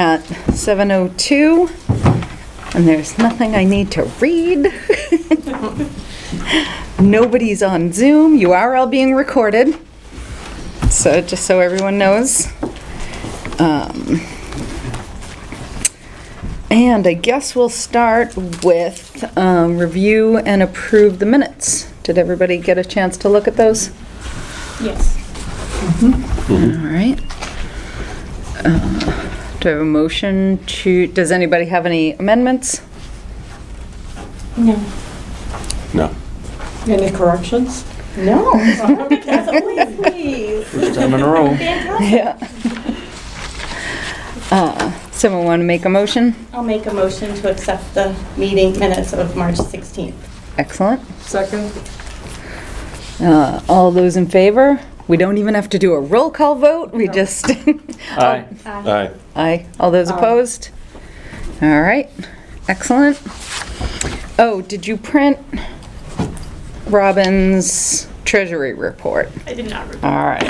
at 7:02, and there's nothing I need to read. Nobody's on Zoom. You are all being recorded, so just so everyone knows. And I guess we'll start with review and approve the minutes. Did everybody get a chance to look at those? Yes. All right. Do I have a motion to, does anybody have any amendments? No. No. Any corrections? No. As always, please. First time in a row. Fantastic. Yeah. Someone want to make a motion? I'll make a motion to accept the meeting minutes of March 16th. Excellent. Second? All those in favor? We don't even have to do a roll call vote. We No. just. Aye. Aye. Aye. All those Aye. opposed? All right. Excellent. Oh, did you print Robin's treasury report? I did not review. All right.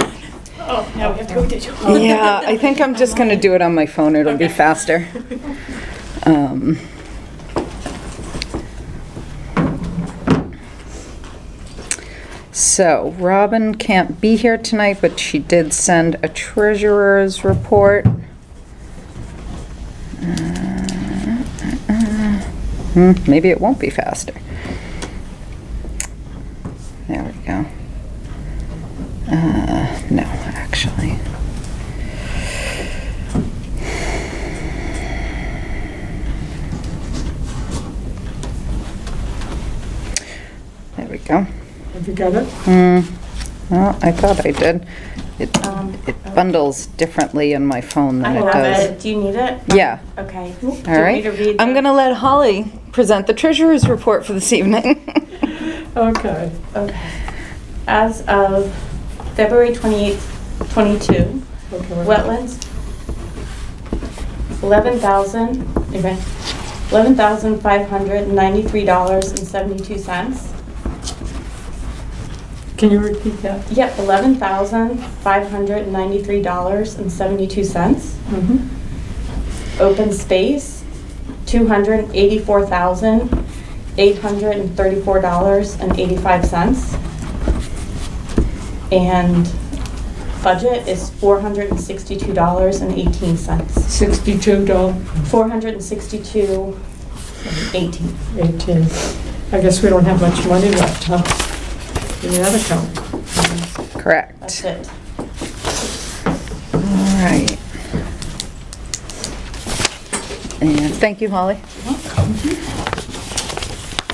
Oh, now we have to go digital. Yeah, I think I'm just going to do it on my phone. It'll be faster. So Robin can't be here tonight, but she did send a treasurer's report. Maybe it won't be faster. There we go. No, actually. There we go. Have you got it? Well, I thought I did. It bundles differently in my phone I than it have does. it. Do you need it? Yeah. Okay. All right. I'm going to let Holly present the treasurer's report for this evening. Okay. Okay. As of February 28th, 22, Okay. wetlands, $11,593.72. Can you repeat that? Yep, $11,593.72. Open space, $284,834.85. And budget is $462.18. $62.18. $462.18. I guess we don't have much money left, huh? In the other account. Correct. That's it. All right. And thank you, Holly.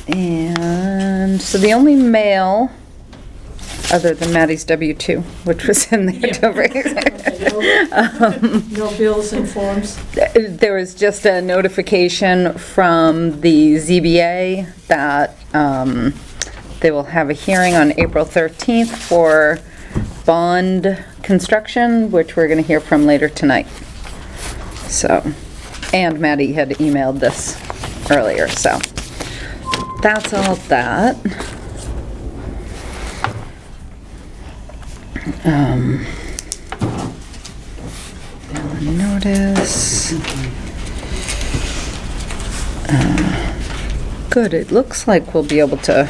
And so the only mail, other than Maddie's W-2, which was in there, don't bring No bills and forms? There was just a notification from the ZBA that they will have a hearing on April 13th for bond construction, which we're going to hear from later tonight. So, and Maddie had emailed this earlier, so that's all that. Notice. Good, it looks like we'll be able to.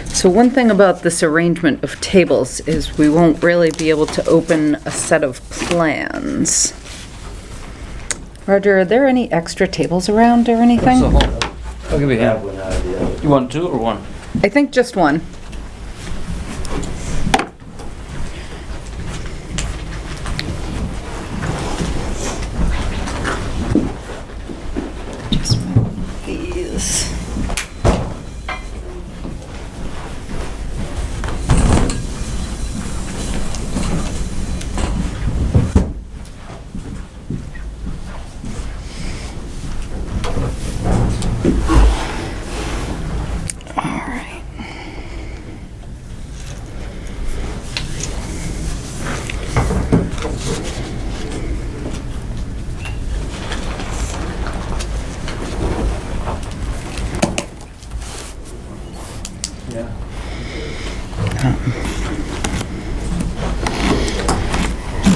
So one thing about this arrangement of tables is we won't really be able to open a set of plans. Roger, are there any extra tables around or anything? I'll give you a hand. You want two or one? I think just one. Just move these. All right.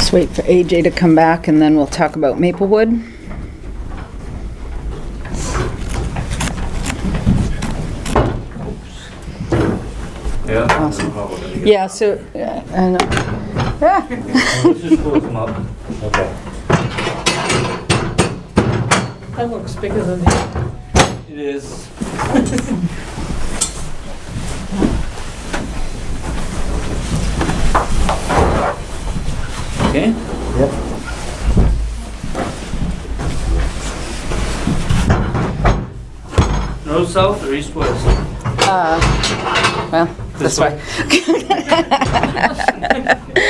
just wait for AJ to come back and then we'll talk about Maplewood. Yeah. Awesome. Yeah, so, I know. Ah. Let's just close them up. Okay. That looks bigger than the, It is. Okay? Yep. North, south, or east, west? Well, this way.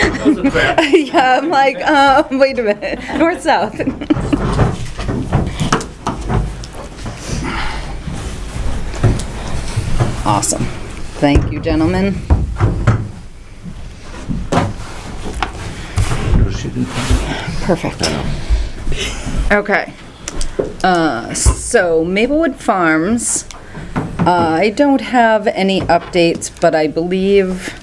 That was a trap. Yeah, I'm like, wait a minute, north, south. Awesome. Thank you, gentlemen. Perfect. Okay. So Maplewood Farms, I don't have any updates, but I believe,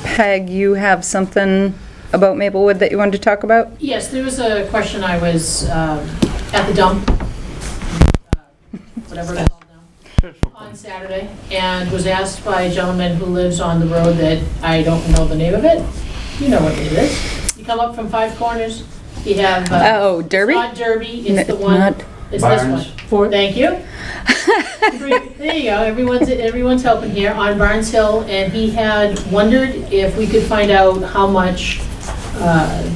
Peg, you have something about Maplewood that you wanted to talk about? Yes, there was a question. I was at the dump, whatever it's called now, on Saturday, and was asked by a gentleman who lives on the road that I don't know the name of it. You know what it is. You come up from Five Corners, you have... Oh, Derby? It's not Derby, it's the one, Not- it's Barnes. this one. Thank you. There you go, everyone's helping here, on Barnes Hill, and he had wondered if we could find out how much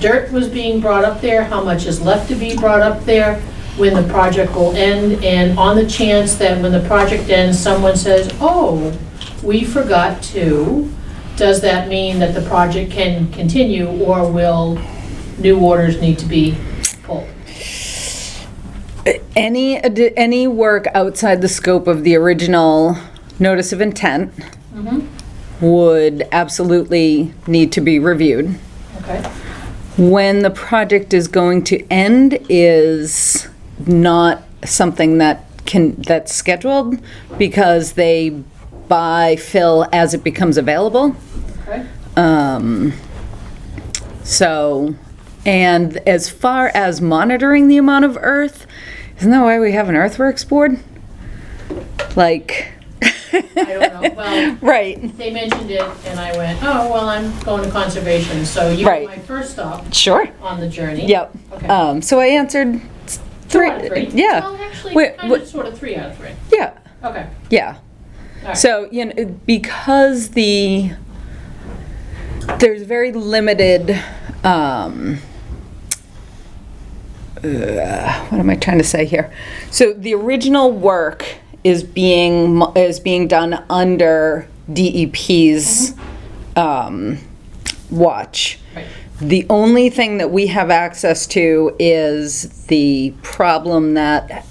dirt was being brought up there, how much is left to be brought up there, when the project will end, and on the chance that when the project ends, someone says, oh, we forgot to, does that mean that the project can continue, or will new orders need to be pulled? Any work outside the scope of the original notice of intent would absolutely need to be reviewed. Okay, When the project is going to end is not something that's scheduled, because they buy fill as it becomes available. okay. So, and as far as monitoring the amount of earth, isn't that why we have an earthworks board? Like, I don't know, well, right, they mentioned it, and I went, oh, well, I'm going to conservation, so you were Right. my first stop sure, on the journey. yep. Okay. So I answered 2 out of 3? yeah. Well, actually, Wait, kind of, sort of 3 out of 3. Yeah, Okay, yeah. all right. So, because there's very limited, what am I trying to say here? So the original work is being done under DEP's watch. Right. The only thing that we have access to is the problem that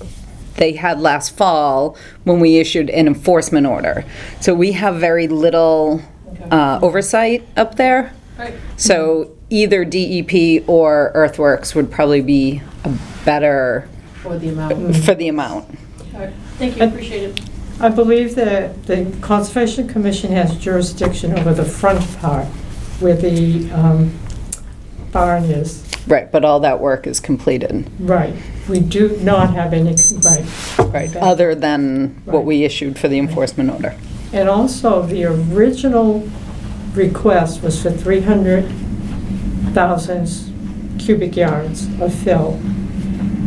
they had last fall when we issued an enforcement order. So we have very little oversight up there. Right. So either DEP or Earthworks would probably be a better For the amount. for the amount. All right, thank you, appreciate it. I believe that the Conservation Commission has jurisdiction over the front part where the barn is. Right, but all that work is completed. Right. We do not have any, right. Right, other than what we issued for the enforcement order. And also, the original request was for 300,000 cubic yards of fill.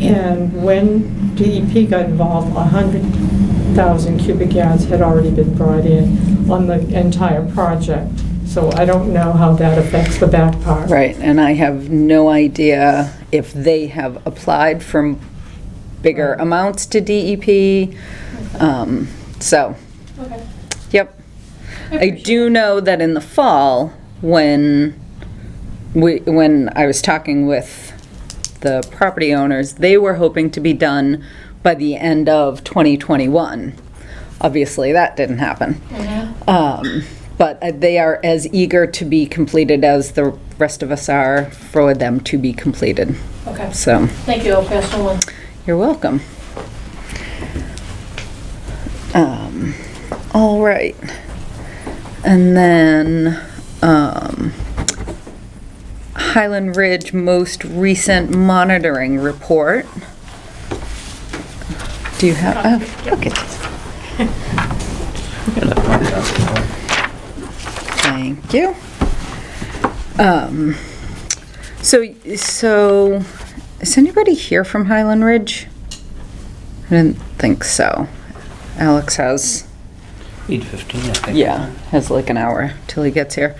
And when DEP got involved, 100,000 cubic yards had already been brought in on the entire project. So I don't know how that affects the back part. Right, and I have no idea if they have applied for bigger amounts to DEP. So, Okay. yep. I do know that in the fall, when I was talking with the property owners, they were hoping to be done by the end of 2021. Obviously, that didn't happen. But they are as eager to be completed as the rest of us are for them to be completed. Okay, So, thank you, I'll pass it on. you're welcome. All right. Highland Ridge most recent monitoring report. Do you have, oh, okay. Thank you. So, is anybody here from Highland Ridge? I didn't think so. Alex has, 8:15, I think. yeah, has like an hour till he gets here.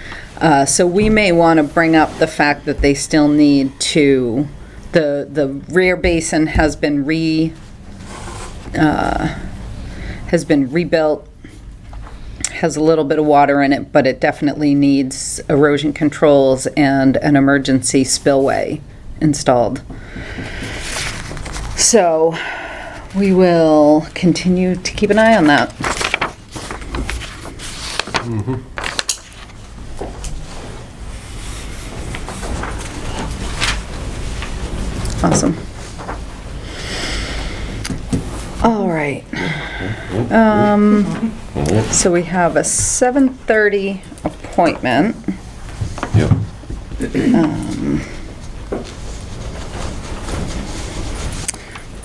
So we may want to bring up the fact that they still need to, the rear basin has been rebuilt, has a little bit of water in it, but it definitely needs erosion controls and an emergency spillway installed. So we will continue to keep an eye on that. Awesome. All right. So we have a 7:30 appointment. Yep.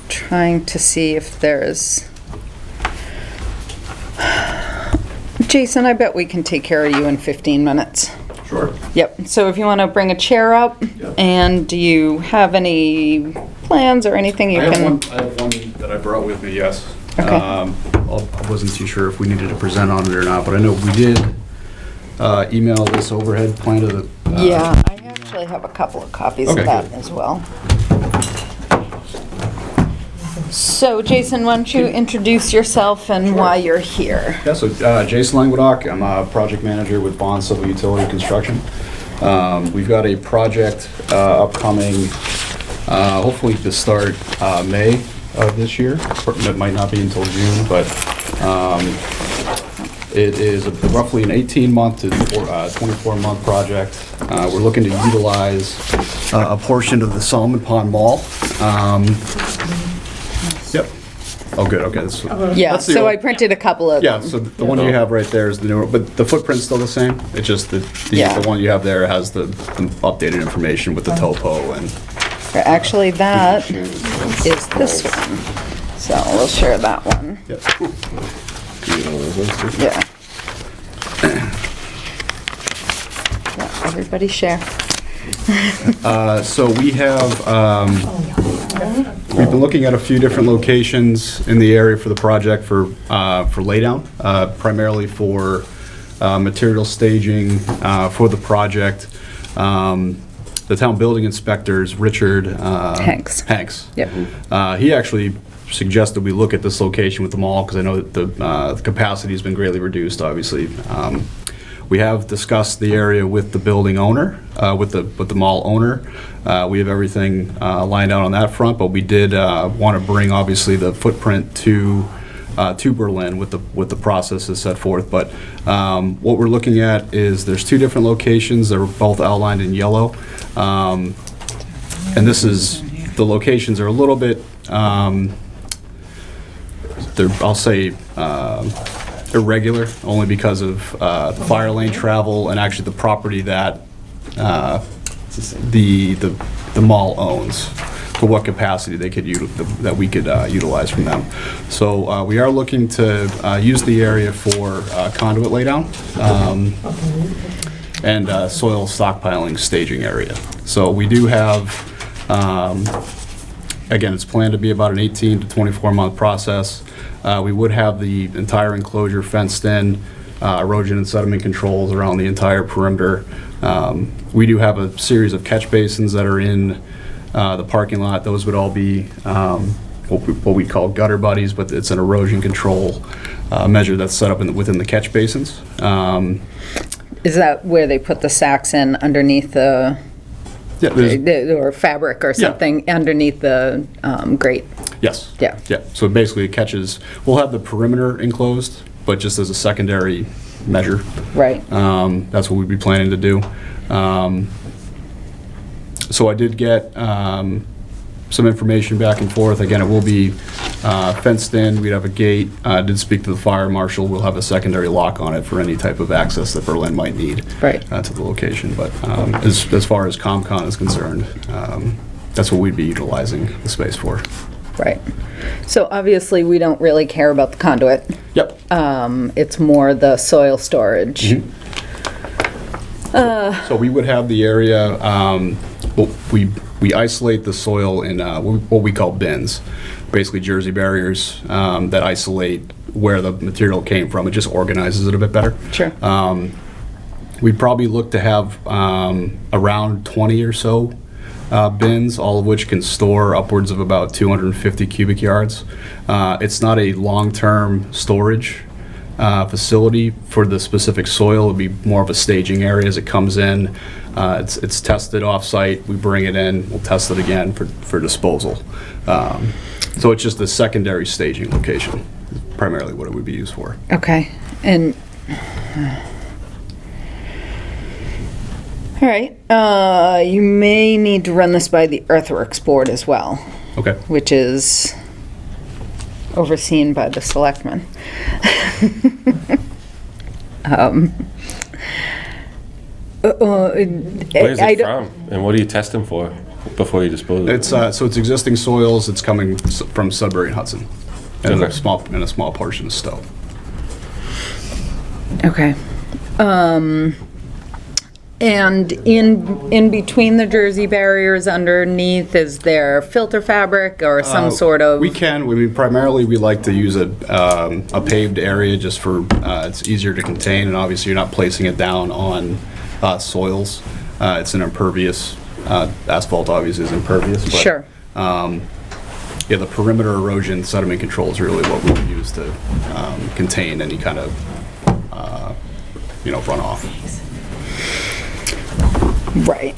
Trying to see if there's... Jason, I bet we can take care of you in 15 minutes. Sure. Yep, so if you want to bring a chair up, Yep. and do you have any plans or anything you I can... have one that I brought with me, yes. Okay. I wasn't too sure if we needed to present on it or not, but I know we did email this overhead plan to the... Yeah, I actually have a couple of copies of Okay, that good. as well. So Jason, why don't you introduce yourself and why you're here? Yeah, so Jason Languedoc, I'm a project manager with Bond Civil Utility Construction. We've got a project upcoming, hopefully to start May of this year. It might not be until June, but it is roughly an 18-month to 24-month project. We're looking to utilize a portion of the Solomon Pond Mall. Yep. Oh, good, okay. Yeah, That's the so old- I printed a couple of Yeah, them. so the one you have right there is the newer, but the footprint's still the same. It's just Yeah. the one you have there has the updated information with the topo and, Actually, that is this one. So we'll share that one. yep. Yeah. Yeah, everybody share. So we have, we've been looking at a few different locations in the area for the project for laydown, primarily for material staging for the project. The town building inspectors, Richard Hanks. Yep. He actually suggested we look at this location with the mall because I know that the capacity has been greatly reduced, obviously. We have discussed the area with the building owner, with the mall owner. We have everything lined out on that front, but we did want to bring obviously the footprint to Berlin with the processes set forth. But what we're looking at is there's two different locations. They're both outlined in yellow, and this is the locations are a little bit. I'll say. Irregular, only because of fire lane travel and actually the property that the mall owns, to what capacity they could that we could utilize from them. So we are looking to use the area for conduit laydown and soil stockpiling staging area. So we do have, again, it's planned to be about an 18 to 24-month process. We would have the entire enclosure fenced in, erosion and sediment controls around the entire perimeter. We do have a series of catch basins that are in the parking lot. Those would all be what we call gutter buddies, but it's an erosion control measure that's set up within the catch basins. Is that where they put the sacks in underneath the, Yeah, there's- or fabric or something underneath the grate? Yes. Yeah. Yeah, so basically it catches, we'll have the perimeter enclosed, but just as a secondary measure. Right. That's what we'd be planning to do. So I did get some information back and forth. Again, it will be fenced in, we'd have a gate. Did speak to the fire marshal, we'll have a secondary lock on it for any type of access that Berlin might need Right. to the location. But as far as ComCon is concerned, that's what we'd be utilizing the space for. Right. So obviously, we don't really care about the conduit. Yep. It's more the soil storage. So we would have the area, well, we isolate the soil in what we call bins, basically Jersey barriers that isolate where the material came from. It just organizes it a bit better. Sure. We'd probably look to have around 20 or so bins, all of which can store upwards of about 250 cubic yards. It's not a long-term storage facility for the specific soil. It would be more of a staging area as it comes in. It's tested off-site. We bring it in. We'll test it again for disposal. So it's just a secondary staging location, primarily what it would be used for. Okay. And all right. You may need to run this by the Earthworks Board as well, Okay. which is overseen by the selectmen. Where's it from? And what do you test them for before you dispose of it? It's so it's existing soils. It's coming from Sudbury and Hudson, and Okay. a small portion of Stowe. Okay. And in between the Jersey barriers underneath, is there filter fabric or some sort of? We can. Primarily we like to use a paved area just for it's easier to contain, and obviously you're not placing it down on soils. It's an impervious asphalt. Obviously is impervious. But, Sure. Yeah, the perimeter erosion sediment control is really what we would use to contain any kind of runoff. Right.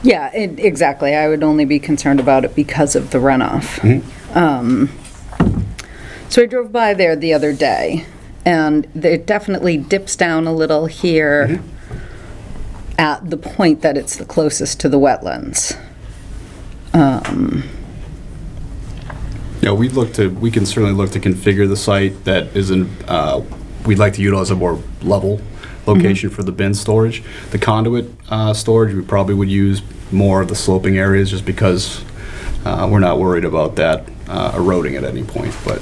Yeah, exactly. I would only be concerned about it because of the runoff. So I drove by there the other day, and it definitely dips down a little here at the point that it's the closest to the wetlands. Yeah, we can certainly look to configure the site that isn't, we'd like to utilize a more level location for the bin storage. The conduit storage, we probably would use more of the sloping areas just because we're not worried about that eroding at any point. But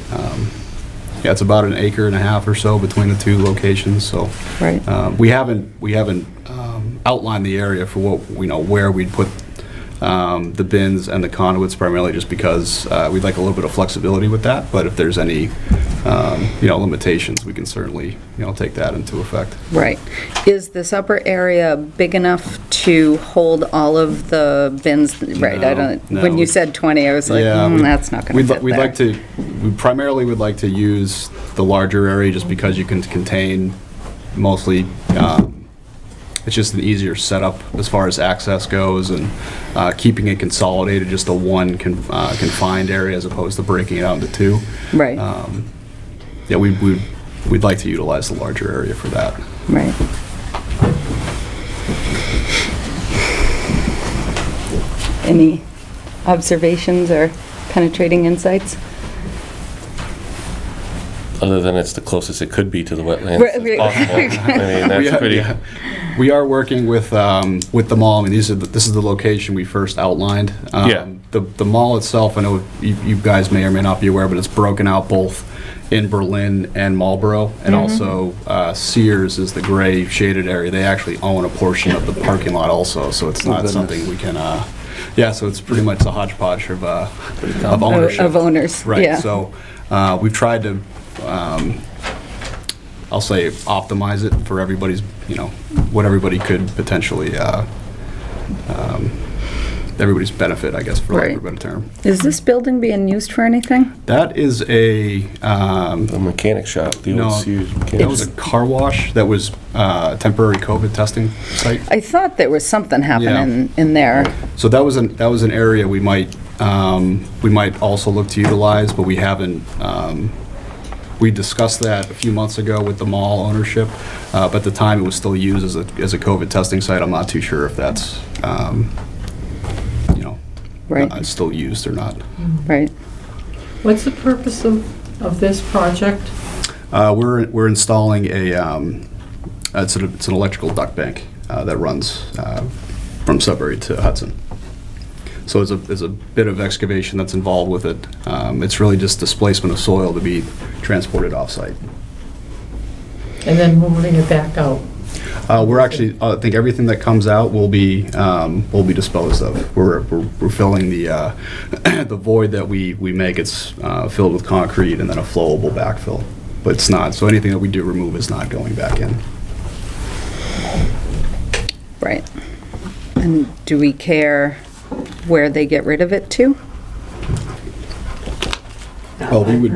yeah, it's about 1.5 acres or so between the two locations. So Right. we haven't outlined the area for what where we'd put the bins and the conduits, primarily just because we'd like a little bit of flexibility with that. But if there's any limitations, we can certainly take that into effect. Right. Is this upper area big enough to hold all of the bins? Right, No. When you said 20, I was like, that's not going to fit there. We primarily would like to use the larger area just because you can contain mostly, it's just an easier setup as far as access goes, and keeping it consolidated, just a one confined area as opposed to breaking it out into two. Right, Yeah, we'd like to utilize the larger area for that. right. Any observations or penetrating insights? Other than it's the closest it could be to the wetlands Right, as right. possible. I mean, that's pretty. Yeah. We are working with the mall. I mean, this is the location we first outlined. Yeah. The mall itself, I know you guys may or may not be aware, but it's broken out both in Berlin and Marlboro, and also Sears is the gray shaded area. They actually own a portion of the parking lot also, so it's not something we can. Yeah, so it's pretty much a hodgepodge of ownership. Of owners, Right. yeah. So we've tried to. I'll say optimize it for everybody's, what everybody could potentially, everybody's benefit, I guess, for lack of a better term. Is this building being used for anything? That is a, The mechanic shop, the no, old Sears that mechanic was a car wash that was a temporary COVID testing site. I thought there was something happening in there. So that was an area we might also look to utilize, but we haven't. We discussed that a few months ago with the mall ownership, but at the time it was still used as a COVID testing site. I'm not too sure if that's, Right. still used or not. Right. What's the purpose of this project? We're installing it's an electrical duct bank that runs from Sudbury to Hudson. So there's a bit of excavation that's involved with it. It's really just displacement of soil to be transported off-site. And then moving it back out? We're actually, I think everything that comes out will be disposed of. We're filling the the void that we make. It's filled with concrete and then a flowable backfill. But it's not, so anything that we do remove is not going back in. Right. And do we care where they get rid of it to? Well, we would-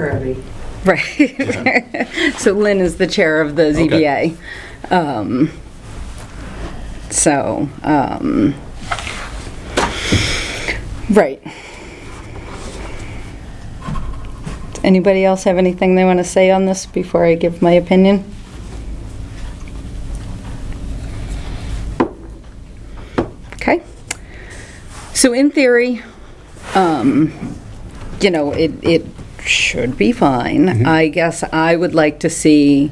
Right. So Lynn is the chair of the ZBA. Right. Does anybody else have anything they want to say on this before I give my opinion? Okay. So in theory, it should be fine. I guess I would like to see,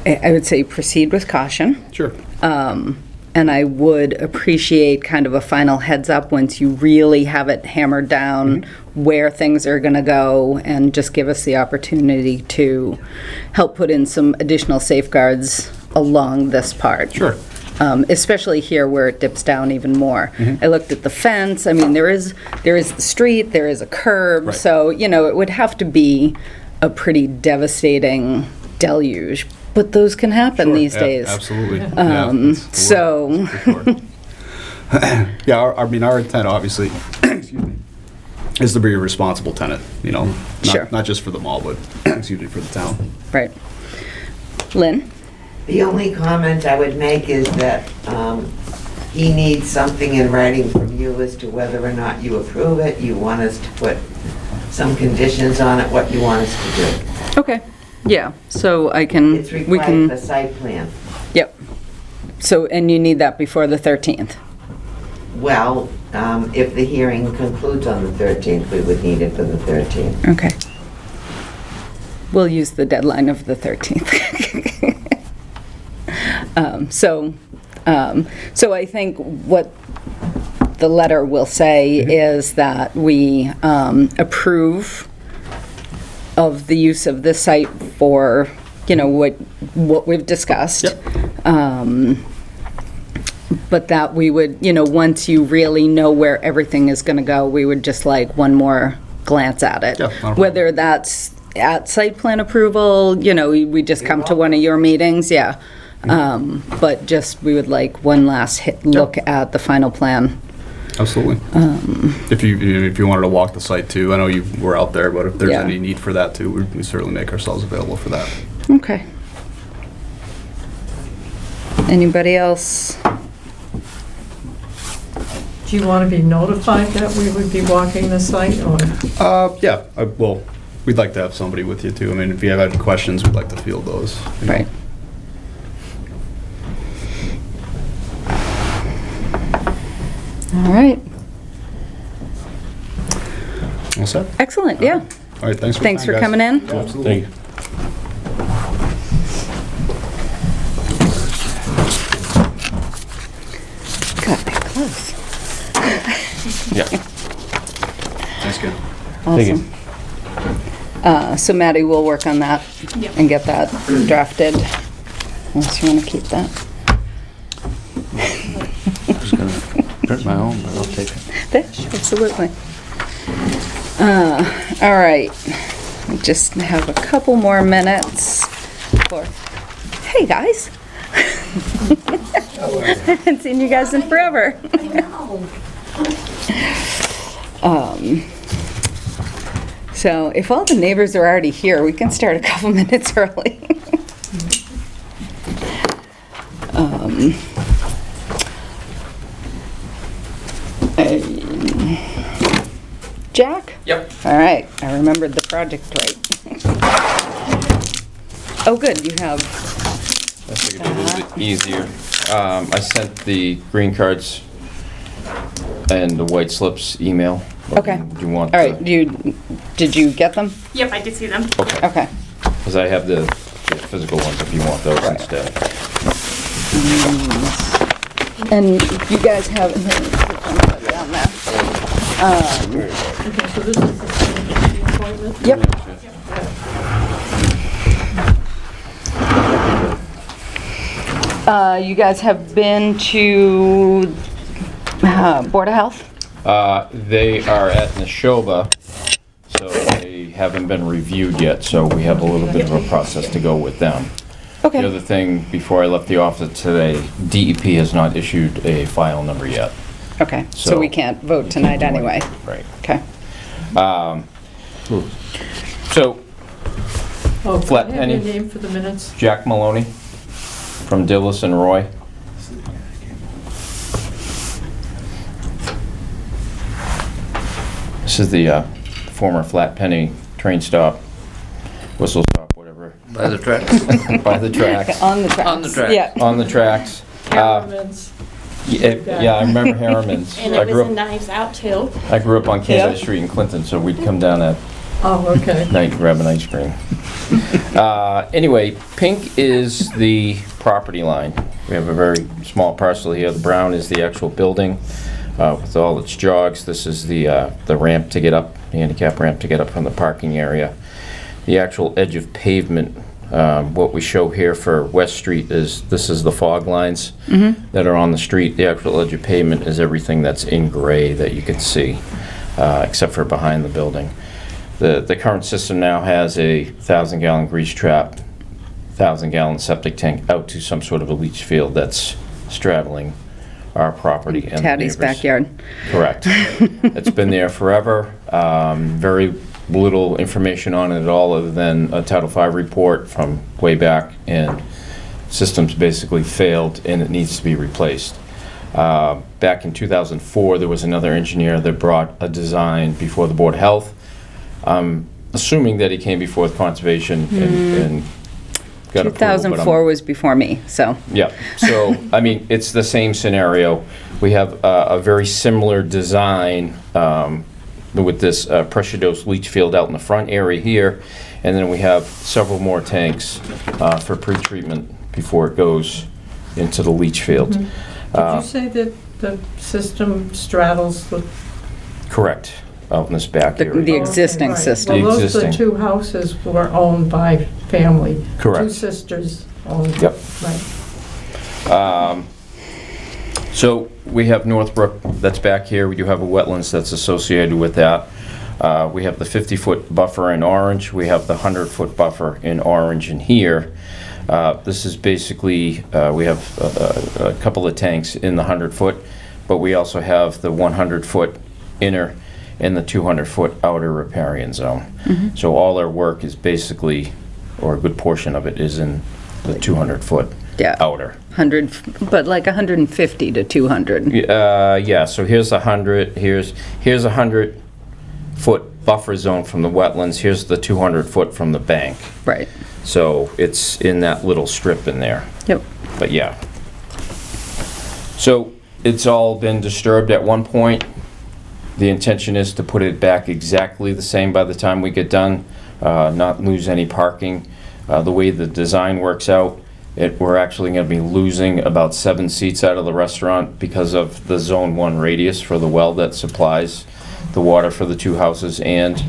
I would say proceed with caution. Sure. And I would appreciate kind of a final heads up once you really have it hammered down where things are going to go, and just give us the opportunity to help put in some additional safeguards along this part. Sure. Especially here where it dips down even more. I looked at the fence. I mean, there is the street, there is a curb, Right. so, it would have to be a pretty devastating deluge. But those can happen Sure. these Yeah, days. Absolutely. So, Yeah, our intent, obviously, excuse me, is to be a responsible tenant, Sure. not just for the mall, but, excuse me, for the town. right. Lynn? The only comment I would make is that he needs something in writing from you as to whether or not you approve it, you want us to put some conditions on it, what you want us to do. Okay. Yeah, so I can, It's we required for can, site plan. yep. So, and you need that before the 13th? Well, if the hearing concludes on the 13th, we would need it for the 13th. Okay. We'll use the deadline of the 13th. So I think what the letter will say is that we approve of the use of this site for, what we've discussed. But that we would, once you really know where everything is going to go, we would just like one more glance at it. Yeah, not a problem. Whether that's at site plan approval, we just come to one of your meetings, yeah. But just, we would like one last look at the final plan. Absolutely. If you wanted to walk the site too, I know you were out there, but if there's Yeah. any need for that too, we certainly make ourselves available for that. Okay. Anybody else? Do you want to be notified that we would be walking the site, or? Yeah, well, we'd like to have somebody with you too. I mean, if you have any questions, we'd like to field those. Right. All right. All set? Excellent, yeah. All right, thanks for Thanks for guys. coming in. Yeah, absolutely. Thank you. Got that close. Yeah. That's good. Thank you. Awesome. So Maddie will work on that and get that drafted, unless you want to keep that. I'm just gonna print my own, but I'll take it. Absolutely. All right. We just have a couple more minutes for, hey, guys. I haven't seen you guys in forever. So if all the neighbors are already here, we can start a couple minutes early. Jack? Yep. All right, I remembered the project right. Oh, good, you have, I figured it'd be a little bit easier. I sent the green cards and the white slips email Okay. Do you want? All right, did you get them? Yep, I did see them. Okay. Okay. Because I have the physical ones if you want those instead. And you guys have, down there. Okay, so this is the appointment? Yep. You guys have been to Board of Health? They are at Neshoba, so they haven't been reviewed yet, so we have a little bit of a process to go with them. Okay. The other thing, before I left the office today, DEP has not issued a file number yet. Okay, so So- we can't vote tonight anyway. Right. Okay. So, Oh, Flat can I have your penny. name for the minutes? Jack Maloney from Dillis and Roy. This is the former Flat Penny train stop, whistle stop, whatever, By the tracks. by the tracks, On the tracks. On the tracks. Yeah. on the tracks. Harriman's. Yeah, I remember Harriman's. And I it grew was a up, Knives Out too. I grew up on Canada Yeah. Street in Clinton, so we'd come down at Oh, okay. night and grab an ice cream. Anyway, pink is the property line. We have a very small parcel here. The brown is the actual building with all its jogs. This is the ramp to get up, the handicap ramp to get up from the parking area. The actual edge of pavement, what we show here for West Street is, this is the fog lines that are on the street. The actual edge of pavement is everything that's in gray that you can see, except for behind the building. The current system now has a 1,000-gallon grease trap, 1,000-gallon septic tank out to some sort of a leach field that's straddling our property and the Taddy's neighbors. backyard. Correct. It's been there forever. Very little information on it at all other than a Title V report from way back, and system's basically failed and it needs to be replaced. Back in 2004, there was another engineer that brought a design before the Board of Health. I'm assuming that he came before the Conservation and got approval, but I'm- 2004 was before me, so. yeah, so, I mean, it's the same scenario. We have a very similar design with this pressure dose leach field out in the front area here, and then we have several more tanks for pretreatment before it goes into the leach field. Did you say that the system straddles the... Correct, out in this back The area. existing Right. system. Well, those, the Existing. two houses were owned by family. Correct. Two sisters owned. Yep. Right. So we have Northbrook that's back here. We do have a wetlands that's associated with that. We have the 50-foot buffer in orange. We have the 100-foot buffer in orange in here. This is basically, we have a couple of tanks in the 100-foot, but we also have the 100-foot inner and the 200-foot outer riparian zone. So all our work is basically, or a good portion of it is in the 200-foot Yeah. outer. 100, but like 150 to 200. Yeah, so here's 100, here's a 100-foot buffer zone from the wetlands, here's the 200-foot from the bank. Right. So it's in that little strip in there, Yep. but yeah. So it's all been disturbed at one point. The intention is to put it back exactly the same by the time we get done, not lose any parking. The way the design works out, we're actually going to be losing about 7 seats out of the restaurant because of the Zone 1 radius for the well that supplies the water for the two houses and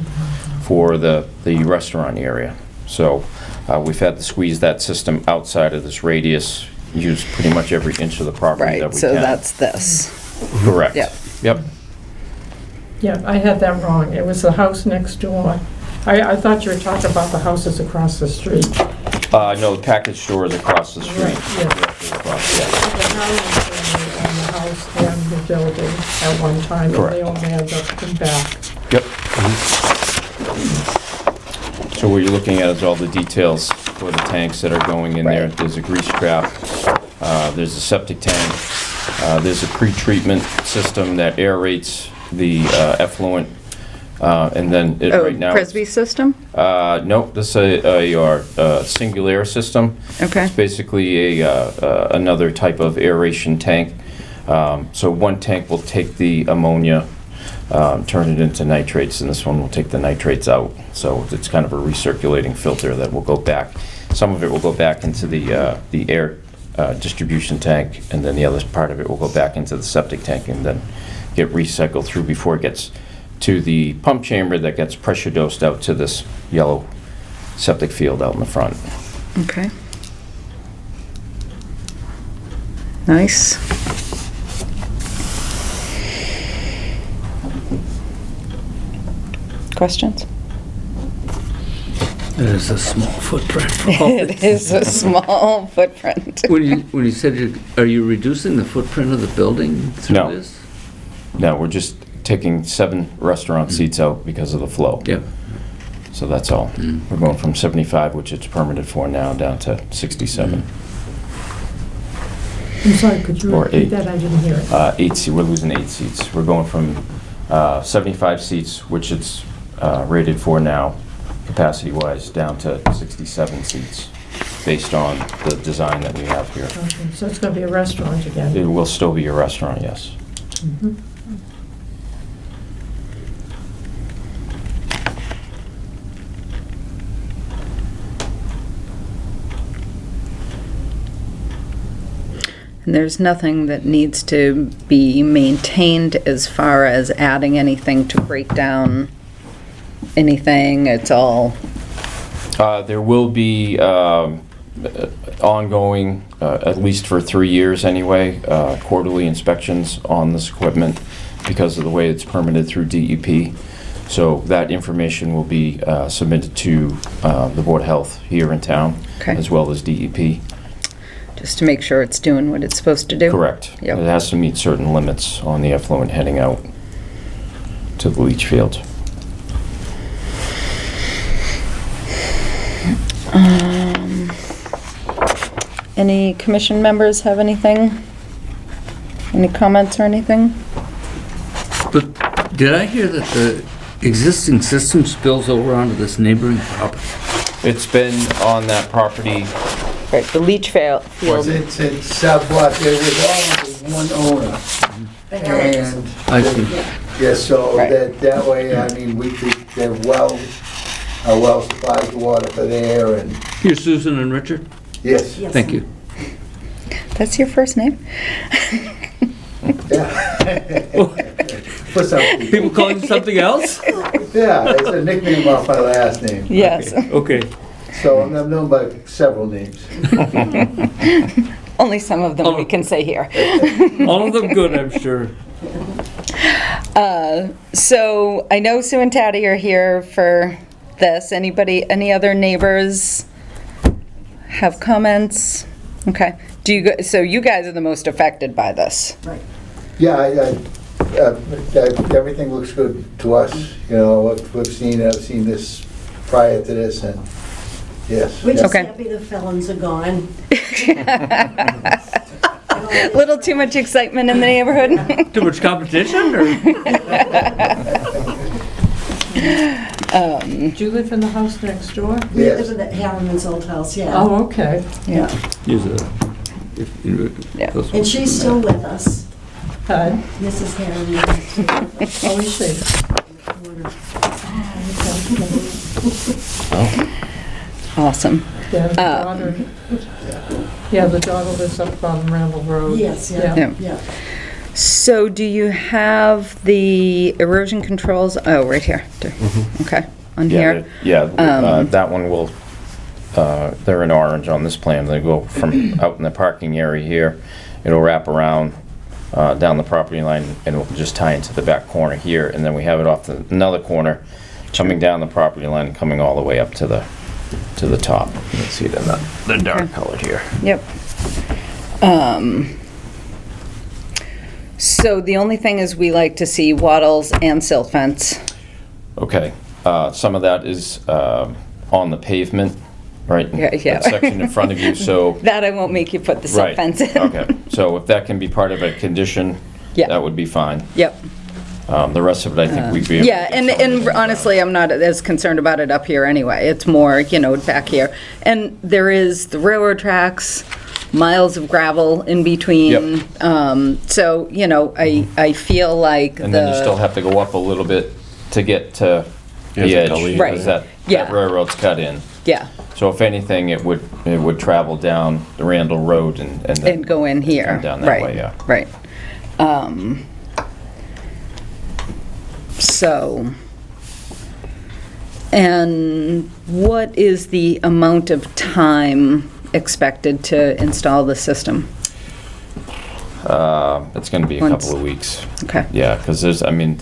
for the restaurant area. So we've had to squeeze that system outside of this radius, use pretty much every inch of the property that Right, we so can. that's this. Correct. Yep. Yep. Yeah, I had that wrong. It was the house next door. I thought you were talking about the houses across the street. No, the package store is across the street. Right, yeah. Across, yeah. The Highland family owned the house and the building at one time, and Correct. they only had the back. Yep. So what you're looking at is all the details for the tanks that are going in there. Right. There's a grease trap, there's a septic tank, there's a pre-treatment system that aerates the effluent, and then it Oh, right now. Presby system? Nope, this is a singular system. Okay. It's basically another type of aeration tank. So one tank will take the ammonia turn it into nitrates, and this one will take the nitrates out. So it's kind of a recirculating filter that will go back. Some of it will go back into the air distribution tank, and then the other part of it will go back into the septic tank and then get recycled through before it gets to the pump chamber that gets pressure dosed out to this yellow septic field out in the front. Okay. Nice. Questions? It is a small footprint. for all It this. is a small footprint. When you said, are you reducing the footprint of the building through No. this? No, we're just taking 7 restaurant seats out because of the flow. Yeah. So that's all. We're going from 75, which it's permitted for now, down to 67. I'm sorry, could you Or repeat 8. that? I didn't hear it. We're losing 8 seats. We're going from 75 seats, which it's rated for now, capacity-wise, down to 67 seats, based on the design that we have here. Okay, so it's going to be a restaurant again? It will still be a restaurant, yes. And there's nothing that needs to be maintained as far as adding anything to break down anything. It's all, There will be ongoing, at least for 3 years anyway, quarterly inspections on this equipment because of the way it's permitted through DEP. So that information will be submitted to the Board of Health here in town, Okay. as well as DEP. just to make sure it's doing what it's supposed to do. Correct. Yep. It has to meet certain limits on the effluent heading out to the leach field. Any commission members have anything? Any comments or anything? But did I hear that the existing system spills over onto this neighboring property? It's been on that property. Right, the leach field. It's what, there was all one owner. And, I see. yeah, so Right. that way, I mean, we could, they're well supplies water for there and, You're Susan and Richard? yes, Thank you. That's your first name? yeah. For some people. People call you something else? Yeah, it's a nickname off my last name. Yes. Okay. So I'm known by several names. Only some of them we can say here. All of them good, I'm sure. So I know Sue and Patty are here for this. Anybody, any other neighbors have comments? Okay. So you guys are the most affected by this? Yeah, everything looks good to us, you know, what we've seen, I've seen this prior to this, and yes. We're just Okay. happy the felons are gone. Little too much excitement in the neighborhood? Too much competition, or? Do you live in the house next door? We Yes. live in the Harriman's old house, yeah. Oh, okay. Yeah. Use it. Yeah. And she's still with us, Hi. Mrs. Harriman. Oh, is she? Awesome. Yeah, the daughter. Yeah, the daughter lives up on Randall Road. Yes, Yeah. yeah, yeah. So do you have the erosion controls? Oh, right here. Okay, on here. That one will, they're in orange on this plan. They go from out in the parking area here. It'll wrap around down the property line, and it'll just tie into the back corner here. And then we have it off another corner, coming down the property line, coming all the way up to the top. You can see it in the dark color here. Yep. So the only thing is we like to see wattles and silt fence. Okay, some of that is on the pavement, right? Yeah. That section in front of you, so. That I won't make you put the silt Right, fence in. okay. So if that can be part of a condition, Yeah. that would be fine. Yep. The rest of it, I think we'd be able to Yeah, get and something. honestly, I'm not as concerned about it up here anyway. It's more, back here. And there is the railroad tracks miles of gravel in between. Yep. So, you know, I feel like And then you still have to go up a little bit to get to Here's the a edge. gully. Right. Because that Yeah. railroad's cut in. Yeah, So if anything, it would travel down the Randall Road and then and go in here. come down that Right, way, yeah. Right. So, and what is the amount of time expected to install the system? It's gonna be a Once- couple of weeks. Okay. Yeah, because I mean,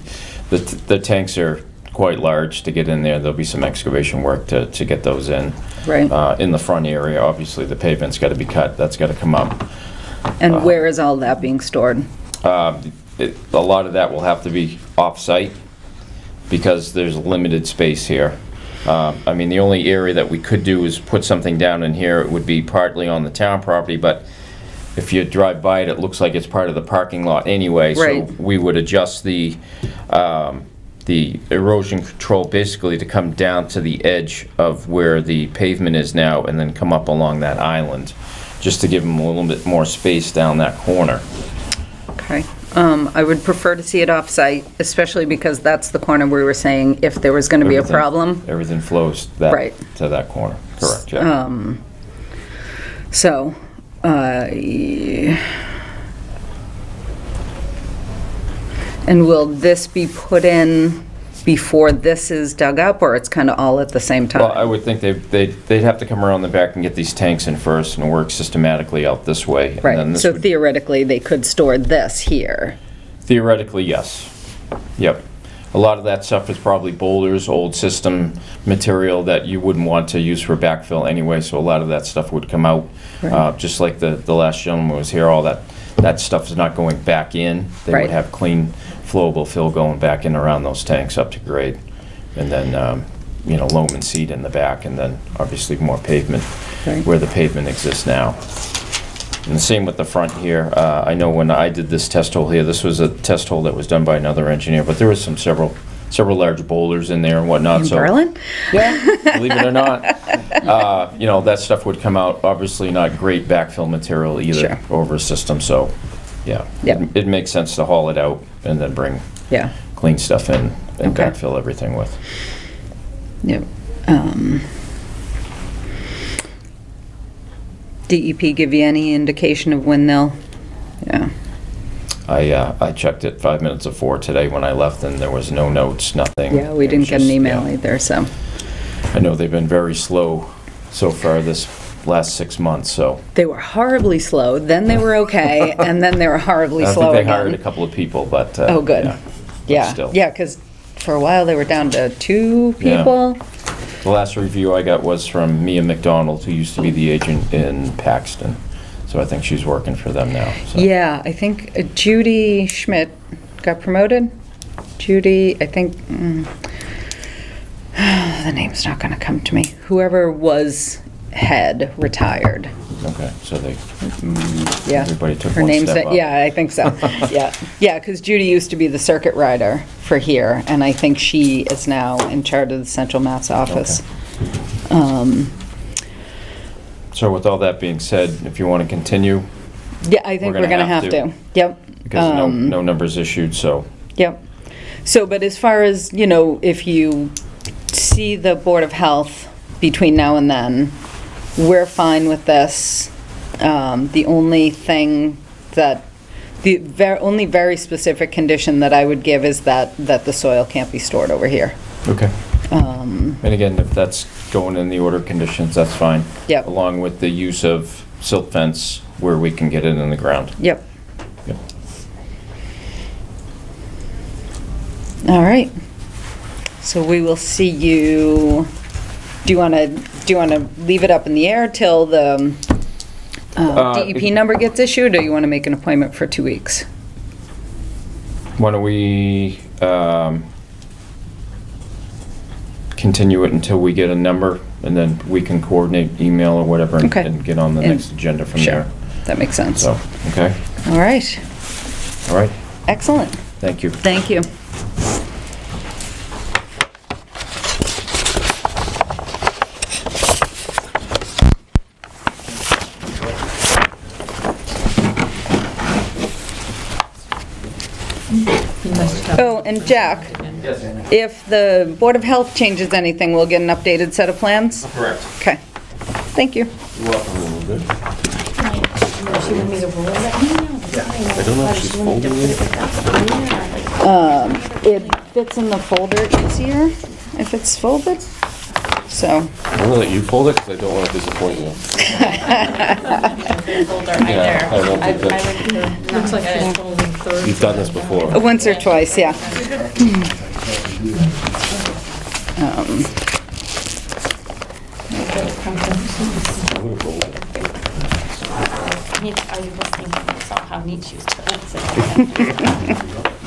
the tanks are quite large to get in there. There'll be some excavation work to get those in. Right. In the front area, obviously, the pavement's gotta be cut, that's gotta come up. And where is all that being stored? A lot of that will have to be off-site because there's limited space here. I mean, the only area that we could do is put something down in here. It would be partly on the town property, but if you drive by it, it looks like it's part of the parking lot anyway. Right. So we would adjust the erosion control basically to come down to the edge of where the pavement is now and then come up along that island, just to give them a little bit more space down that corner. Okay. I would prefer to see it off-site, especially because that's the corner we were saying if there was going to be a Everything- problem. Everything flows Right. to that corner, correct, yeah. So, and will this be put in before this is dug up, or it's kind of all at the same time? Well, I would think they'd have to come around the back and get these tanks in first and work systematically out this way. And then Right, this so would- theoretically, they could store this here. Theoretically, yes. Yep. A lot of that stuff is probably boulders, old system material that you wouldn't want to use for backfill anyway, so a lot of that stuff would come out. Right. Just like the last gentleman was here, all that stuff is not going back in. They Right. would have clean, flowable fill going back in around those tanks up to grade. And then, you know, loam and seed in the back, and then obviously more pavement Right. where the pavement exists now. And the same with the front here. I know when I did this test hole here, this was a test hole that was done by another engineer, but there was several large boulders in there and whatnot. In so Berlin? Yeah, believe it or not. You know, that stuff would come out, obviously not great backfill material either Sure. over a system, so, yeah. Yeah. It makes sense to haul it out and then bring Yeah, clean stuff in and Okay. backfill everything with. yep. DEP give you any indication of when they'll, yeah, I checked it 5 minutes before today when I left, and there was no notes, nothing. yeah, we It didn't was get an just, email yeah. either, so, I know they've been very slow so far this last 6 months, so. they were horribly slow, then they were okay, and then they were horribly I slow think they hired a again. couple of people, but. Oh, good. yeah. Yeah, still. yeah, because for a while they were down to 2 Yeah. people. The last review I got was from Mia McDonald, who used to be the agent in Paxton. So I think she's working for them now. So. Yeah, I think Judy Schmidt got promoted. Judy, I think, the name's not gonna come to me. Whoever was head retired. Okay, so they, Yeah. everybody took Her one name's, step up. yeah, I think so. Yeah, yeah, because Judy used to be the circuit rider for here, and I think she is now in charge of the Central Mass office. So with all that being said, if you want to continue, Yeah, I think we're gonna have to. Yep. because no numbers issued, so. Yep. So, but as far as, you know, if you see the Board of Health between now and then, we're fine with this. The only thing that, the only very specific condition that I would give is that the soil can't be stored over here. Okay. And again, if that's going in the order of conditions, that's fine. Yep. Along with the use of silt fence where we can get it in the ground. Yep. Yep. All right. So we will see you, do you want to leave it up in the air till the DEP number gets issued, or you want to make an appointment for 2 weeks? Why don't we continue it until we get a number, and then we can coordinate email or whatever and Okay. and get on the And- next agenda from Sure. there. That makes sense. So, okay, All right. all right, Excellent. thank you. Thank you. And Jack, if the Board of Health changes anything, we'll get an updated set of plans? Correct. Okay, thank you. You're welcome. A little bit. She wanted me to roll that? I don't know if she's folding it. It fits in the folder easier if it's folded, so. I'm gonna let you fold it, because I don't want to disappoint you. Yeah, I won't do that. Looks like she's holding third. You've done this before. Once or twice, yeah. I would've rolled it. Are you listening to yourself, how neat she was doing?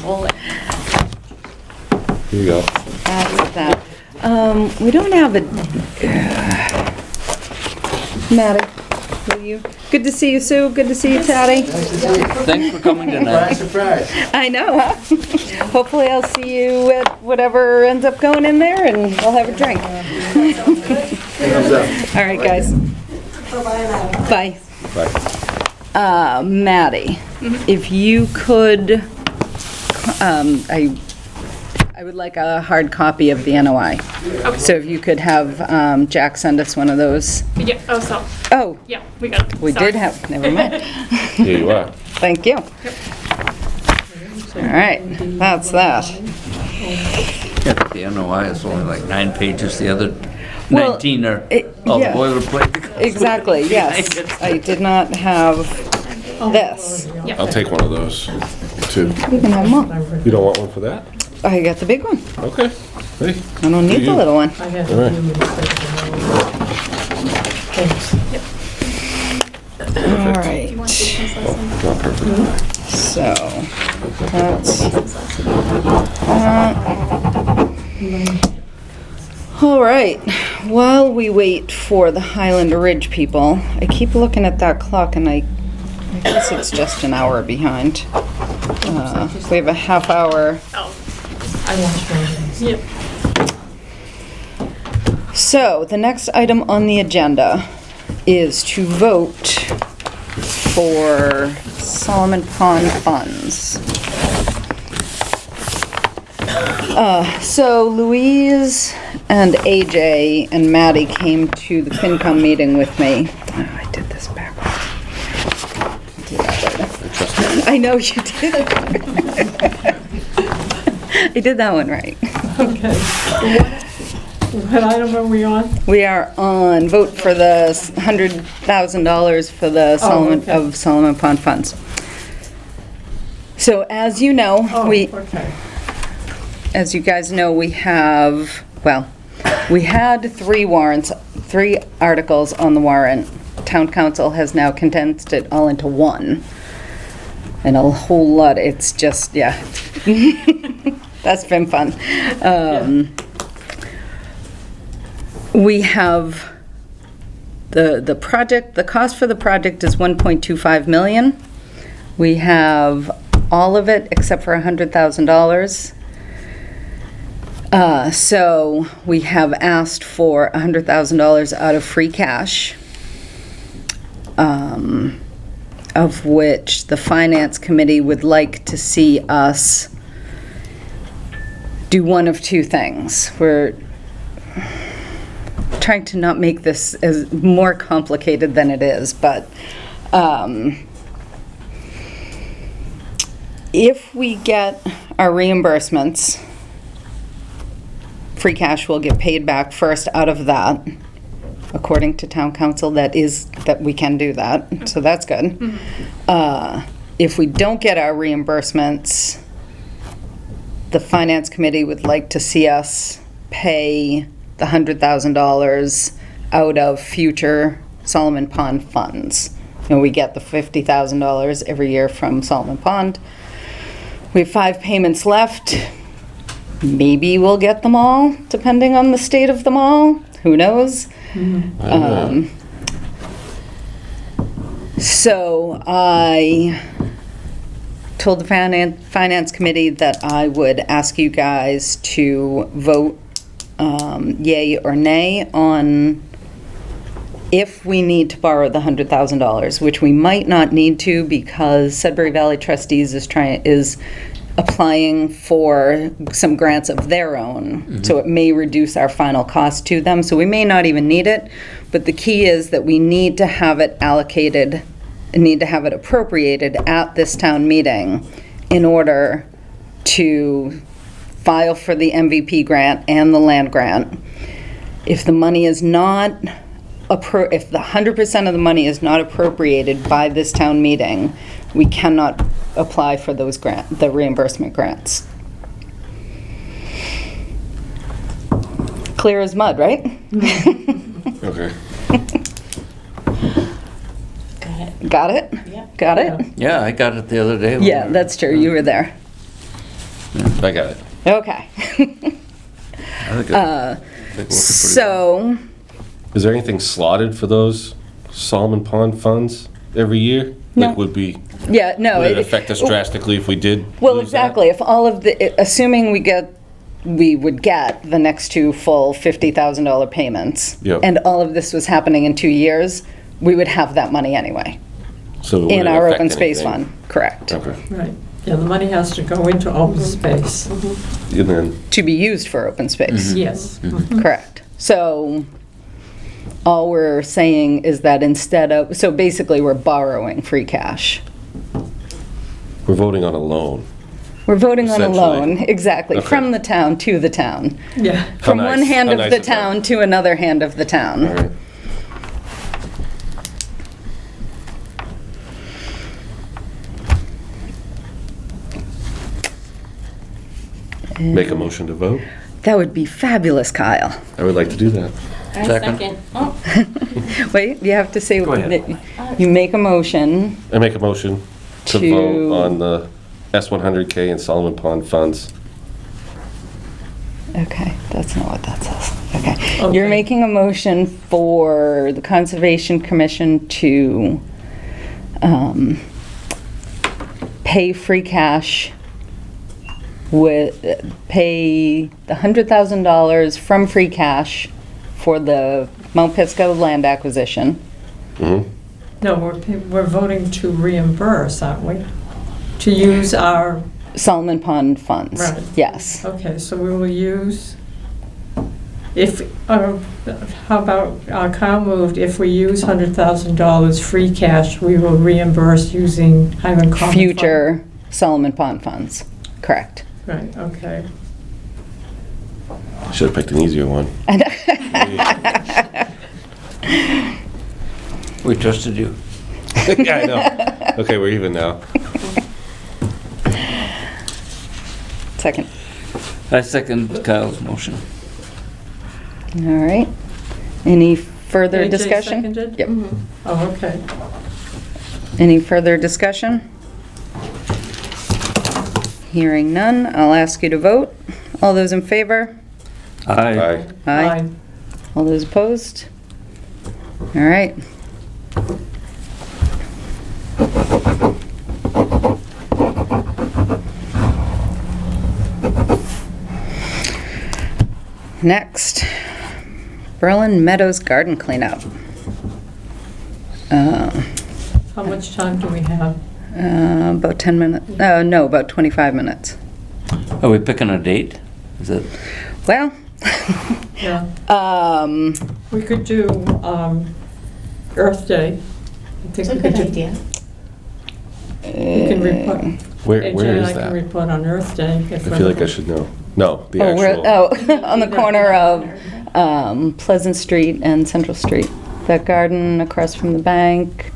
Roll it. Here you go. That's that. We don't have a, Maddie, will you? Good to see you, Sue. Good to see you, Patty. Thanks for coming tonight. Surprise. I know, huh? Hopefully I'll see you at whatever ends up going in there and we'll have a drink. Thumbs up. All right, guys. Bye. Bye. Maddie, if you could, I would like a hard copy of the NOI. So if you could have Jack send us one of those. Yeah, oh, so, Oh, yeah, we got it. we Sorry. did have, never mind. Here you are. Thank you. All right, that's that. Yeah, but the NOI is only like 9 pages, the other Well, 19 are all yeah. boilerplate. Exactly, yes. I did not have this. I'll take one of those, too. You can have more. You don't want one for that? I got the big one. Okay. Hey. I don't need the little one. I had All right. to do Thanks. All right, Not perfect. so that's all right. While we wait for the Highland Ridge people, I keep looking at that clock and I guess it's just an hour behind. We have a half hour. I lost one. Yep. So the next item on the agenda is to vote for Solomon Pond funds. So Louise and AJ and Maddie came to the FinCom meeting with me. Oh, I did this backwards. I'll do that later. I know you did. I did that one right. Okay. What item are we on? We are on vote for the $100,000 for the Solomon, okay. of Solomon Pond funds. So as you know, Oh, we, okay. as you guys know, we have, well, we had 3 warrants, 3 articles on the warrant. Town council has now condensed it all into one. And a whole lot, it's just, yeah. That's been fun. We have the project, the cost for the project is 1.25 million. We have all of it except for $100,000. So we have asked for $100,000 out of free cash, of which the Finance Committee would like to see us do one of 2 things. We're trying to not make this as more complicated than it is, but if we get our reimbursements, free cash will get paid back first out of that. According to town council, that we can do that, so that's good. If we don't get our reimbursements, the Finance Committee would like to see us pay the $100,000 out of future Solomon Pond funds. And we get the $50,000 every year from Solomon Pond. We have 5 payments left. Maybe we'll get them all, depending on the state of them all. Who knows? So I told the Finance Committee that I would ask you guys to vote yay or nay on if we need to borrow the $100,000, which we might not need to because Sudbury Valley Trustees is applying for some grants of their own. So it may reduce our final cost to them, so we may not even need it. But the key is that we need to have it allocated, need to have it appropriated at this town meeting in order to file for the MVP grant and the land grant. If the money is not, if the 100% of the money is not appropriated by this town meeting, we cannot apply for those the reimbursement grants. Clear as mud, right? Okay. Got it. Got it? Yeah. Got it? Yeah, I got it the other day. Yeah, that's true, you were there. I got it. Okay. I think it- So, Is there anything slotted for those Solomon Pond funds every year? No. Like, would yeah, no. it affect us drastically if we did Well, lose that? exactly. If all of the, assuming we would get the next two full $50,000 payments, Yep. and all of this was happening in 2 years, we would have that money anyway, So it in wouldn't our affect open space anything? fund, correct, Okay. Right. Yeah, the money has to go into open space. And then, to be used for open space, Yes. correct. So, all we're saying is that instead of, so basically, we're borrowing free cash. we're voting on a loan. We're voting on a Essentially. loan, exactly, Okay. from the town to the town. Yeah. From How one nice. hand How of nice the is that? town to another hand of the town. All right. Make a motion to vote? That would be fabulous, Kyle. I would like to do that. I Second. second. Oh, Wait, you have to say, Go ahead. you make a motion I make a motion to To- vote on the S100K and Solomon Pond funds. Okay, that's not what that says. Okay. Okay. You're making a motion for the Conservation Commission to pay free cash pay the $100,000 from free cash for the Mount Pisco land acquisition. Mm-hmm. No, we're voting to reimburse, aren't we? To use our, Solomon Pond funds. Right. Yes. okay, so we will use, how about, Kyle moved, if we use $100,000 free cash, we will reimburse using Highland Common Fund. Future Solomon Pond funds. Correct. Right, okay. Should have picked an easier one. We trusted you. Yeah, I know. Okay, we're even now. Second. I second Kyle's motion. All right. Any further AJ discussion? seconded? Yep. Oh, okay. Any further discussion? Hearing none, I'll ask you to vote. All those in favor? Aye. Aye. All those opposed? All right. Next, Berlin Meadows garden cleanup. How much time do we have? About 10 minutes, no, about 25 minutes. Are we picking a date? Is it? Well, Yeah, we could do Earth Day. I think it's a we could good do. idea. You can report. Where AJ is and I can that? report on Earth Day. if I feel like I we're- should know. No, the oh, actual. on the corner of Pleasant Street and Central Street. That garden across from the bank.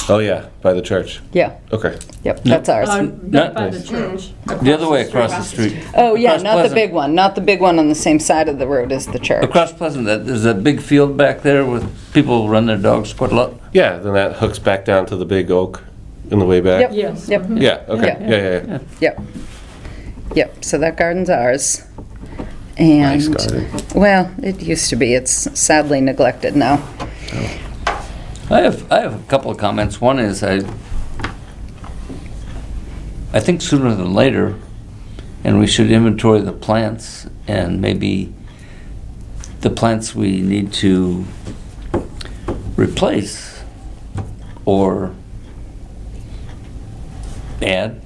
Oh, yeah, by the church. Yeah, Okay. yep, that's ours. Not by the Nice. church. The other way across the street. Oh, yeah, Across not the Pleasant. big one, not the big one on the same side of the road as the church. Across Pleasant, there's a big field back there with people run their dogs quite a lot. Yeah, then that hooks back down to the big oak in the way back. Yep. Yes. Yep. mhm. Yeah, okay, Yeah. yeah. Yep. Yep, so that garden's ours. Nice And, garden. well, it used to be, it's sadly neglected now. I have a couple of comments. One is I think sooner than later, and we should inventory the plants and maybe the plants we need to replace or add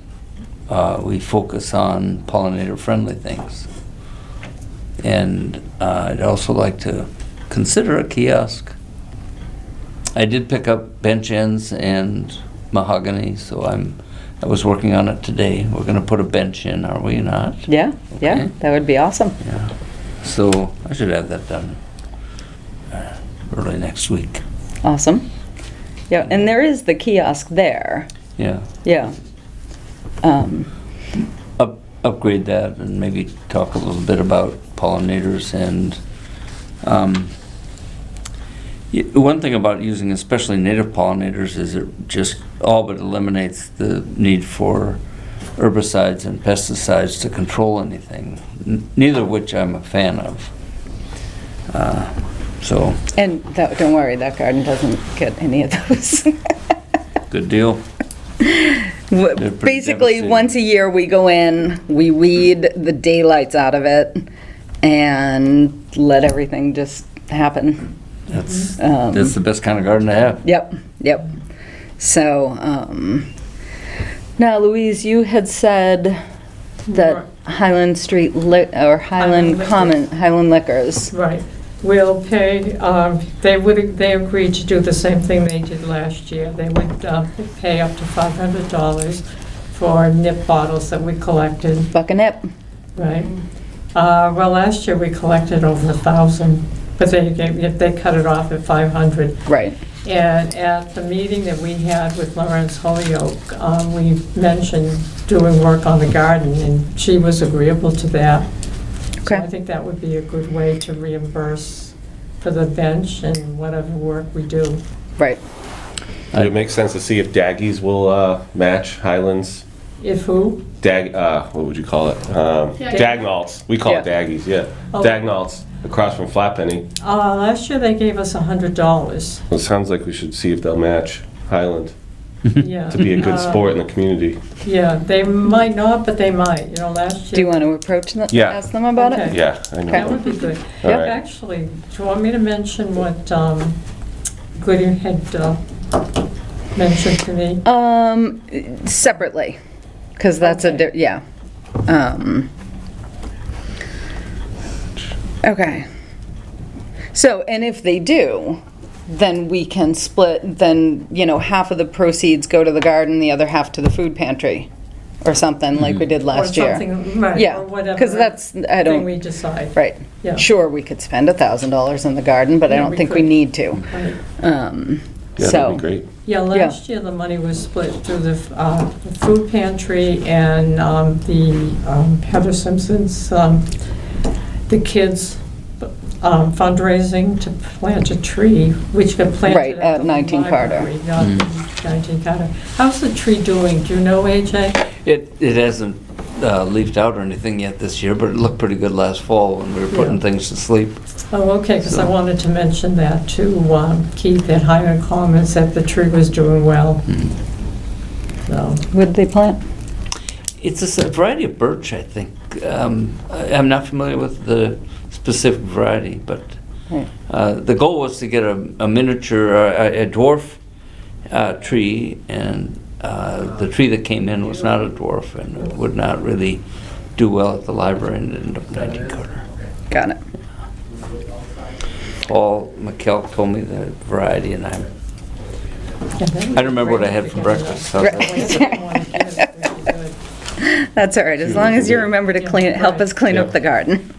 we focus on pollinator-friendly things. And I'd also like to consider a kiosk. I did pick up bench ends and mahogany, so I was working on it today. We're gonna put a bench in, are we not? Yeah, yeah, Okay. that would be awesome. Yeah. So I should have that done early next week. Awesome. Yeah, and there is the kiosk there. Yeah. Yeah. Upgrade that and maybe talk a little bit about pollinators and one thing about using especially native pollinators is it just all but eliminates the need for herbicides and pesticides to control anything, neither of which I'm a fan of. So. And don't worry, that garden doesn't get any of those. Good deal. pretty Basically, devastating. once a year we go in, we weed the daylights out of it, and let everything just happen. That's the best kind of garden to have. Yep, yep. So, now Louise, you had said that Highland Street or Highland Highland Highland Liquors. Right. We'll pay, they agreed to do the same thing they did last year. They would pay up to $500 for nip bottles that we collected. Buck a nip. Right. Well, last year we collected over 1,000, but they cut it off at 500. Right. And at the meeting that we had with Lawrence Holyoke, we mentioned doing work on the garden, and she was agreeable to that. So Okay. I think that would be a good way to reimburse for the bench and whatever work we do. Right. Would it make sense to see if Daggies will match Highlands? If who? What would you call it? Dagnalls. We call it Daggies, yeah. Oh. Dagnalls, across from Flatpenny. Last year they gave us $100. Well, it sounds like we should see if they'll match Highland Yeah. to be a good sport in the community. Yeah, they might not, but they might. You know, last year. Do you want to approach them? Yeah. Ask them about Okay. it? Yeah, I know. That would be good. All right. Actually, do you want me to mention what Goody had mentioned to me? Separately, because that's Okay. yeah. Okay. So, and if they do, then we can split, then, half of the proceeds go to the garden, the other half to the food pantry, or something like we did last year. Or something, right, Yeah, or whatever. 'cause that's- I thing don't- we decide. Right. Yeah. Sure, we could spend $1,000 in the garden, but I Yeah, don't we think we could. need to. Right. Yeah, So, that'd be great. Yeah, last year the money was split through the food pantry and the Heather Simpson's, the kids fundraising to plant a tree, which got planted Right, at the 19 Carter. library, not 19 Carter. How's the tree doing? Do you know, AJ? It hasn't leafed out or anything yet this year, but it looked pretty good last fall when we were putting Yeah. things to sleep. Oh, okay, because I wanted to mention that to Keith at Highland Commons, that the tree was doing well. So, what did they plant? It's a variety of birch, I think. I'm not familiar with the specific variety, but Right. the goal was to get a miniature, a dwarf tree, and the tree that came in was not a dwarf and would not really do well at the library and ended up 19 Carter. Got it. Paul McKelk told me the variety, and yeah, that would I be don't remember what great I had if for we breakfast. got How's enough. that? Really good. That's all right, as long as you remember to help us clean up the garden.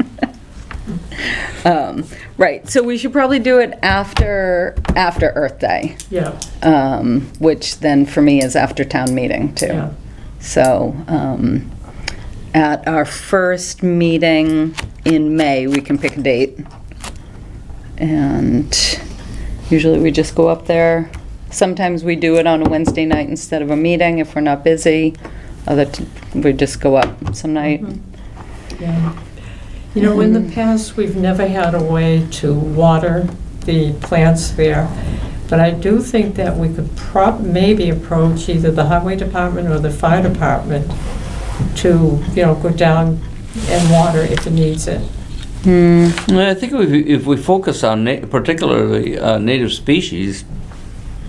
Right, so we should probably do it after Earth Day, Yeah, which then for me is after town meeting too. yeah. So, at our first meeting in May, we can pick a date. And usually we just go up there. Sometimes we do it on a Wednesday night instead of a meeting if we're not busy. We just go up some night. Yeah. You know, in the past, we've never had a way to water the plants there, but I do think that we could maybe approach either the highway department or the fire department to, go down and water if it needs it. I think if we focus on particularly native species,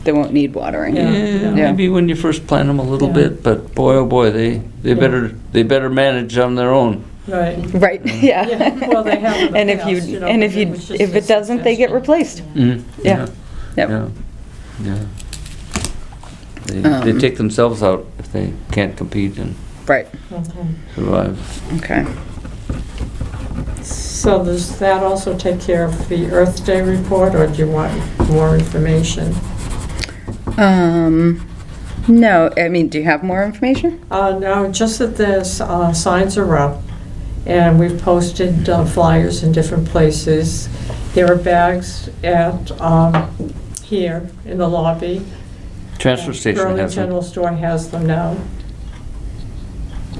They won't need watering. Yeah. Yeah, Yeah. maybe when you first plant them a little Yeah. bit, but boy, oh boy, they better manage on their own. Right. Right, yeah. Yeah, well, they have in the And if past, you know, and but if it was just if a it doesn't, they get suggestion. replaced. Yeah. Yep. Yeah. They take themselves out if they can't compete and Right, Okay. survive. okay. So does that also take care of the Earth Day report, or do you want more information? No, I mean, do you have more information? No, just that the signs are up, and we've posted flyers in different places. There are bags at, here in the lobby. Transfer station Burlington has them. General Store has them now.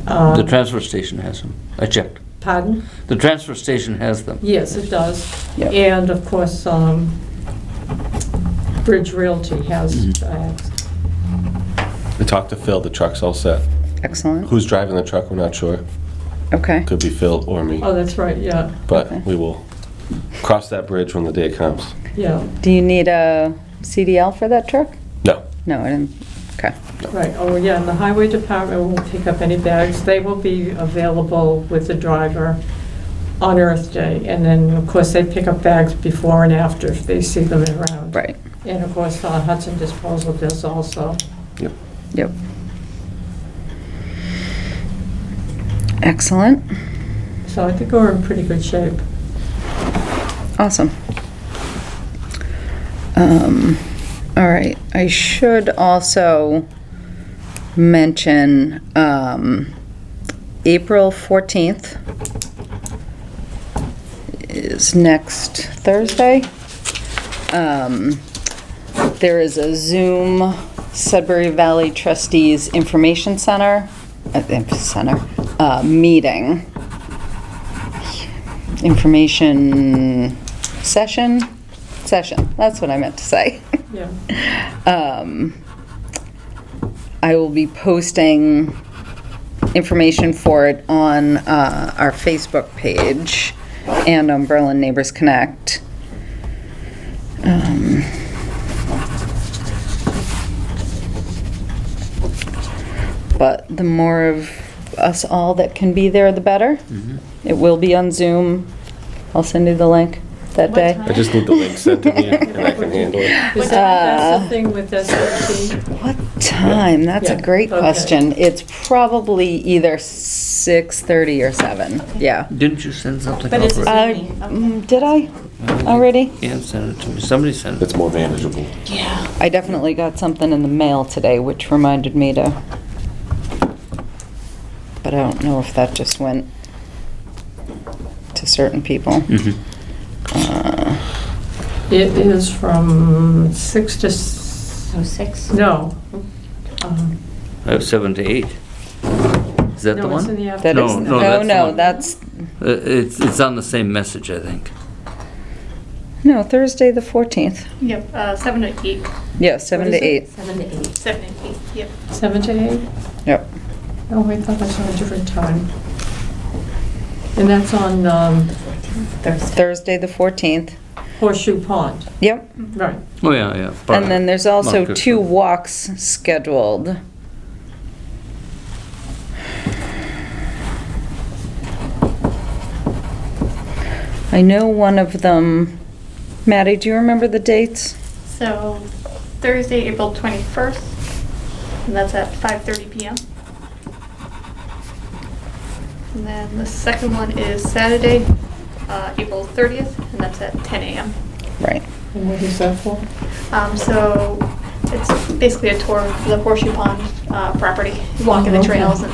The transfer station has them. I checked. Pardon? The transfer station has them. Yes, it does. Yep. And of course, Bridge Realty has bags. I talked to Phil, the truck's all set. Excellent, Who's driving the truck, we're not sure. okay. Could be Phil or me, Oh, that's right, yeah, but we will cross that bridge when the day comes. yeah, Do you need a CDL for that truck? No, No, I didn't, okay. right. Oh, yeah, and the highway department won't pick up any bags. They will be available with the driver on Earth Day. And then, of course, they pick up bags before and after if they see them around. Right, And of course, Hudson Disposal does also. yep. Excellent, So I think we're in pretty good shape. awesome. All right, I should also mention, April 14th is next Thursday. There is a Zoom Sudbury Valley Trustees Information Center, meeting. Information session, that's what I meant to say. Yeah. I will be posting information for it on our Facebook page and on Berlin Neighbors Connect. But the more of us all that can be there, the better. It will be on Zoom. I'll send you the link that What day. time? I just need the link sent to me and I can handle it. That's the thing with SRT. What time? That's a Yeah, great okay. question. It's probably either 6:30 or 7. Yeah. Didn't you send something But it's a over? Zoom. Did I already? Yeah, send it to me. Somebody sent it. It's more manageable. Yeah. I definitely got something in the mail today, which reminded me to. But I don't know if that just went to certain people. It is from 6 to, 06? no. I have 7 to 8. Is that the No, it's in one? the That afternoon. is, No, that's no, one. that's, It's on the same message, I think. no, Thursday the 14th. Yep, 7 to 8. Yeah, 7 to What is it? 8. 7 to 8. 7 and 8, yep. 7 to 8? Yep. Oh, I thought I saw a different time. And that's on Thursday. Thursday the 14th. Horseshoe Pond. Yep. Right. Oh, yeah. And then there's also Marcus. 2 walks scheduled. I know one of them, Maddie, do you remember the dates? So Thursday, April 21st, and that's at 5:30 PM. And then the second one is Saturday, April 30th, and that's at 10 AM. Right. And what is that for? So it's basically a tour of the Horseshoe Pond property, walking the Okay. trails and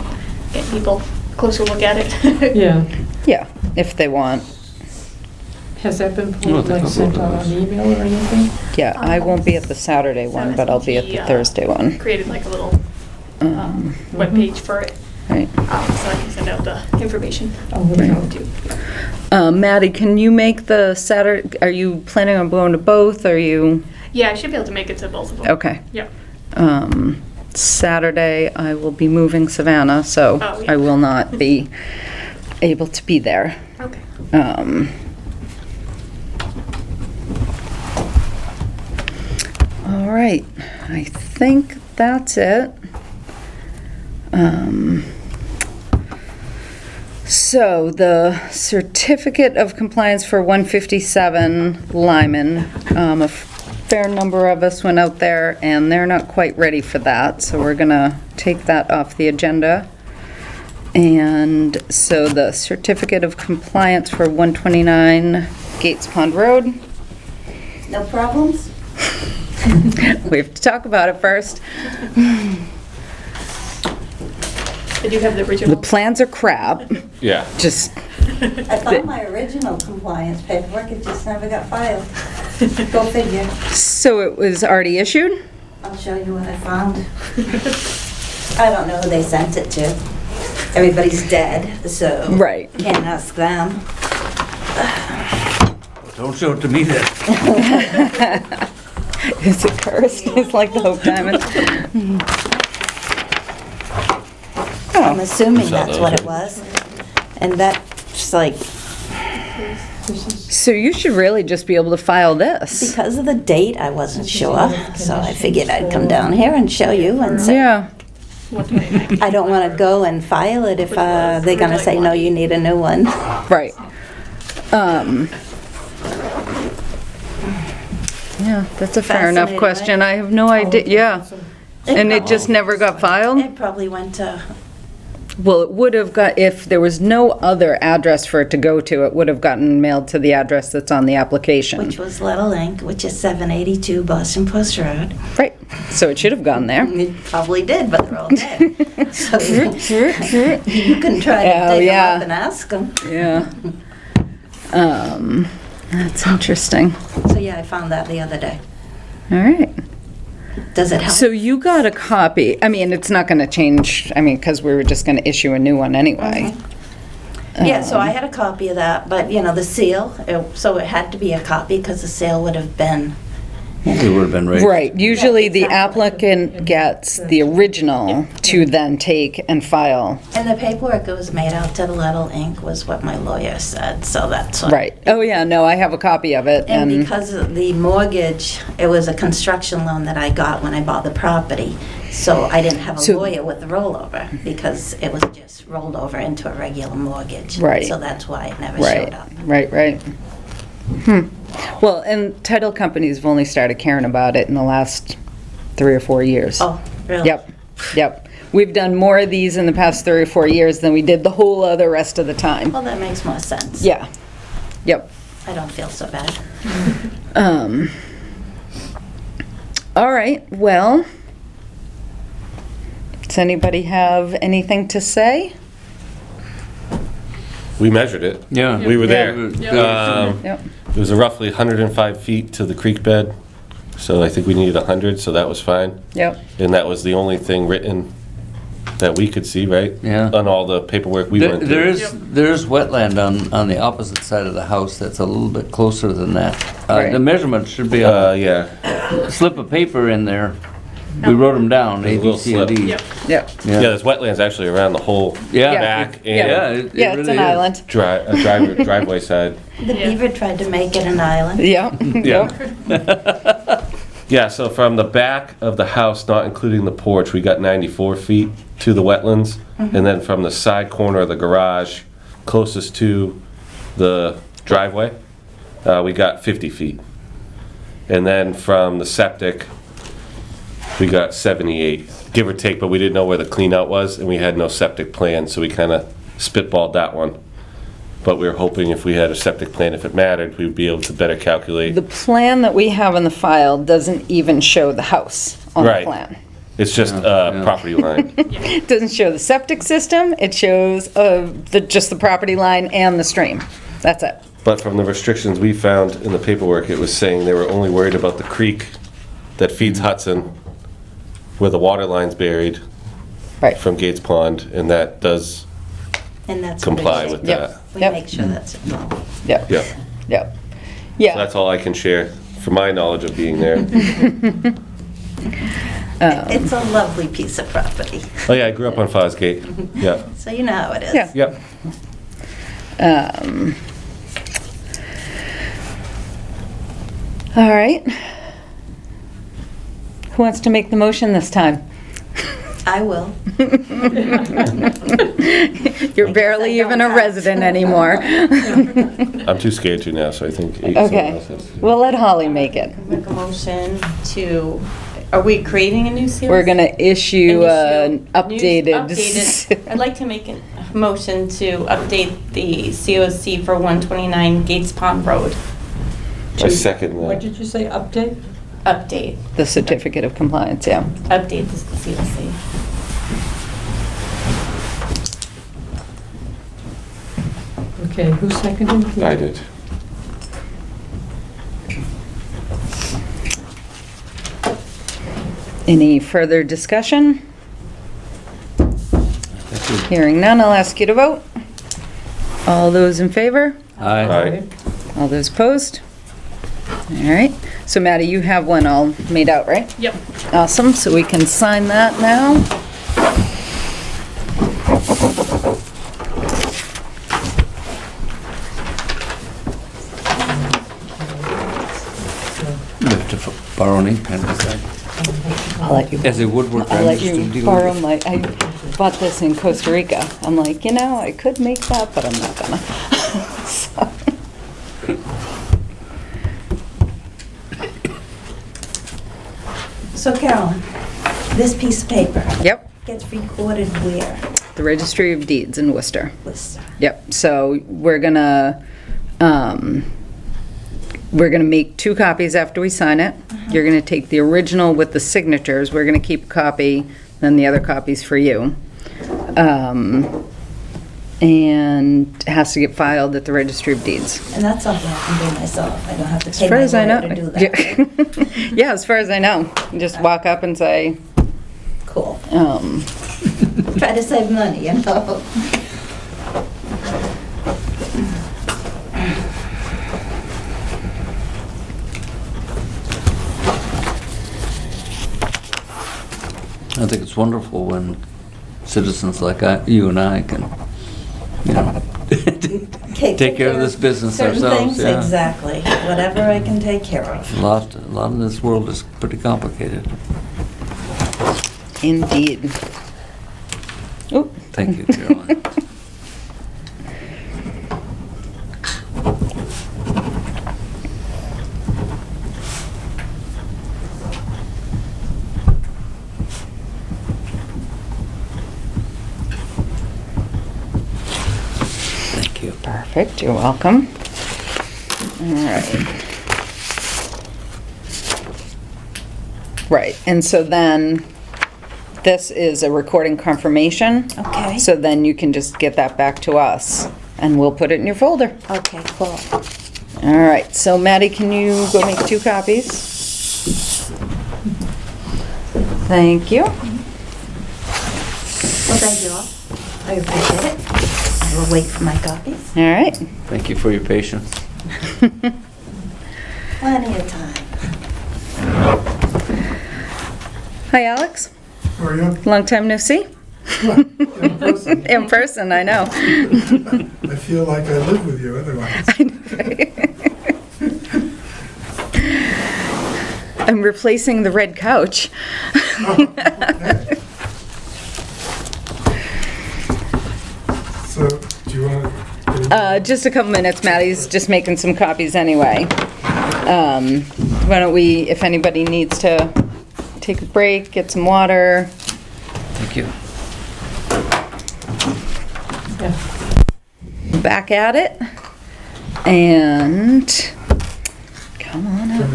get people a closer look at it. Yeah. Yeah, if they want. Has that been No, I think like I'll sent go out to on this. email or anything? Yeah, I won't be at the Saturday So one, but I'll be at the SDG, Thursday one. Created like a little webpage for it, Right. so I can send out the information. Oh, okay. too. Maddie, can you make the Saturday, are you planning on going to both, or are you, Yeah, I should be able to make it to both of them. okay. Yep. Saturday, I will be moving Savannah, so Oh, yeah. I will not be able to be there. Okay. All right, I think that's it. So the certificate of compliance for 157 Lyman, a fair number of us went out there and they're not quite ready for that, so we're gonna take that off the agenda. And so the certificate of compliance for 129 Gates Pond Road, No problems? we have to talk about it first. I do have the The original. plans are crap, Yeah. just, I thought my original compliance paperwork, it just never got filed. Go figure. so it was already issued? I'll show you what I found. I don't know who they sent it to. Everybody's dead, so. Right. Can't ask them. Don't show it to me then. Is it cursed? It's like the Hope Diamond. I'm assuming Saw that's those. what it was. And that's like, So you should really just be able to file this. because of the date, I wasn't sure. So I figured I'd come down here and show you and say, Yeah, I don't want to go and file it if they're going to say, no, you need a new one. right. Yeah, that's a fair enough Fascinating, question. right? I have no idea, yeah. And it just never got filed? It probably went to, Well, it would have got, if there was no other address for it to go to, it would have gotten mailed to the address that's on the application. which was Little Inc., which is 782 Boston Post Road. Right, so it should have gone there. It probably did, but they're all dead. So you can try to Oh, dig them yeah. up and ask them. Yeah. That's interesting. So yeah, I found that the other day. All right. Does it help? So you got a copy, I mean, it's not gonna change, I mean, because we were just gonna issue a new one anyway. Yeah, so I had a copy of that, but the seal, so it had to be a copy because the seal would have been, It would have been right. Right, usually the exactly. applicant gets the original to then take and file. and the paperwork that was made out to Little Inc. was what my lawyer said, so that's what. Right, oh yeah, no, I have a copy of it, And and, because of the mortgage, it was a construction loan that I got when I bought the property. So I didn't have a So- lawyer with the rollover because it was just rolled over into a regular mortgage. Right. So that's why it never right, showed up. right. Well, and title companies have only started caring about it in the last 3 or 4 years. Oh, really? Yep. We've done more of these in the past 3 or 4 years than we did the whole other rest of the time. Well, that makes more sense. Yeah, yep. I don't feel so bad. All right, well, does anybody have anything to say? We measured it. Yeah. We were there. Yeah. Yep. It was roughly 105 feet to the creek bed, so I think we needed 100, so that was fine. Yep. And that was the only thing written that we could see, right? Yeah. On all the paperwork we went through. There is wetland on the opposite side of the house that's a little bit closer than that. Right. The measurement should be on Yeah. a slip of paper in there. We wrote them down, A, There's a B, little C, and D. slip. Yep. Yep. Yeah, there's wetlands actually around the whole Yeah. back Yeah. and Yeah, it's an island. driveway side. The beaver tried to make it an island. Yep. Yeah. Yeah, so from the back of the house, not including the porch, we got 94 feet to the wetlands. And then from the side corner of the garage, closest to the driveway, we got 50 feet. And then from the septic, we got 78, give or take, but we didn't know where the clean out was, and we had no septic plan, so we kind of spitballed that one. But we were hoping if we had a septic plan, if it mattered, we'd be able to better calculate. The plan that we have in the file doesn't even show the house on the Right. plan. It's just Yeah. property line. It doesn't show the septic system, it shows just the property line and the stream. That's it. But from the restrictions we found in the paperwork, it was saying they were only worried about the creek that feeds Hudson, where the water line's buried Right. from Gates Pond, and that does And that's. comply what with Yep. that. We Yep. make sure that's involved. Yep. Yeah. Yep. So Yeah. that's all I can share from my knowledge of being there. It's a lovely piece of property, Oh yeah, I grew up on Fosgate. Yeah. so you know how it is. Yeah. Yep. All right. Who wants to make the motion this time? I will. You're barely even a resident anymore. I'm too scared to now, so I think someone Okay, else has to. we'll let Holly make it. Make a motion to, are we creating a new COC? We're gonna issue an updated. Updated. I'd like to make a motion to update the COC for 129 Gates Pond Road. I second What that. did you say, update? Update, The certificate of compliance, yeah. update the COC. Okay, who seconded? I did. Any further discussion? Hearing none, I'll ask you to vote. All those in favor? Aye. Aye. All those opposed? All right, so Maddie, you have one all made out, right? Yep. Awesome, so we can sign that now. You have to borrow an ink pen, is that? I'll let you, As a woodworker, I'll I'm let used to you dealing borrow with. my, I bought this in Costa Rica. I'm like, you know, I could make that, but I'm not gonna. So, So Carolyn, this piece of paper yep, gets recorded where? the Registry of Deeds in Worcester. Worcester. Yep, so we're gonna make 2 copies after we sign it. You're gonna take the original with the signatures, we're gonna keep a copy, then the other copy's for you. And it has to get filed at the Registry of Deeds. And that's something I can do myself. I don't have to As pay far my as I lawyer know. to do that. Yeah, as far as I know. You just walk up and say, Cool. Try to save money, you know? I think it's wonderful when citizens like you and I can, you know, Okay, take care of this business certain ourselves, things, yeah. Exactly. Whatever I can take care of. A lot of this world is pretty complicated. indeed. Oop. Thank you, Caroline. Thank you. Perfect, you're welcome. All right. Right, and so then, this is a recording confirmation. Okay. So then you can just get that back to us, and we'll put it in your folder. Okay, cool. All right, so Maddie, can you go make 2 copies? Thank you. Well, thank you all. I appreciate it. I will wait for my copies. All right. Thank you for your patience. Plenty of time. Hi, Alex. How are you? Long time no see. In person. In person, I know. I feel like I live with you otherwise. I'm replacing the red couch. Oh, okay. So, do you want to? Just a couple minutes, Maddie's just making some copies anyway. Why don't we, if anybody needs to take a break, get some water. Thank you. Back at it. And come on up.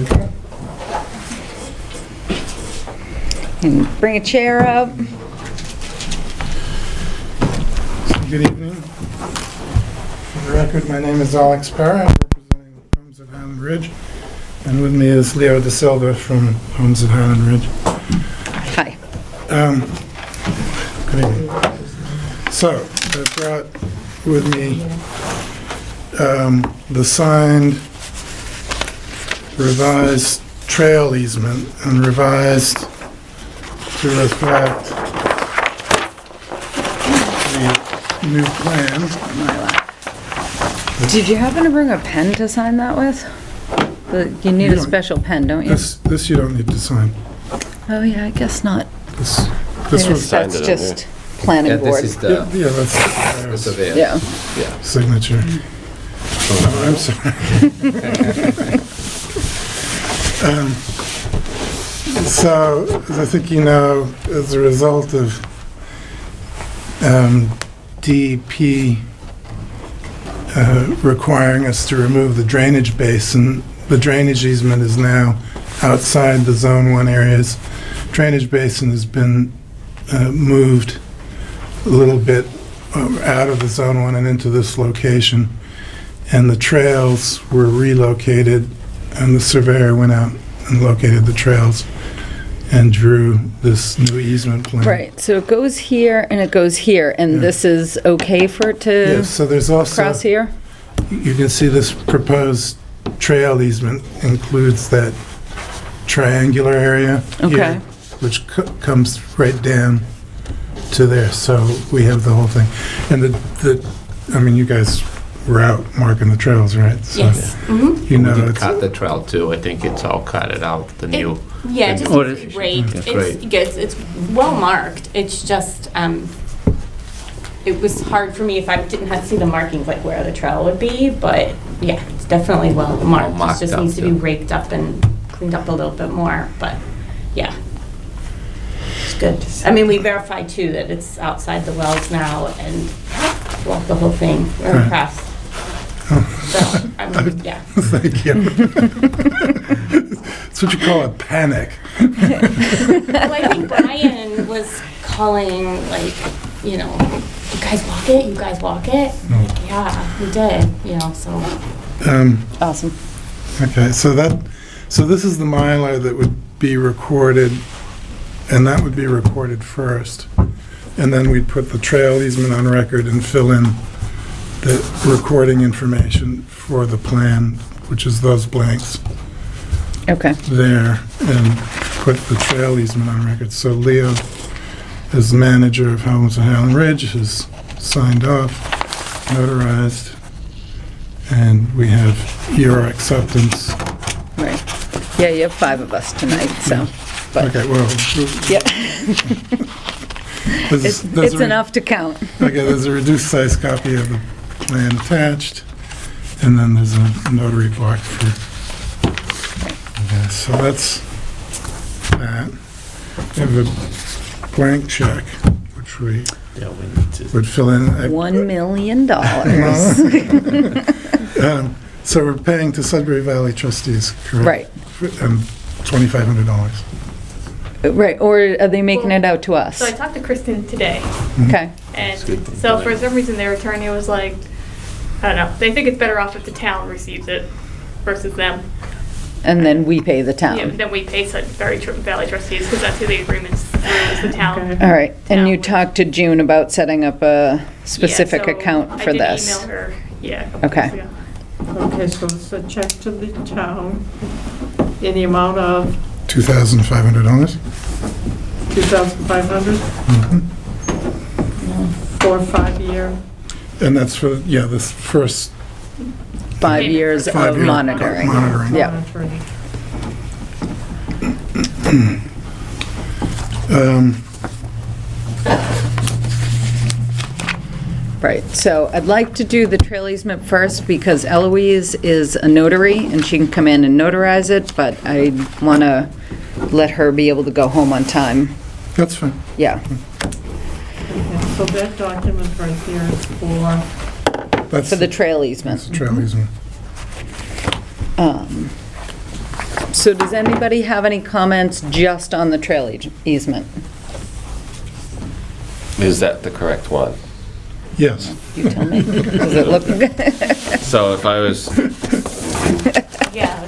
And bring a chair up. Good evening. For the record, my name is Alex Parra. I'm representing the Homes at Highland Ridge. And with me is Leo De Silva from Homes at Highland Ridge. Hi. Good evening. So, I brought with me the signed revised trail easement and revised to reflect the new plan. Did you happen to bring a pen to sign that with? You need You a don't- special pen, don't you? This you don't need to sign. Oh, yeah, I guess not. This Yes, was, Signed That's it on just planning Yeah, board. this is yeah, the yeah, that's the the surveyor. Yeah. Yeah. signature. Oh, I'm sorry. So, as I think you know, as a result of DEP requiring us to remove the drainage basin, the drainage easement is now outside the Zone 1 areas. Drainage basin has been moved a little bit out of the Zone 1 and into this location, and the trails were relocated, and the surveyor went out and located the trails and drew this new easement plan. Right, so it goes here and it goes here, and Yeah. this is okay for it to Yes, so there's also, cross here? you can see this proposed trail easement includes that triangular area Okay. here, which comes right down to there, so we have the whole thing. And I mean, you guys were out marking the trails, right? So Yes. Mhm. You know, We did it's, cut the trail too. I think it's all cutted out, the new. Yeah, it just Oh, needs it to is? be raked. That's It's great. good. It's well marked. It's just, it was hard for me if I didn't have to see the markings, like where the trail would be, but yeah, it's definitely well marked. It marked just up, needs to be too. raked up and cleaned up a little bit more, but yeah. It's good. I mean, we verified too that it's outside the wells now and walked the whole thing. We're Right. impressed. So, I mean, yeah. thank you. It's what you call a panic. Well, I think Brian was calling, like, you know, you guys walk it, you guys walk it? Like, yeah, we did, you know, so. Awesome. Okay, so this is the Mylar that would be recorded, and that would be recorded first. And then we'd put the trail easement on record and fill in the recording information for the plan, which is those blanks Okay. there, and put the trail easement on record. So Leo, as the manager of Homes on Highland Ridge, has signed off, notarized, and we have your acceptance. Right. Yeah, you have 5 of us tonight, so, but, Okay, well, yeah. there's It's a- enough to count. Okay, there's a reduced size copy of the plan attached, and then there's a notary block for, okay, so that's that. We have a blank check, which we Yeah, we need to. would fill in. $1 million. So we're paying to Sudbury Valley trustees, correct? Right. And $2,500. Right, or are they making it out to us? So I talked to Kristen today, Okay, and good. so for some reason their attorney was like, I don't know, they think it's better off if the town receives it versus them. and then we pay the Yeah, town. then we pay Sudbury Valley trustees, because that's who the agreement's through, is the town. Okay. All right, and you Town. talked to June about setting up a specific Yeah, so account for I this? did email her, yeah. a couple Okay. weeks ago. Okay, so it's a check to the town in the amount of $2,500? $2,500 for a 5-year. And that's for, yeah, this first 5 years of 5-year monitoring. monitoring. Yeah. monitoring. Right, so I'd like to do the trail easement first because Eloise is a notary and she can come in and notarize it, but I want to let her be able to go home on time. That's fine. Yeah, Okay, so that document right there is for, That's for the trail that's easement. the trail easement. So does anybody have any comments just on the trail easement? Is that the correct one? Yes. You tell me. Does it look good? So if I was, Yeah,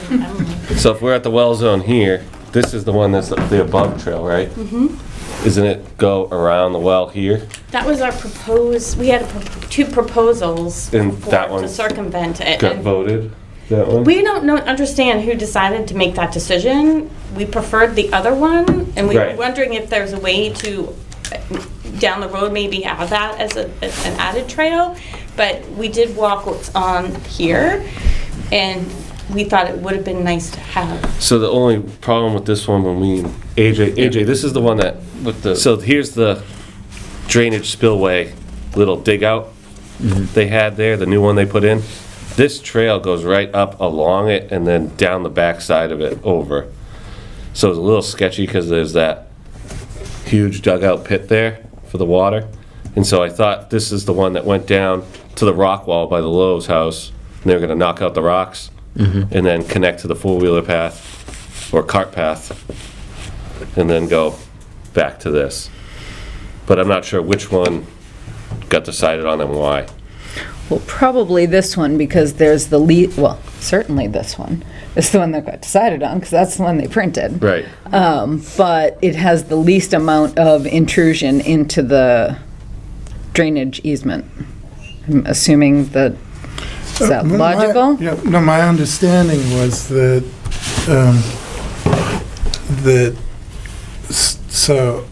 so if we're at the well zone here, this is the one that's the above trail, right? Mm-hmm. Isn't it go around the well here? That was our proposed, we had 2 proposals And for- that to one circumvent it. Got and voted, that one? We don't know, understand who decided to make that decision. We preferred the other one, and we were Right. wondering if there's a way to, down the road, maybe have that as an added trail. But we did walk what's on here, and we thought it would have been nice to have. So the only problem with this one, when we, AJ, this is the one that, With the, so here's the drainage spillway, little dig out they had there, the new one they put in. This trail goes right up along it and then down the back side of it over. So it's a little sketchy because there's that huge dugout pit there for the water. And so I thought this is the one that went down to the rock wall by the Lowe's house. And they were gonna knock out the rocks and then connect to the four-wheeler path or cart path and then go back to this. But I'm not sure which one got decided on and why. Well, probably this one, because there's the well, certainly this one is the one that got decided on, because that's the one they printed. Right. But it has the least amount of intrusion into the drainage easement. I'm assuming that, is that logical? Yeah, no, my understanding was that, so,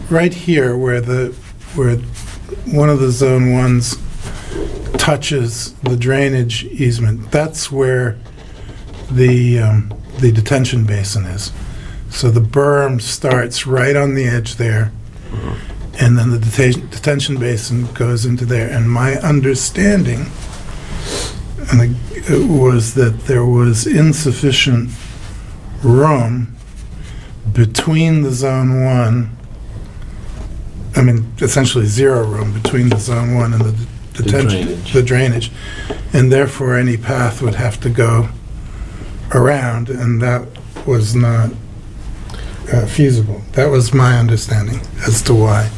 right here where one of the Zone 1s touches the drainage easement, that's where the detention basin is. So the berm starts right on the edge there, and then the detention basin goes into there. And my understanding was that there was insufficient room between the Zone 1, I mean, essentially zero room between the Zone 1 and the detention, the drainage, and therefore any path would have to go around, and that was not feasible. That was my understanding as to why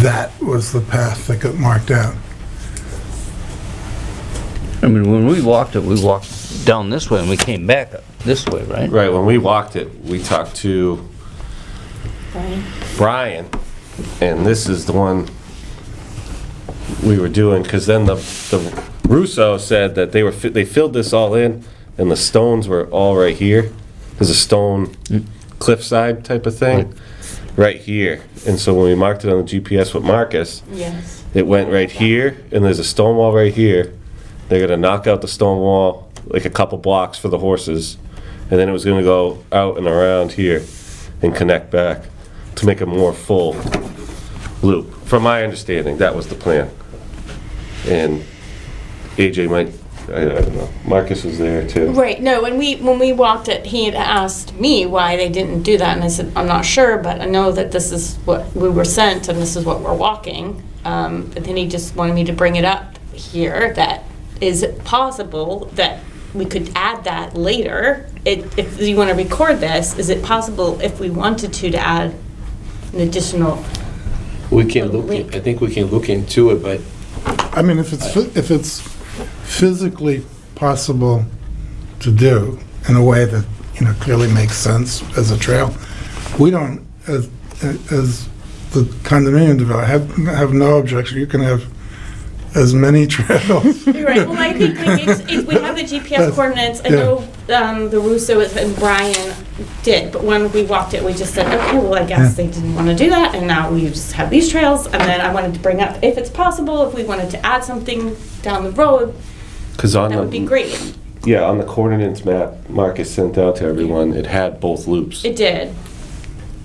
that was the path that got marked out. I mean, when we walked it, we walked down this way and we came back up this way, right? Right, when we walked it, we talked to Brian, and this is the one we were doing, because then the Russo said that they filled this all in, and the stones were all right here. There's a stone cliffside type of thing right here. And so when we marked it on the GPS with Marcus, Yes. it went right here, and there's a stone wall right here. They're gonna knock out the stone wall, like a couple blocks for the horses, and then it was gonna go out and around here and connect back to make a more full loop. From my understanding, that was the plan. And AJ might, I don't know, Marcus was there too. Right, no, when we walked it, he had asked me why they didn't do that, and I said, I'm not sure, but I know that this is what we were sent, and this is what we're walking. But then he just wanted me to bring it up here, that is it possible that we could add that later? If you want to record this, is it possible if we wanted to add an additional? We can look, I think we can look into it, but I mean, if it's physically possible to do in a way that, clearly makes sense as a trail, we don't, as the condominium developer, have no objection. You can have as many trails. You're right. Well, I think we have the GPS coordinates. I know the Russo and Brian did, but when we walked it, we just said, okay, well, I guess they didn't want to do that, and now we just have these trails. And then I wanted to bring up, if it's possible, if we wanted to add something down the road, that would be great. Yeah, on the coordinates map Marcus sent out to everyone, it had both loops It did,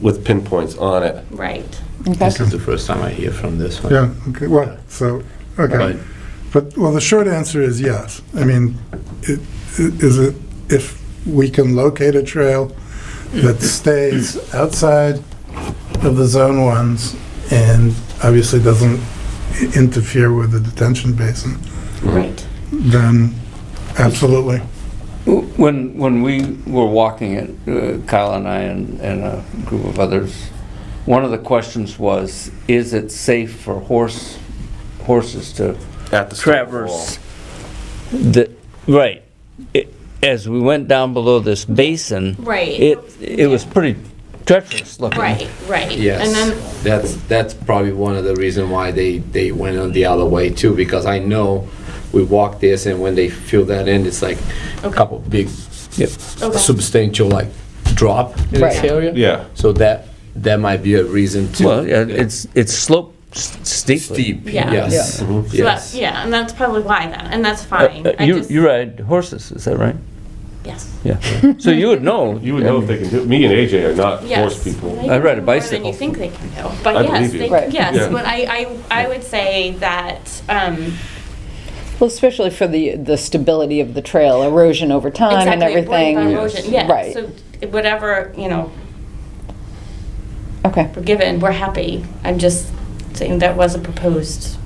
with pinpoints on it. right. this is the first time I hear from this one. Yeah, okay, well, so, okay. But, well, the short answer is yes. I mean, if we can locate a trail that stays outside of the Zone 1s and obviously doesn't interfere with the detention basin, Right. then absolutely. When we were walking it, Kyle and I and a group of others, one of the questions was, is it safe for horses to At the stone traverse right. As we went down below this basin, Right. it was pretty treacherous looking. Right, right. Yes, And then, that's probably one of the reasons why they went on the other way too, because I know we walked this, and when they fill that in, it's like a couple big, substantial drop in Right. this area. Yeah. So that might be a reason to. Well, yeah, it's sloped steeply. Steep, Yeah. yes. So that's, Yes. yeah, and that's probably why then, and that's fine. I You just- you ride horses, is that right? Yes. Yeah. So you would know. You would know if they can do it. Me and AJ are not Yes. horse people. They I ride a do more bicycle. than you think they can do. I But yes, believe you. they, Right. yes, Yeah. but I would say that, Well, especially for the stability of the trail, erosion over time and exactly, avoiding everything. erosion, yeah. Right. So whatever, Okay, we're given, we're happy. I'm just saying that was a proposed,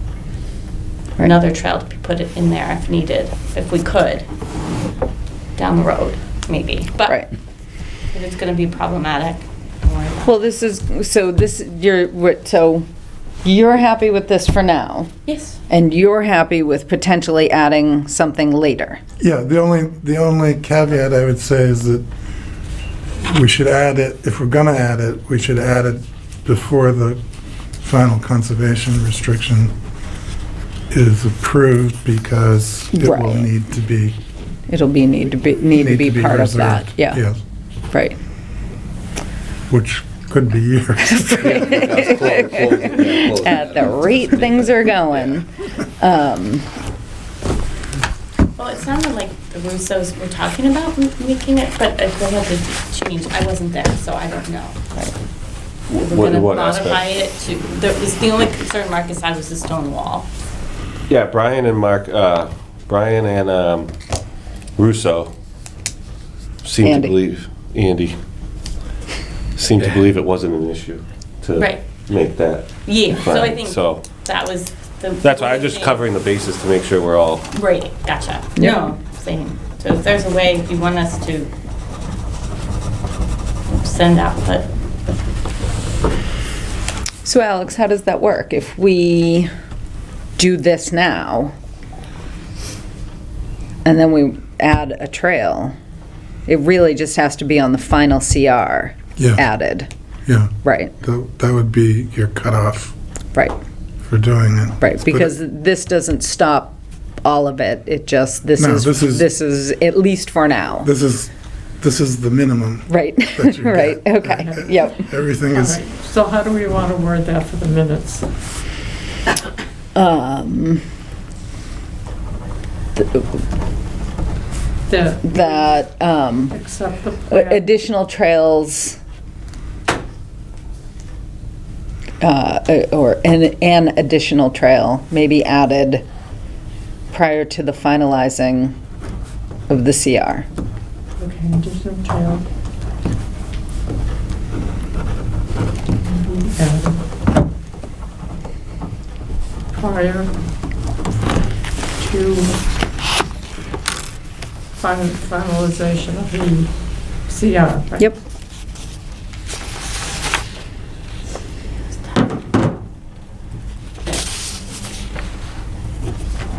Right. another trail to be put it in there if needed, if we could, down the road, maybe. But right. if it's gonna be problematic, don't worry about it. Well, so you're happy with this for now, Yes. and you're happy with potentially adding something later. Yeah, the only caveat I would say is that we should add it, if we're gonna add it, we should add it before the final conservation restriction is approved, because it will Right. need to be. It'll need to be part of that, reserved. yeah, Yes, right. which could be years. At the rate things are going. Well, it sounded like the Russos were talking about making it, but if they had to change, I wasn't there, so I don't know. We were What- gonna what modify aspect? it to, the only concern Marcus had was the stone wall. Yeah, Brian and Russo seem to Andy. believe, Andy, seem to believe it wasn't an issue to Right. make that. Yeah, so I Right, think so- that was the. That's why I'm just covering the bases to make sure we're all, Right, gotcha. Yep. No, same. So if there's a way you want us to send out, but So Alex, how does that work? If we do this now, and then we add a trail, it really just has to be on the final CR Yeah. added. Yeah, Right, that would be your cutoff right, for doing it. right, But because this doesn't stop all of it, it just, No, this is- this is at least for now. This is the minimum. Right, that you get. right, okay, yep. Everything All is, right, so how do we want to word that for the minutes? That, Accept the plan. additional trails, or an additional trail may be added prior to the finalizing of the CR. Okay, additional trail. Added. Prior to finalization of the CR. right? Yep.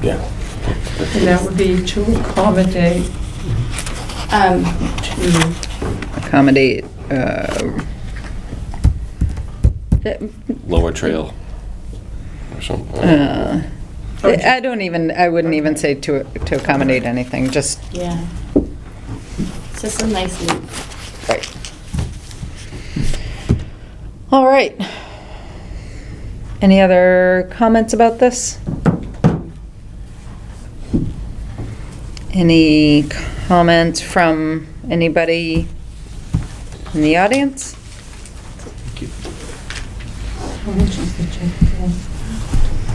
yeah. And that would be to accommodate to, Accommodate, Lower trail or something. I wouldn't even say to accommodate anything, just, yeah. It's just a nice loop. right. All right. Any other comments about this? Any comments from anybody in the audience? how much is the check?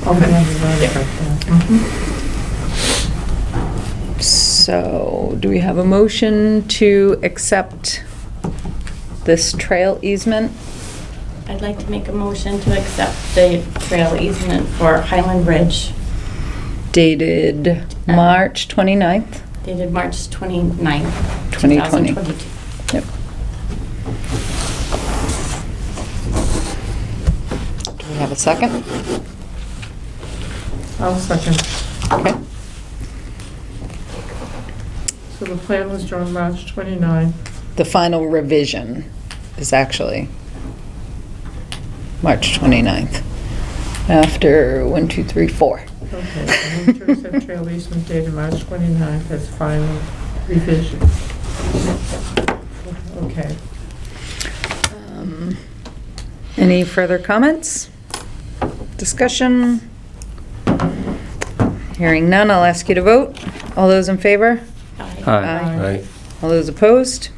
Oh, yeah, you're right about that. So, do we have a motion to accept this trail easement? I'd like to make a motion to accept the trail easement for Highland Ridge Dated March 29th? dated March 29th, 2020. 2022. Yep. Do we have a second? I'll second. Okay. So the plan was drawn March 29. The final revision is actually March 29th. After 1, 2, 3, 4. Okay, I move to accept trail easement dated March 29th as final revision. Okay. Any further comments? Discussion? Hearing none, I'll ask you to vote. All those in favor? Aye. Right. All those opposed?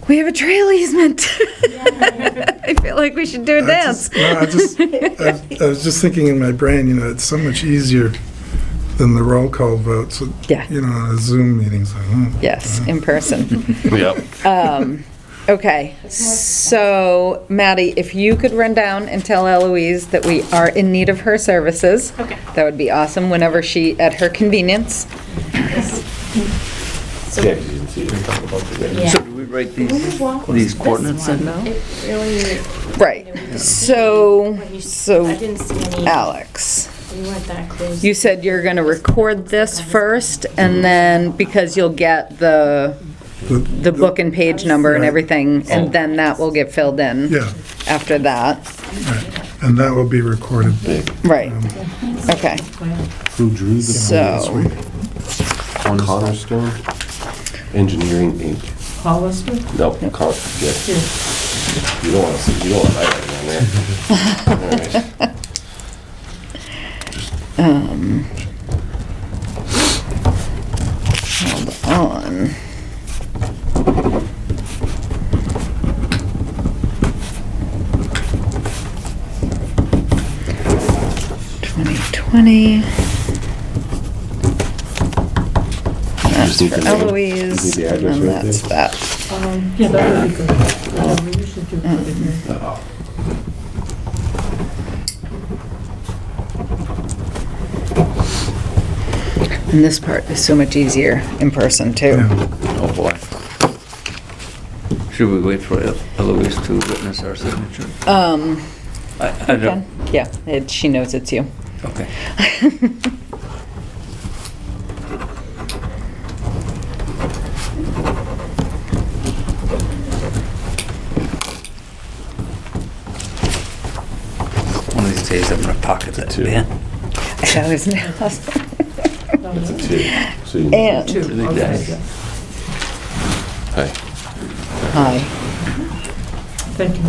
We have a trail easement. I feel like we should do a dance. I was just thinking in my brain, you know, it's so much easier than the roll call vote, so, Yeah. you know, on a Zoom meeting, so. Yes, in person. Yep. Okay, so Maddie, if you could run down and tell Eloise that we are in need of her services. Okay. That would be awesome whenever she, at her convenience. So, Yeah, 'cause you can see it. Talk about the yeah. So do we write these coordinates in now? It really, Right, so, I didn't see any. Alex, We weren't that close. you said you're gonna record this first, and then, because you'll get the book and page number and Right. everything, and then that will get filled in Yeah, after that. right. And that will be recorded. Right, okay, Who drew the so, Cornerstone Engineering Inc. Hollister? No, yeah. You don't want to see, you don't want highlighting on there. hold on. $2020. That's need for the name. Eloise, You need the and address then right that's there. that. Yeah, that would be good. Yeah, we usually do put it in. And this part is so much easier in person, too. Oh, boy. Should we wait for Eloise to witness our signature? I don't, Yeah, she knows it's you. okay. One of these days I'm gonna pocket that Two. pen. That was awesome. It's a two. So you And, Two, Really okay, nice. yeah. Hi. hi. Thank you.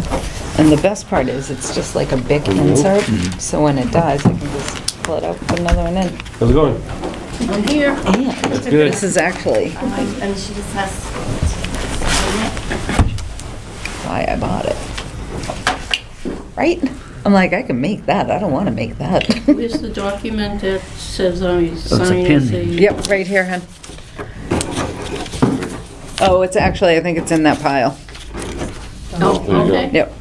And the best part is, it's just like a big insert, so when it dies, I can just pull it out and put another one in. How's it going? I'm here. And good. this is actually And she just has. why I bought it. Right? I'm like, I can make that, I don't want to make that. Where's the document that says I'm it's a signing pin. as a... Yep, right here, hon. Oh, it's actually, I think it's in that pile. Oh, There you go. okay. Yep.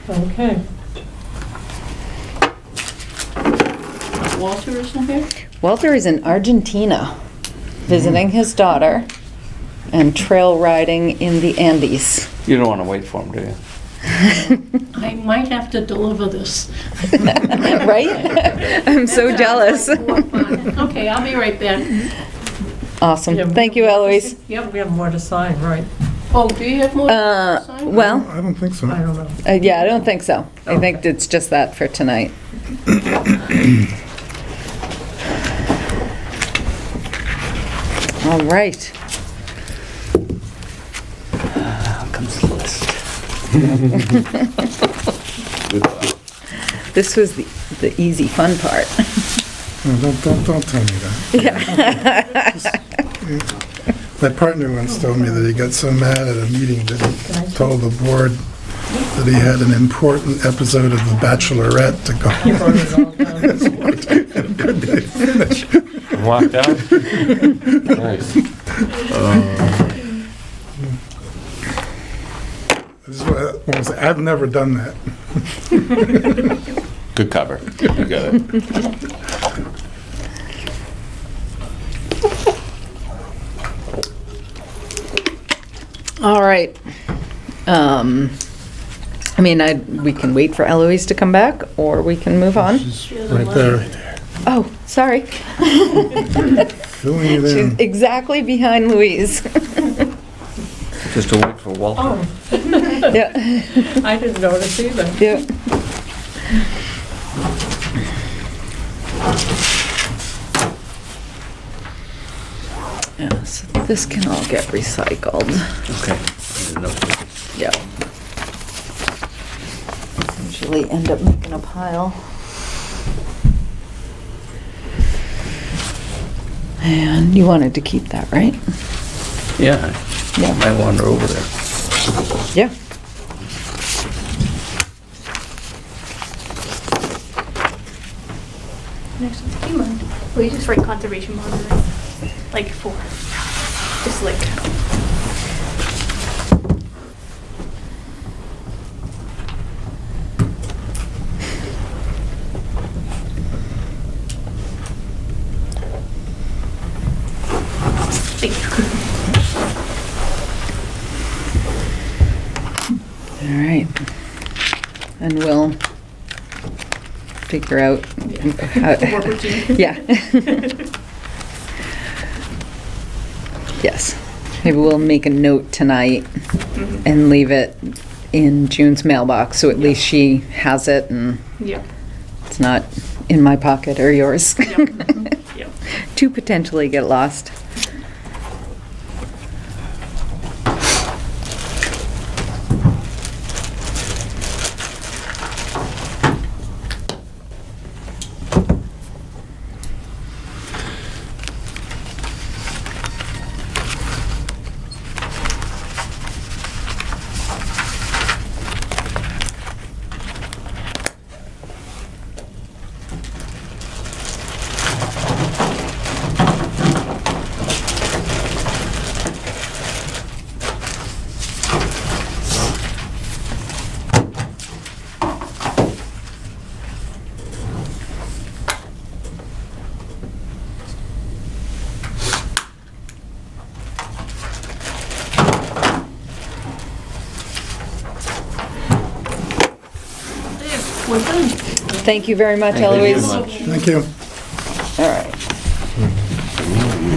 Okay. Walter isn't here? Walter is in Argentina, visiting his daughter and trail riding in the Andes. You don't wanna wait for him, do you? I might have to deliver this. Right? I'm so jealous. Okay, I'll be right back. Awesome. Yeah, Thank you, Eloise. Yep, we have more to sign, right? Oh, do you have more to sign? Well, I don't think so. I don't know. yeah, I don't think so. I think it's just that for tonight. All right. Comes the list. This was the easy, fun part. No, don't tell me that. My partner once told me that he got so mad at a meeting that he told the board that he had an important episode of The Bachelorette to go. He wrote it all down. Had a good day finish. Walked out? Nice. This is what I was- I've never done that. Good cover. You got it. All right. I mean, we can wait for Eloise to come back, or we can move on. She's right there, Oh, sorry. filling it She's in. exactly behind Louise. Just to wait for Walter. Oh, Yeah, I didn't notice either. yeah. Yeah, so this can all get recycled. Okay. I didn't know. Yep. And she usually end up making a pile. And you wanted to keep that, right? Yeah, Yeah. I wander over there. Yeah. Next one, do you mind? Will you just write conservation monitoring? Like for, just like. Thank you. All right. And we'll figure out how. Work with you. Yeah. Yes. Maybe we'll make a note tonight and leave it in June's mailbox, so at least she has it and Yeah. it's not in my pocket or yours. Yep. Yep. To potentially get lost. We're done. Thank you very much, Thank you very Eloise. much. Thank you. All right.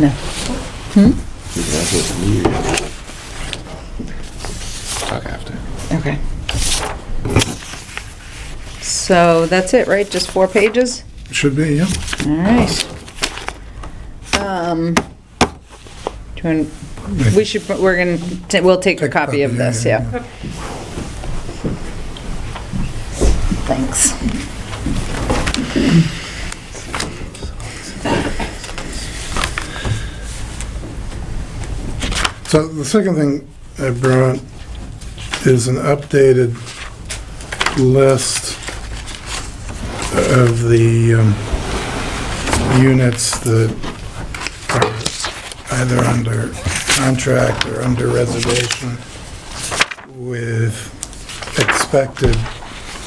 No. Talk after. Okay. So that's it, right? Just 4 pages? Should be, yeah. All right. Do you want, we'll take a copy of this, yeah. Thanks. So the second thing I brought is an updated list of the units that are either under contract or under reservation with expected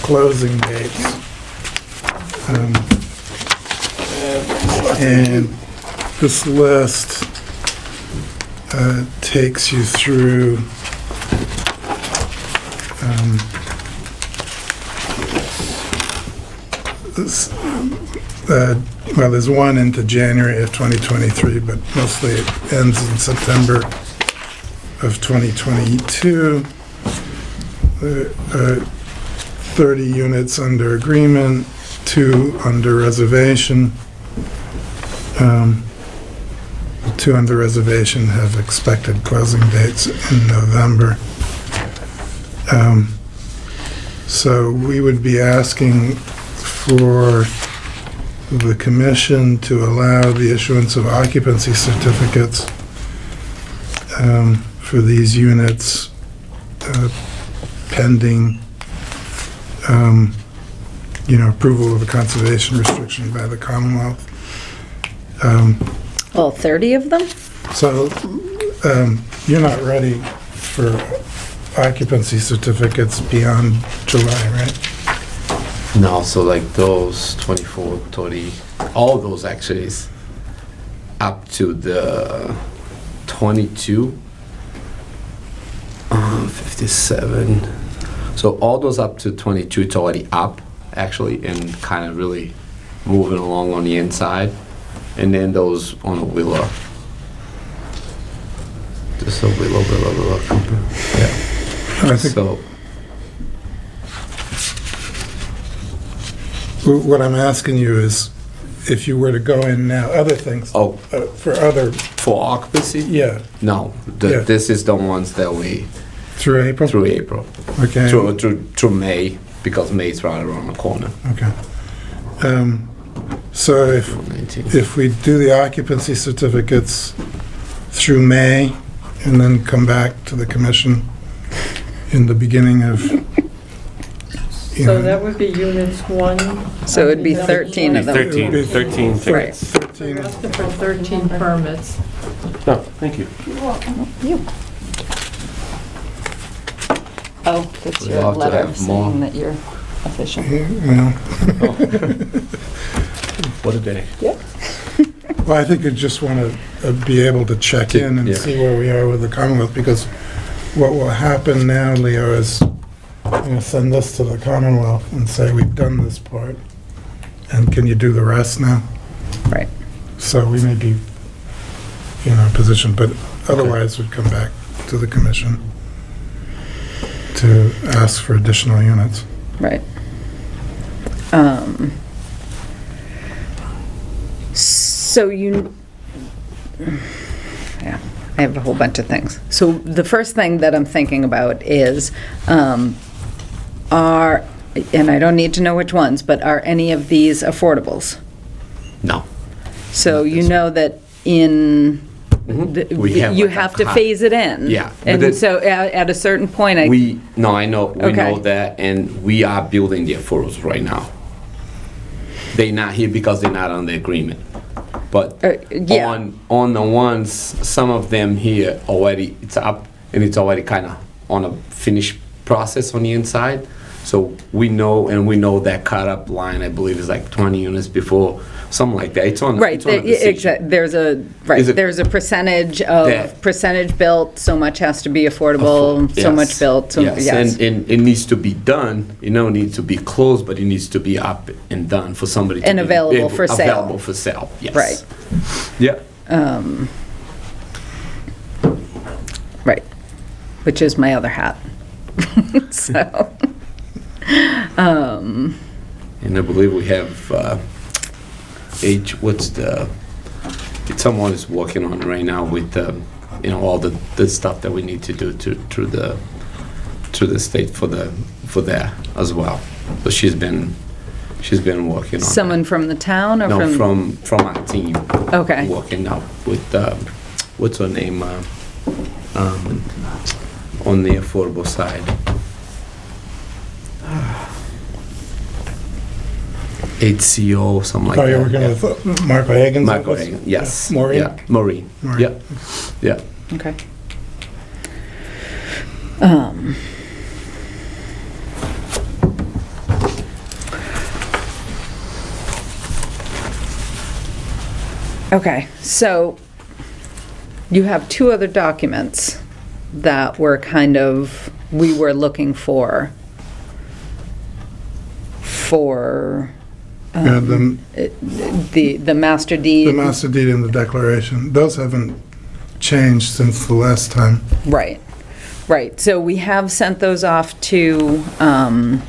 closing dates. And this list takes you through this, well, there's one into January of 2023, but mostly it ends in September of 2022. There are 30 units under agreement, 2 under reservation. 2 under reservation have expected closing dates in November. So we would be asking for the commission to allow the issuance of occupancy certificates for these units pending approval of a conservation restriction by the Commonwealth. All 30 of them? So you're not ready for occupancy certificates beyond July, right? No, so like those 24, 30, all those actually is up to the 22, 57. So all those up to 22, it's already up actually and kind of really moving along on the inside. And then those on a willow. Just a willow. Yeah. I think So, what I'm asking you is, if you were to go in now, other things, for other, for occupancy? yeah, No, Yeah. this is the ones that we, through April? through April. Okay. Through May. because May's right around the corner. Okay. So if we do the occupancy certificates through May and then come back to the commission in the beginning of, you So know, that would be units 1. So it'd be 13 of them. 13 tickets. Right. 13, You're asking for 13 permits. No, thank you. Oh, that's We your ought to letter have more. saying that you're efficient. well, What a day. well, I think you just want to be able to check in and Yeah. see where we are with the Commonwealth, because what will happen now, Leo, is send this to the Commonwealth and say, we've done this part, and can you do the rest now? Right. So we may be in our position, but otherwise we'd come back to the commission to ask for additional units. Right. So yeah, I have a whole bunch of things. So the first thing that I'm thinking about is, and I don't need to know which ones, but are any of these affordables? No. So you know that in, We have you like a have to cap. phase it in. Yeah, but And that- so at a certain point, I know, we Okay. know that, and we are building the affordals right now. They're not here because they're not on the agreement. But yeah. on the ones, some of them here already, it's up, and it's already kind of on a finished process on the inside. So we know that cut up line, I believe, is like 20 units before, something like that. It's on, Right, it's on a decision. there's a, Is it- there's a percentage That- percentage built, so much has to be affordable, so Yes. much built, so, Yes, yes. and it needs to be done, it needs to be closed, but it needs to be up and done for somebody to And be available able- for sale. Available for sale, yes. Right. Yeah. Right, which is my other hat. So, And I believe we have, someone is working on it right now with, all the stuff that we need to do through the state for that as well. So she's been working on someone from the town or that. No, from? from our team. Okay. Working out with, what's her name, on the affordable side. HCO, something like Oh, that. you're working yeah. with Marco Hagan's Michael office? Hagan, yes. Yeah. Maureen? Yeah, Maureen. Maureen. Yeah, yeah. Okay. Okay, so you have two other documents that were we were looking for Yeah, the master deed. the master deed and the declaration, those haven't changed since the last time. Right, right. So we have sent those off to town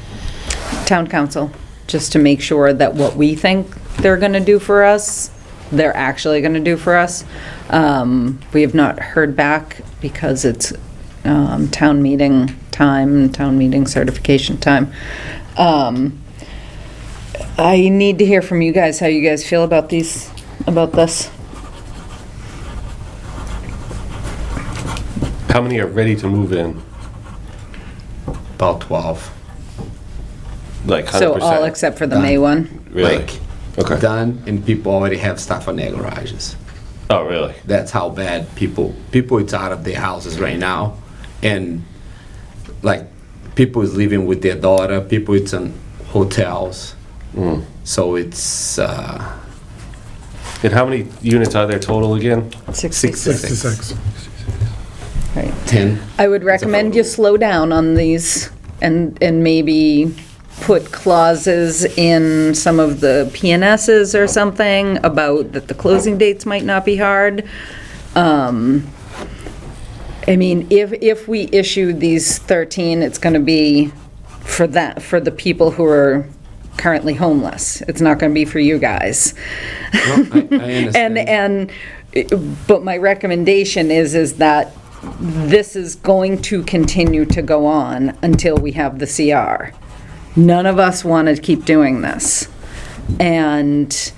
council, just to make sure that what we think they're gonna do for us, they're actually gonna do for us. We have not heard back because it's town meeting time, town meeting certification time. I need to hear from you guys, how you guys feel about this. How many are ready to move in? About 12. Like 100%? So all except for the May one? Really? Like, Okay. done, and people already have stuff on their garages. Oh, really? That's how bad people it's out of their houses right now. And like, people is living with their daughter, people it's in hotels. So it's, And how many units are there total again? 66. Right. 10. I would recommend you slow down on these and maybe put clauses in some of the PNSs or something about that the closing dates might not be hard. I mean, if we issue these 13, it's gonna be for the people who are currently homeless. It's not gonna be for you guys. No, I understand. But my recommendation is that this is going to continue to go on until we have the CR. None of us want to keep doing this. And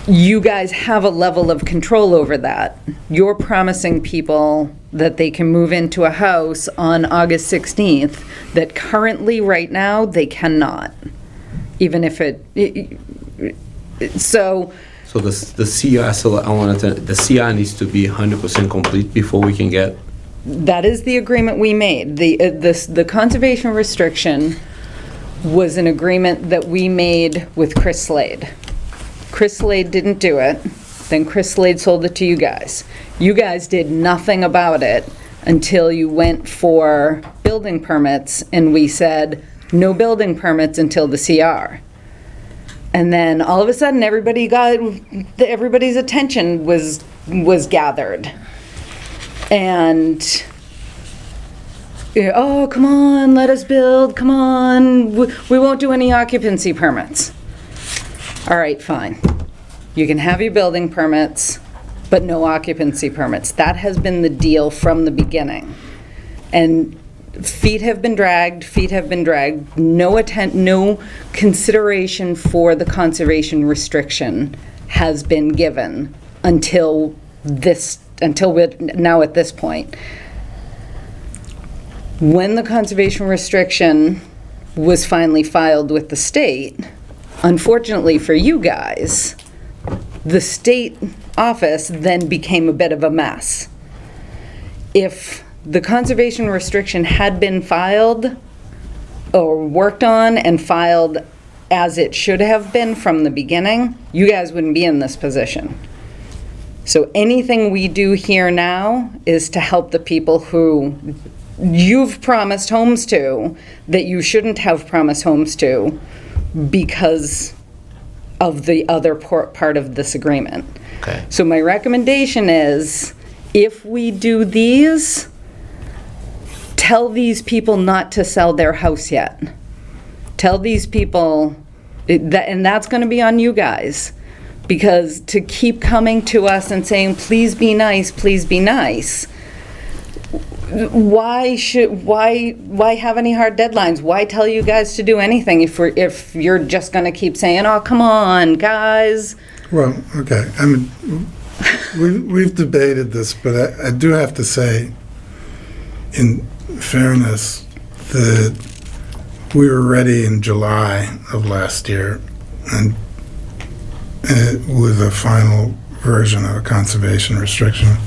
you guys have a level of control over that. You're promising people that they can move into a house on August 16th that currently, right now, they cannot. Even if so the CR, so I wanted to, the CR needs to be 100% complete before we can get. that is the agreement we made. The conservation restriction was an agreement that we made with Chris Slade. Chris Slade didn't do it, then Chris Slade sold it to you guys. You guys did nothing about it until you went for building permits, and we said, no building permits until the CR. And then all of a sudden, everybody's attention was gathered. And, oh, come on, let us build, come on, we won't do any occupancy permits. All right, fine. You can have your building permits, but no occupancy permits. That has been the deal from the beginning. And feet have been dragged, no consideration for the conservation restriction has been given until we're now at this point. When the conservation restriction was finally filed with the state, unfortunately for you guys, the state office then became a bit of a mess. If the conservation restriction had been filed or worked on and filed as it should have been from the beginning, you guys wouldn't be in this position. So anything we do here now is to help the people who you've promised homes to that you shouldn't have promised homes to because of the other part of this agreement. Okay. So my recommendation is, if we do these, tell these people not to sell their house yet. Tell these people, and that's going to be on you guys, because to keep coming to us and saying, please be nice, why have any hard deadlines? Why tell you guys to do anything if you're just going to keep saying, oh, come on, guys? Well, okay, I mean, we've debated this, but I do have to say, in fairness, that we were ready in July of last year and with a final version of a conservation restriction.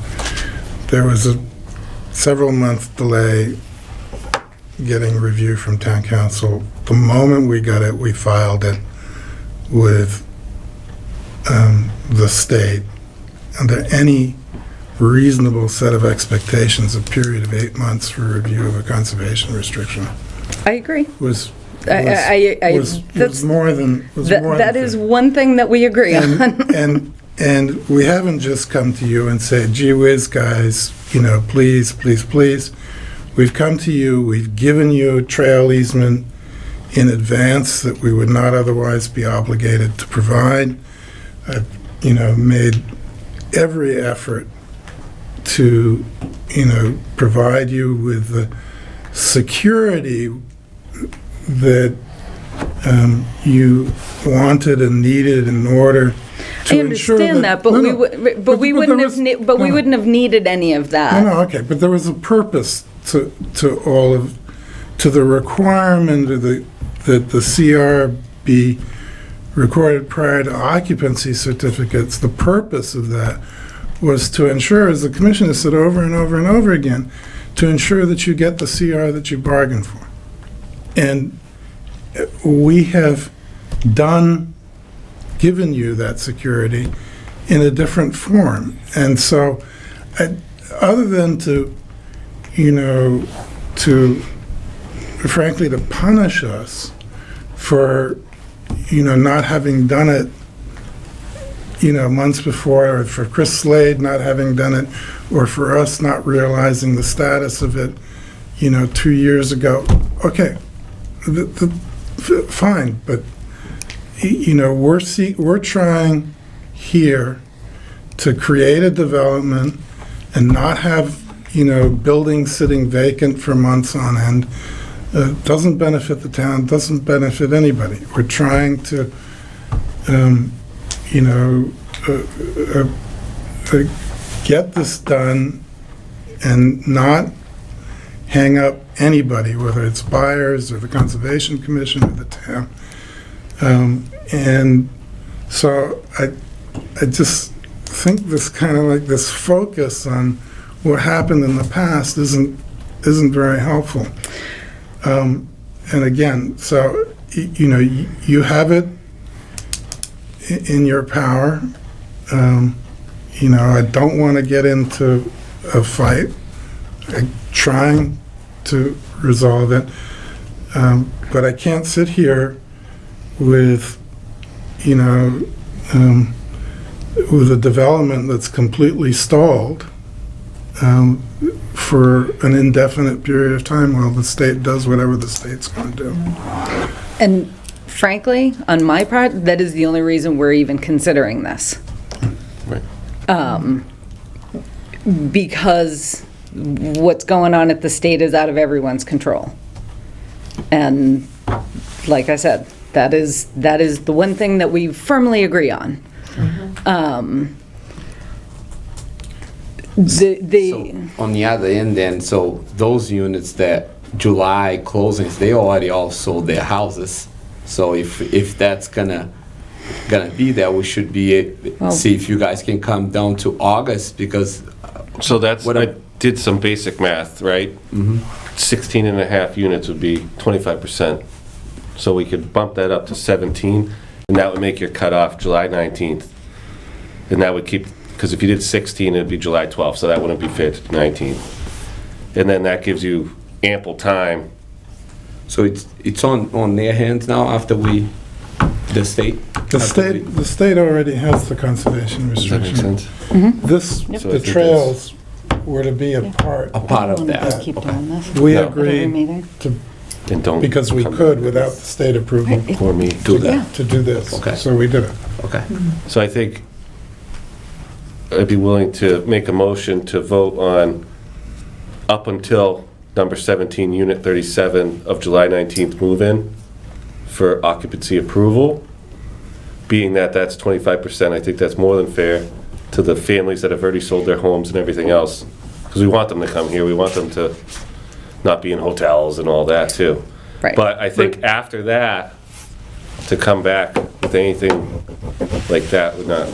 There was a several-month delay getting review from town council. The moment we got it, we filed it with the state. Under any reasonable set of expectations, a period of 8 months for review of a conservation restriction I agree. was That's- more than That is one thing that we agree on. And we haven't just come to you and said, gee whiz, guys, please, please, please. We've come to you, we've given you a trail easement in advance that we would not otherwise be obligated to provide. I've, made every effort to, provide you with the security that you wanted and needed in order to I ensure understand that, but we wouldn't have needed any of that. No, okay, but there was a purpose to the requirement of that the CR be recorded prior to occupancy certificates. The purpose of that was to ensure, as the commission has said over and over and over again, to ensure that you get the CR that you bargained for. And we have given you that security in a different form. And so, other than frankly, to punish us for, not having done it, months before, or for Chris Slade not having done it, or for us not realizing the status of it, 2 years ago. Okay, fine, but we're trying here to create a development and not have buildings sitting vacant for months on end, Doesn't benefit the town, doesn't benefit anybody. We're trying to, you know, get this done and not hang up anybody, whether it's buyers or the Conservation Commission or the town. And so I just think this kind of like this focus on what happened in the past isn't very helpful. And again, so, you know, you have it in your power. You know, I don't want to get into a fight. I'm trying to resolve it. But I can't sit here with, you know, with a development that's completely stalled for an indefinite period of time while the state does whatever the state's going to do. And frankly, on my part, that is the only reason we're even considering this. Right. Because what's going on at the state is out of everyone's control. And like I said, that is the one thing that we firmly agree on. So on the other end then, so those units that July closings, they already all sold their houses. So if that's gonna be there, we should be, see if you guys can come down to August, because. So that's, I did some basic math, right? 16 and a half units would be 25%. So we could bump that up to 17, and that would make your cutoff July 19th. And that would keep, because if you did 16, it'd be July 12th, so that wouldn't be fair to 19th. And then that gives you ample time. So it's on their hands now after the state? The state already has the conservation Does that restriction. make sense? The trails were to be a part. A part of that. Keep doing this. We No. agreed to, And don't. because we could without the state approval, Or me. Do that. to do this. Okay. So we did it. Okay. So I think I'd be willing to make a motion to vote on up until number 17, unit 37 of July 19th move-in for occupancy approval. Being that that's 25%, I think that's more than fair to the families that have already sold their homes and everything else. Because we want them to come here, we want them to not be in hotels and all that too. Right. But I think after that, to come back with anything like that would not,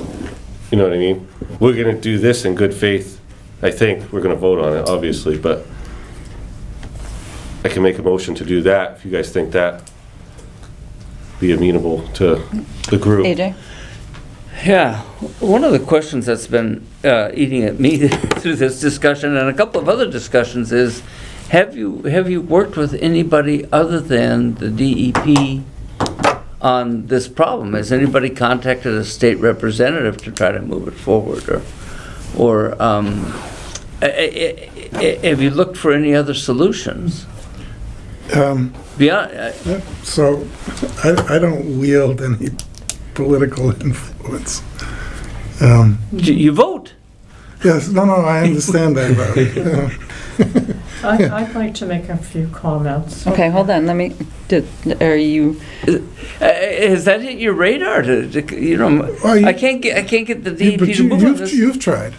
you know what I mean? We're gonna do this in good faith. I think we're gonna vote on it, obviously, but I can make a motion to do that if you guys think that be amenable to the group. AJ? Yeah, one of the questions that's been eating at me through this discussion and a couple of other discussions is, have you worked with anybody other than the DEP on this problem? Has anybody contacted a state representative to try to move it forward, or have you looked for any other solutions? Beyond, So I don't wield any political influence. you vote. Yes, no, I understand that about it. I'd like to make a few comments. Okay, hold on, let me, are you, Has that hit your radar? You know, Well, I can't get the DEP But to move on this. you've tried,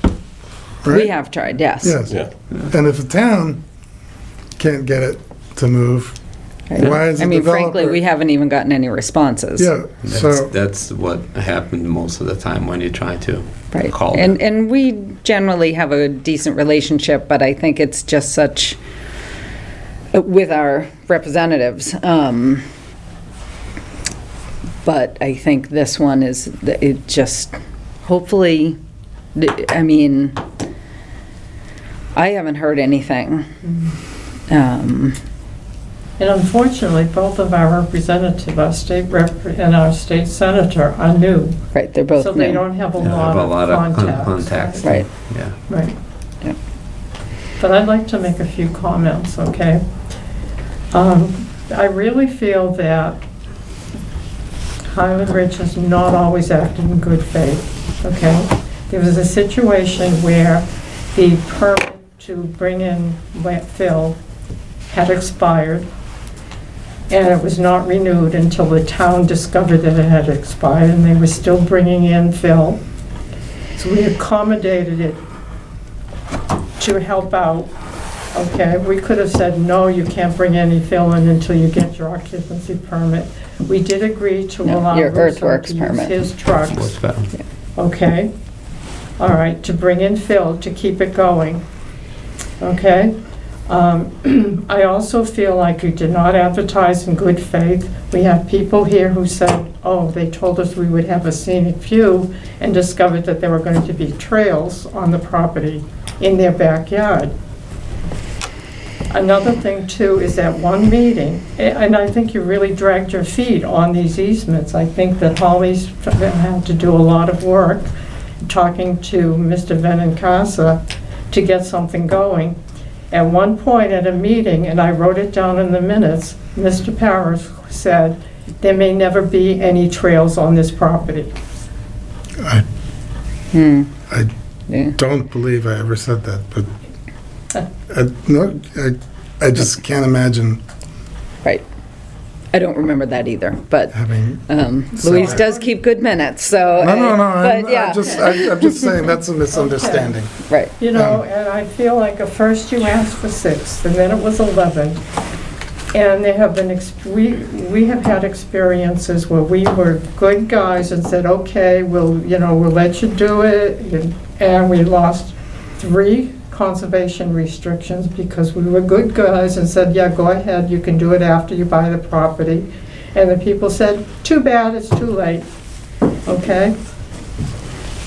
right? we have tried, yes. Yes. Yeah. And if the town can't get it to move, Right. why is the I mean, frankly, developer- we haven't even gotten any responses. Yeah, so, That's what happened most of the time when you try to Right. call them. And we generally have a decent relationship, but I think it's just such, with our representatives. But I think this one is, it just, hopefully, I mean, I haven't heard anything. And unfortunately, both of our representatives, our state rep and our state senator, are new. Right, they're both So they new. don't have a Yeah, lot have a lot of of contacts. Right. Yeah. Right. Yep. But I'd like to make a few comments, okay? I really feel that Highland Ridge has not always acted in good faith, okay? There was a situation where the permit to bring in wet fill had expired. and it was not renewed until the town discovered that it had expired, and they were still bringing in fill. So we accommodated it to help out. Okay, we could have said, no, you can't bring any fill in until you get your occupancy permit. We did agree to No, allow your Russo earthworks to use permit. his trucks. What's that? Okay, all right, to bring in fill, to keep it going. Okay? I also feel like you did not advertise in good faith. We have people here who said, oh, they told us we would have a scenic view, and discovered that there were going to be trails on the property in their backyard. Another thing too is that one meeting, and I think you really dragged your feet on these easements. I think that Holly's had to do a lot of work talking to Mr. Benincasa to get something going. At one point at a meeting, and I wrote it down in the minutes, Mr. Parrish said, there may never be any trails on this property. I Yeah. don't believe I ever said that, but no, I just can't imagine Right. I don't remember that either, but having. Louise does keep good minutes, so. No, But yeah, I'm just saying that's a misunderstanding. right. You know, and I feel like at first you asked for 6, and then it was 11. And there have been, we have had experiences where we were good guys and said, okay, we'll let you do it. And we lost 3 conservation restrictions because we were good guys and said, yeah, go ahead, you can do it after you buy the property. And the people said, too bad, it's too late. Okay?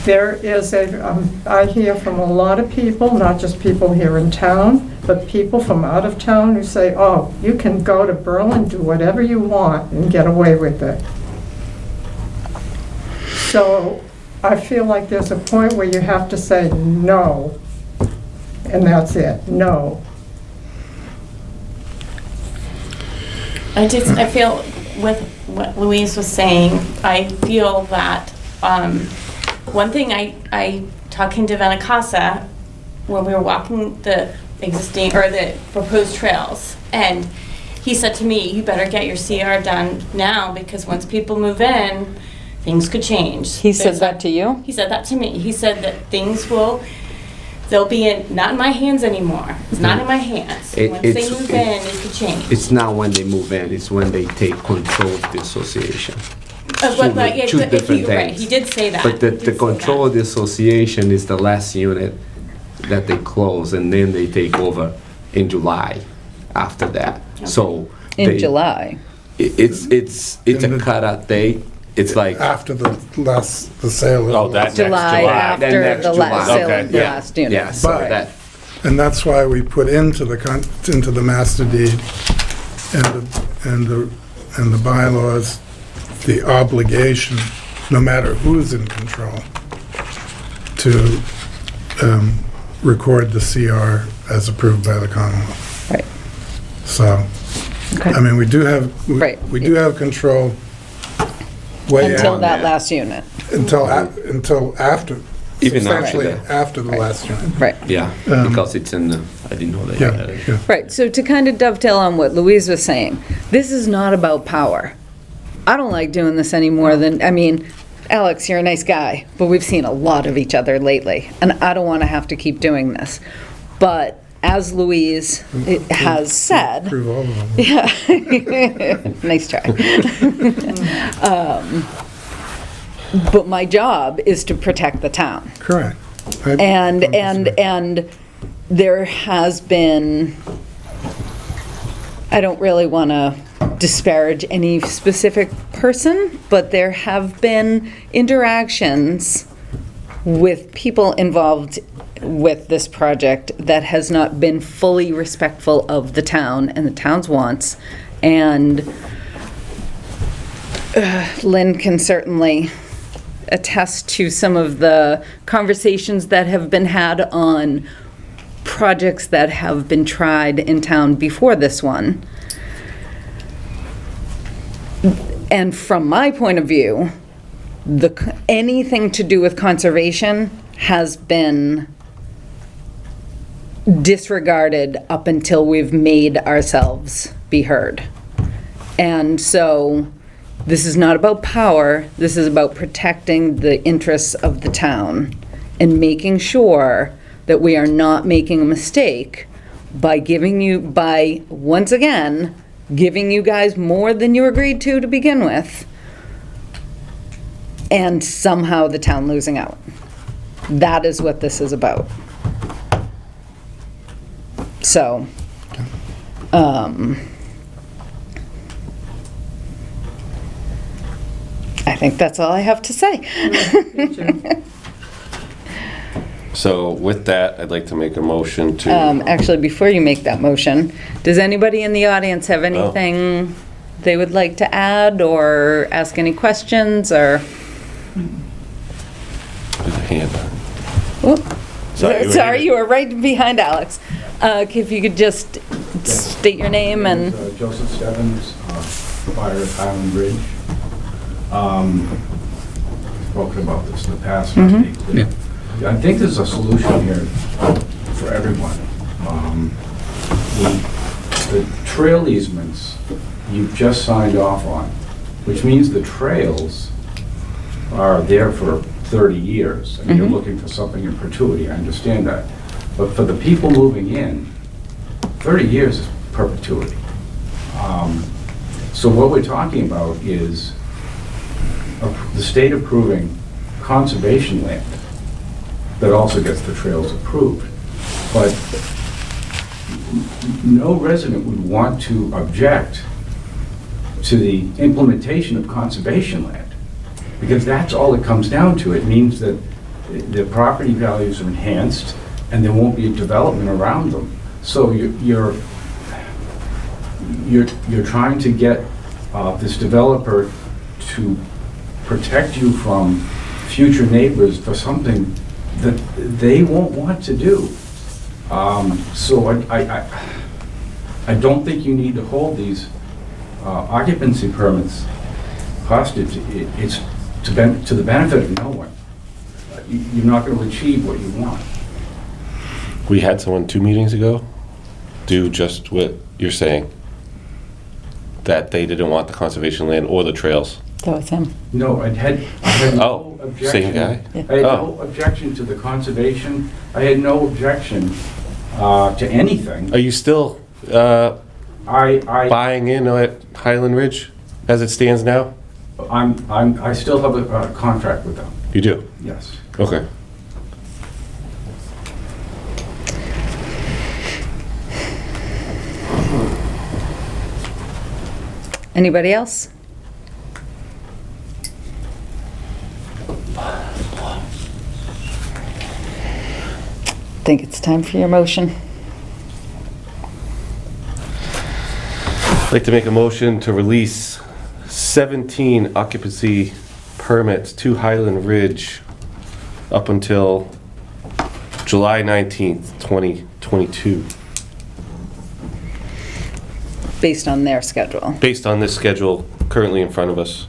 There is I hear from a lot of people, not just people here in town, but people from out of town who say, oh, you can go to Berlin, do whatever you want and get away with it. So I feel like there's a point where you have to say no, and that's it, no. I feel with what Louise was saying, I feel that, one thing I talking to Benincasa when we were walking the existing, or the proposed trails, and he said to me, you better get your CR done now, because once people move in, things could change. He said that to you? He said that to me. He said that they'll be not in my hands anymore. It's not in my hands. Once they move in, it could change. It's not when they move in, it's when they take control of the association. Two different Right, things. he did say that. But the control of the association is the last unit that they close, and then they take over in July after that. So In July. It's a cutout date. It's like After the sale. Oh, that next July July. after Then next the last July. sale Okay. of the Yeah. last unit. Yeah, so But- that, And that's why we put into the master deed and the bylaws, the obligation, no matter who's in control, to record the CR as approved by the Commonwealth. Right. So, Okay. I mean, we do have, Right. we do have control way Until out- that last unit. until after, Even after substantially that. after the last unit. Right. yeah, because it's in the, I didn't know that. you had it. Yeah. Right, so to kind of dovetail on what Louise was saying, this is not about power. I don't like doing this any more than, I mean, Alex, you're a nice guy, but we've seen a lot of each other lately, and I don't want to have to keep doing this. But as Louise has said, Approve all of them. yeah, nice try. But my job is to protect the town. Correct. And there has been, I don't really want to disparage any specific person, but there have been interactions with people involved with this project that has not been fully respectful of the town and the town's wants. And Lynn can certainly attest to some of the conversations that have been had on projects that have been tried in town before this one. And from my point of view, anything to do with conservation has been disregarded up until we've made ourselves be heard. And so this is not about power, this is about protecting the interests of the town and making sure that we are not making a mistake by once again, giving you guys more than you agreed to begin with, and somehow the town losing out. That is what this is about. So, I think that's all I have to say. Me too. So with that, I'd like to make a motion to. Actually, before you make that motion, does anybody in the audience have anything they would like to add or ask any questions or? There's a hand up. Whoop. Sorry, Sorry, you were right behind Alex. If you could just state your name and. Joseph Stebbins, buyer of Highland Ridge. Spoken about this in the past. Yeah. I think there's a solution here for everyone. The trail easements you've just signed off on, which means the trails are there for 30 years. I mean, you're looking for something in perpetuity, I understand that. But for the people moving in, 30 years is perpetuity. So what we're talking about is the state approving conservation land that also gets the trails approved. But no resident would want to object to the implementation of conservation land, because that's all it comes down to. It means that the property values are enhanced and there won't be a development around them. So you're trying to get this developer to protect you from future neighbors for something that they won't want to do. So I don't think you need to hold these occupancy permits hostage. It's to the benefit of no one. You're not going to achieve what you want. We had someone 2 meetings ago do just what you're saying, that they didn't want the conservation land or the trails. That was him. No, I had no objection. Same guy? I had no objection to the conservation. I had no objection to anything. Are you still buying in at Highland Ridge as it stands now? I still have a contract with them. You do? Yes. Okay. Anybody else? Think it's time for your motion. I'd like to make a motion to release 17 occupancy permits to Highland Ridge up until July 19th, 2022. Based on their schedule, Based on this schedule currently in front of us,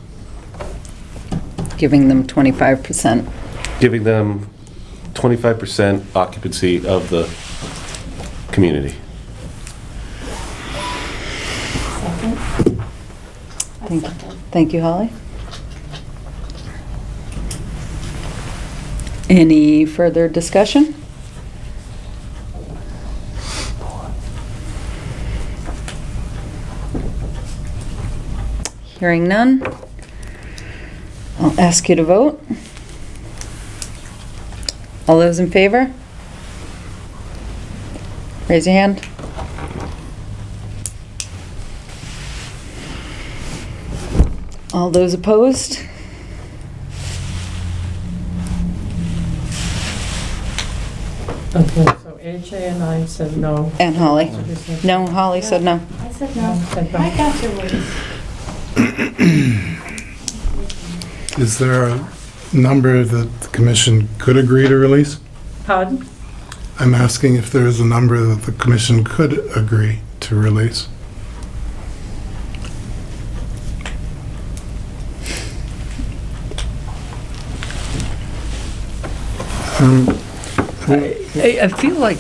giving them 25%. giving them 25% occupancy of the community. Thank you, Holly. Any further discussion? Hearing none, I'll ask you to vote. All those in favor? Raise your hand. All those opposed? Okay, so AJ and I said no. And Holly? No, Holly said no. I said no. Said no. I got your ways. Is there a number that the commission could agree to release? Pardon? I'm asking if there is a number that the commission could agree to release. I feel like,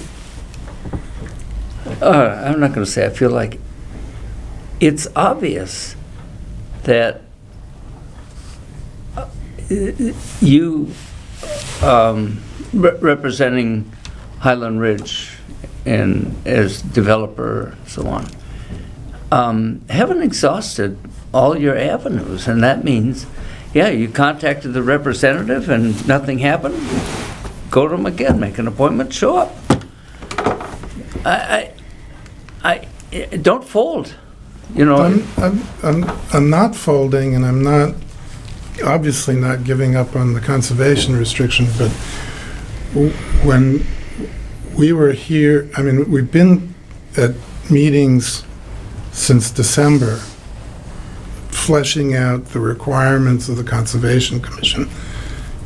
I'm not going to say I feel like, it's obvious that you, representing Highland Ridge and as developer and so on, haven't exhausted all your avenues, and that means, yeah, you contacted the representative and nothing happened, go to them again, make an appointment, show up. I don't fold, you know. I'm not folding, and I'm not, obviously not giving up on the conservation restriction, but when we were here, I mean, we've been at meetings since December, fleshing out the requirements of the Conservation Commission,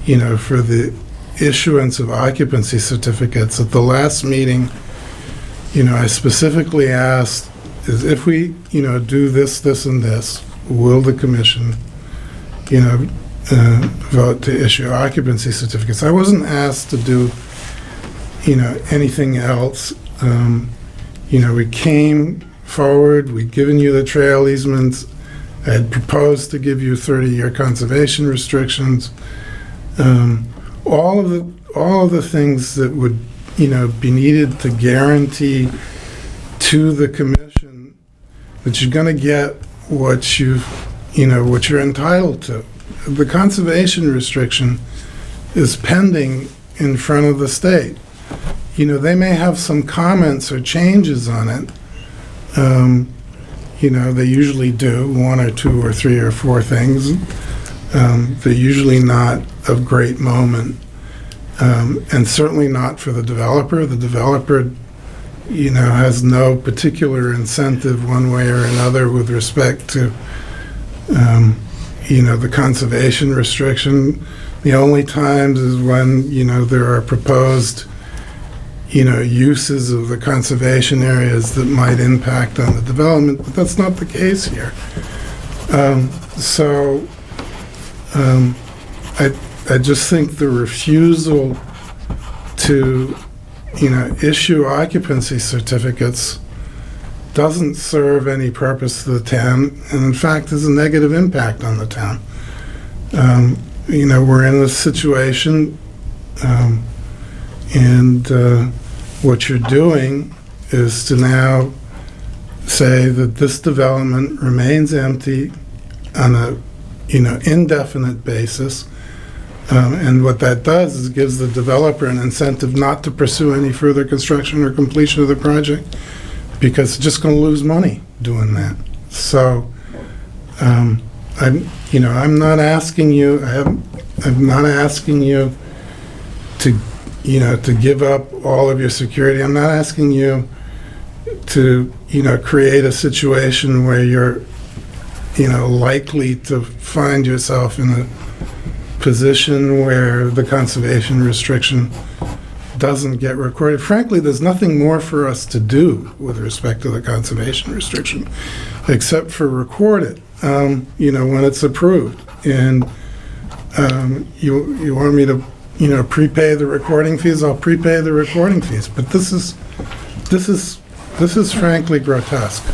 you know, for the issuance of occupancy certificates. At the last meeting, you know, I specifically asked, is if we, you know, do this, this, and this, will the commission, you know, vote to issue occupancy certificates? I wasn't asked to do, you know, anything else. You know, we came forward, we'd given you the trail easements, I had proposed to give you 30-year conservation restrictions. All of the things that would, you know, be needed to guarantee to the commission that you're going to get what you know, what you're entitled to. The conservation restriction is pending in front of the state. You know, they may have some comments or changes on it. You know, they usually do, 1 or 2 or 3 or 4 things. They're usually not of great moment. And certainly not for the developer. The developer, you know, has no particular incentive one way or another with respect to, you know, the conservation restriction. The only times is when, you know, there are proposed, you know, uses of the conservation areas that might impact on the development, but that's not the case here. I just think the refusal to, you know, issue occupancy certificates doesn't serve any purpose to the town, and in fact has a negative impact on the town. You know, we're in this situation, and what you're doing is to now say that this development remains empty on a, you know, indefinite basis. And what that does is gives the developer an incentive not to pursue any further construction or completion of the project, because it's just going to lose money doing that. So, I'm not asking you. I'm not asking you to, you know, to give up all of your security. I'm not asking you to, you know, create a situation where you're, you know, likely to find yourself in a position where the conservation restriction doesn't get recorded. Frankly, there's nothing more for us to do with respect to the conservation restriction except for record it, you know, when it's approved. And you want me to, you know, prepay the recording fees? I'll prepay the recording fees. But this is frankly grotesque.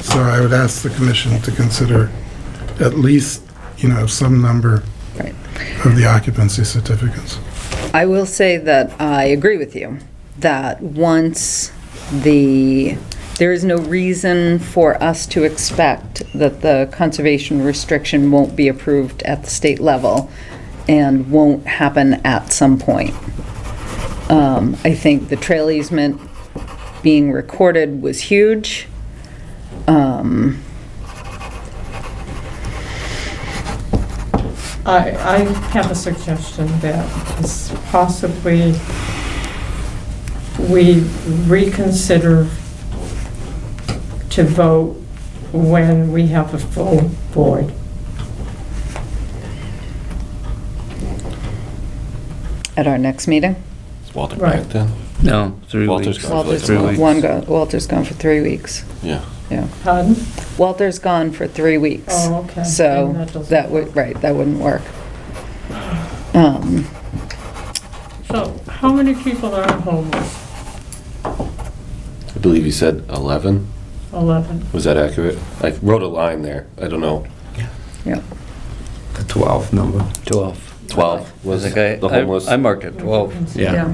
So I would ask the commission to consider at least, you know, some number of the occupancy certificates. I will say that I agree with you, that once there is no reason for us to expect that the conservation restriction won't be approved at the state level and won't happen at some point. I think the trail easement being recorded was huge. I have a suggestion that possibly we reconsider to vote when we have a full board. At our next meeting? Is Walter Right. back then? No, 3 Walter's weeks. gone for like Walter's 3 gone, weeks. Walter's gone for 3 weeks. Yeah. Yeah. Pardon? Walter's gone for 3 weeks. Oh, okay. Then So that doesn't that would, right, that wouldn't work. So how many people are homeless? It believe you said 11. 11. Was that accurate? I wrote a line there. I don't know. Yeah. The 12 number. 12. 12 was I think the homeless. I marked it 12. Yeah.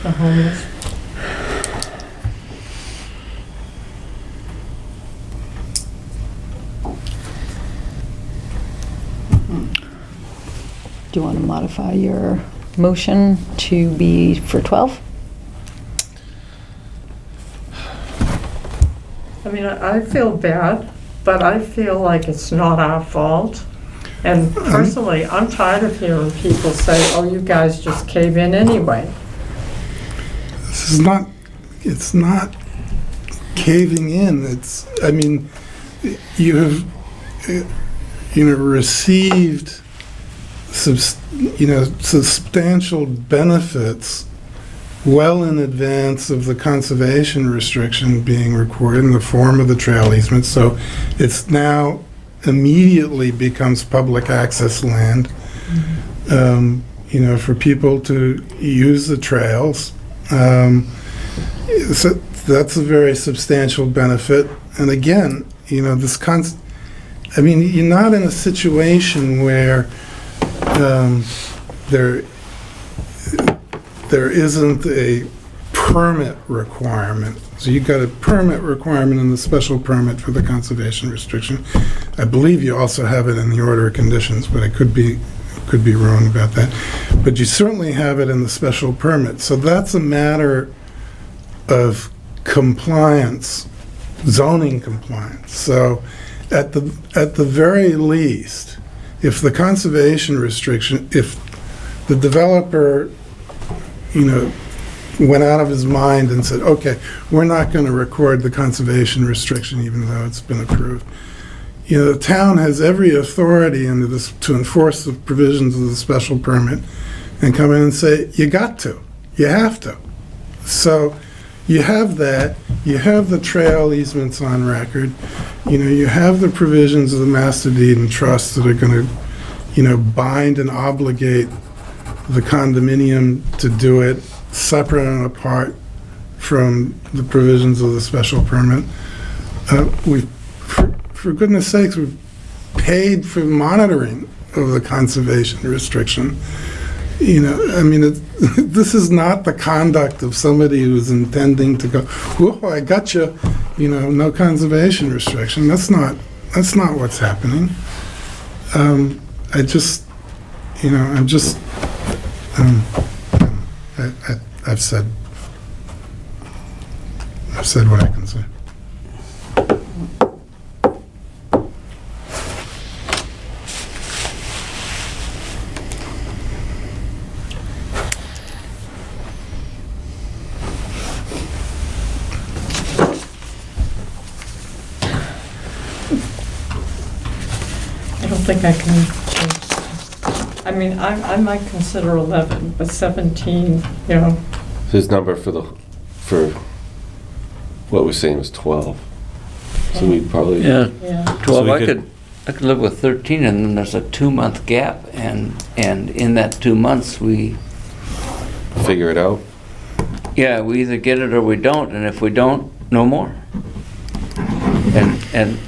The homeless. Do you want to modify your motion to be for 12? I mean, I feel bad, but I feel like it's not our fault. And personally, I'm tired of hearing people say, oh, you guys just cave in anyway. This is not, it's not caving in. It's, I mean, you have, received substantial benefits well in advance of the conservation restriction being recorded in the form of the trail easement. So it's now immediately becomes public access land, for people to use the trails. So that's a very substantial benefit. And again, you're not in a situation where there isn't a permit requirement. So you've got a permit requirement in the special permit for the conservation restriction. I believe you also have it in the order of conditions, but I could be wrong about that. But you certainly have it in the special permit. So that's a matter of compliance, zoning compliance. So at the very least, if the conservation restriction, if the developer, went out of his mind and said, okay, we're not going to record the conservation restriction even though it's been approved. The town has every authority under this to enforce the provisions of the special permit and come in and say, you got to, you have to. So you have that, you have the trail easements on record, you have the provisions of the master deed and trust that are going to, bind and obligate the condominium to do it separate and apart from the provisions of the special permit. For goodness sakes, we've paid for monitoring of the conservation restriction. This is not the conduct of somebody who's intending to go, whoa, I got you, no conservation restriction. That's not what's happening. I've said what I can say. I don't think I can change. I mean, I might consider 11, but 17, His number for what we're saying was 12. So we probably. Yeah, yeah. 12, So I could live with 13, and then there's a 2-month gap, and in that 2 months, we figure it out. we either get it or we don't, and if we don't, no more. And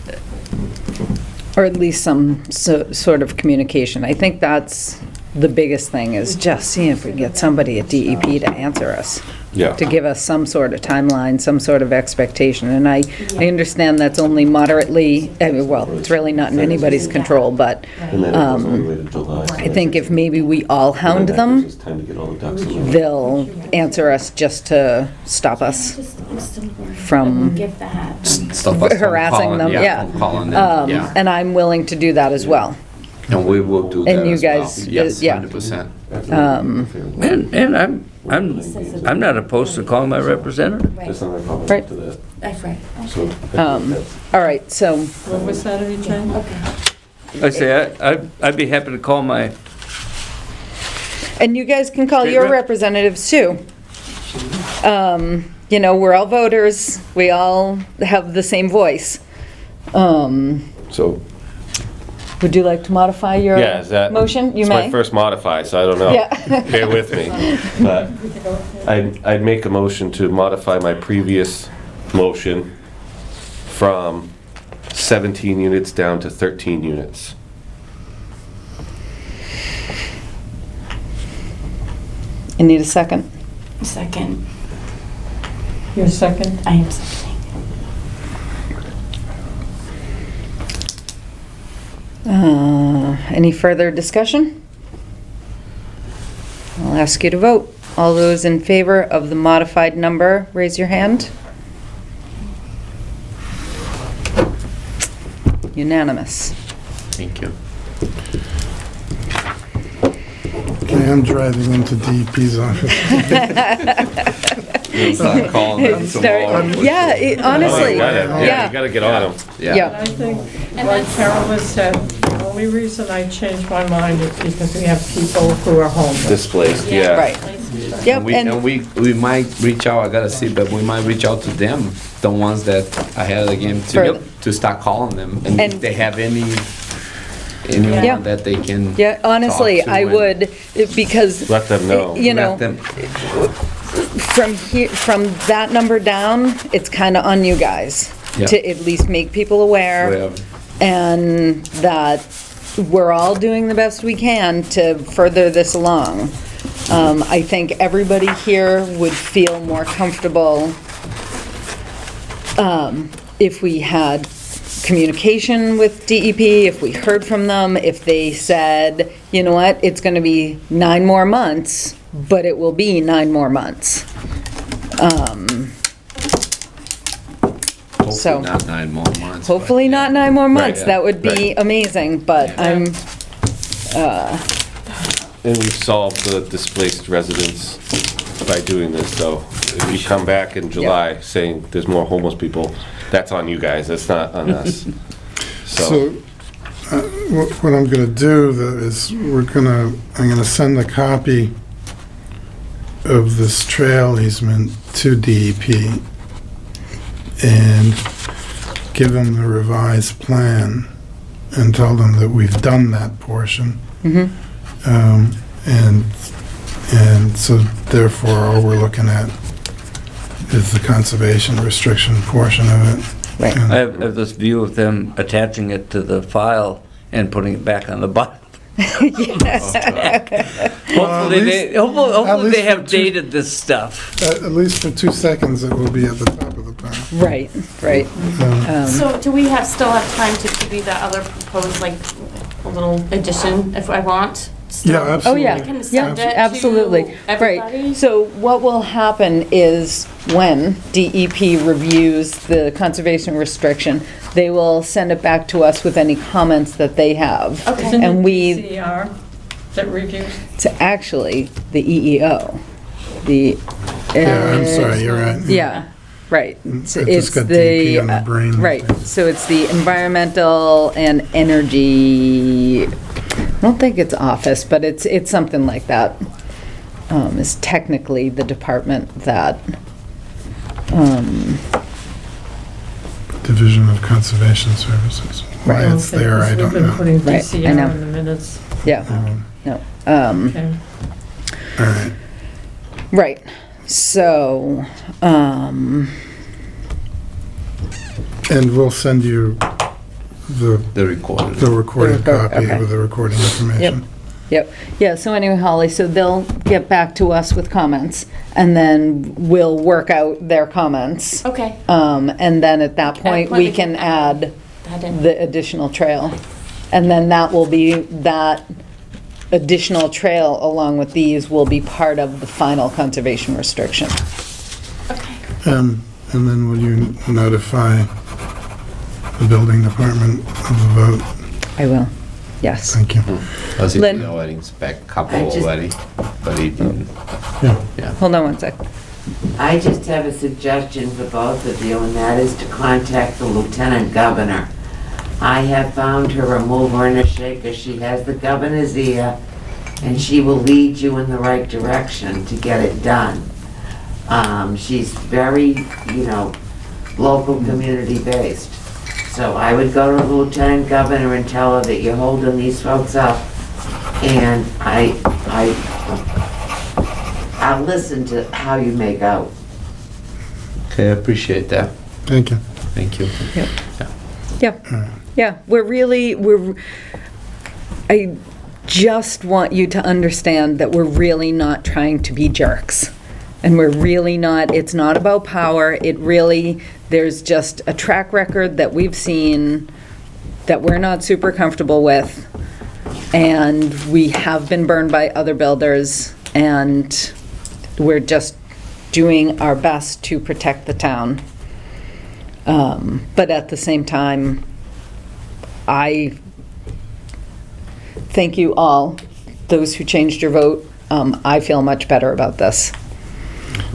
Or at least some sort of communication. I think that's the biggest thing, is just seeing if we can get somebody at DEP to answer us. Yeah. To give us some sort of timeline, some sort of expectation. And I understand that's only moderately, it's really not in anybody's control, but And then it goes all the way to July. I think if maybe we all hound That them, gives us time to get all the ducks in a row. they'll answer us just to stop us from Stop us from harassing calling- them, yeah. from calling them, yeah. And I'm willing to do that as well. And we will do that And you as well. guys, Yes, yeah. 100%. and I'm not opposed to calling my representative. That's not our problem Right. after that. That's right. So, All right, so, What was that, Jane? I say, I'd be happy to call my, and you guys can call State your rep. representatives too. We're all voters, we all have the same voice. So, Would you like to modify your yeah, is that? motion? You It's may. my first modify, so I don't know. Yeah. Bear with me. But I'd make a motion to modify my previous motion from 17 units down to 13 units. I need a second. Second. Your second? I am seconding. Any further discussion? I'll ask you to vote. All those in favor of the modified number, raise your hand. Unanimous. Thank you. Okay, I'm driving into DEP's office. Start calling them tomorrow. Yeah, honestly, Yeah, you gotta get on them. yeah. I think, like Carol has said, the only reason I changed my mind is because we have people who are homeless. Displaced, yeah. Right. Yep, And we might reach out, I gotta see, but we might reach out to them, the ones that I had again, to start calling them. And And- if they have Yeah. anyone that they can. Yeah, honestly, talk to I and would, because, Let them know. you know, let them- from that number down, it's kind of on you guys Yeah. to at least make people aware, Whatever. and that we're all doing the best we can to further this along. I think everybody here would feel more comfortable if we had communication with DEP, if we heard from them, if they said, you know what, it's going to be 9 more months, but it will be 9 more months. So- Hopefully not 9 more months. Hopefully but, not yeah. 9 more months. Right, That would be amazing, but I'm, And we've solved the displaced residents by doing this, so if you come back in July saying there's more homeless people, that's on you guys, that's not on us. So, what I'm gonna do though is I'm gonna send a copy of this trail easement to DEP and give them the revised plan and tell them that we've done that portion. And so therefore, all we're looking at is the conservation restriction portion of it. Right. And- I have this view of them attaching it to the file and putting it back on the bottom. Hopefully least they have for two- dated this stuff. At least for 2 seconds, it will be at the top of the pile. right, right. So do we still have time to give you that other proposed, like, a little addition if I want? Still? Yeah, Oh, absolutely. yeah. I can send Yeah, it to absolutely. everybody? Right. So what will happen is when DEP reviews the conservation restriction, they will send it back to us with any comments that they have. Okay. Isn't And it we, DCR that reviews? it's actually the EEO. The. Yeah, I'm sorry, you're right. Yeah, right. I just got DEP on the brain. Right, so it's the Environmental and Energy, I don't think it's office, but it's something like that. Is technically the department that, Division of Conservation Services. Why Right. it's there, I don't We've been know. putting Right, I DCR know. in the minutes. yeah, no. Okay. All right. Right, so, And we'll send you the recording. recorded The record, copy okay. with the recording information. yep, yeah, so anyway, Holly, so they'll get back to us with comments, and then we'll work out their comments. Okay. And then at that point, when we we can can add That in. the additional trail. And then that will be, that additional trail along with these will be part of the final conservation restriction. Okay. And then will you notify the building department of the vote? I will, yes. Thank you. Does he Lynn? already inspect a couple I just- already? But he didn't. Yeah. Hold on one sec. I just have a suggestion for both of you, and that is to contact the Lieutenant Governor. I have found her a mover and a shaker. She has the governor's ear, and she will lead you in the right direction to get it done. She's very, local community based. So I would go to the Lieutenant Governor and tell her that you're holding these folks up, and I'll listen to how you make out. Okay, I appreciate that. Thank you. Thank you. Yeah, I just want you to understand that we're really not trying to be jerks. And we're really not, it's not about power, there's just a track record that we've seen that we're not super comfortable with, and we have been burned by other builders, and we're just doing our best to protect the town. But at the same time, I thank you all, those who changed your vote. I feel much better about this,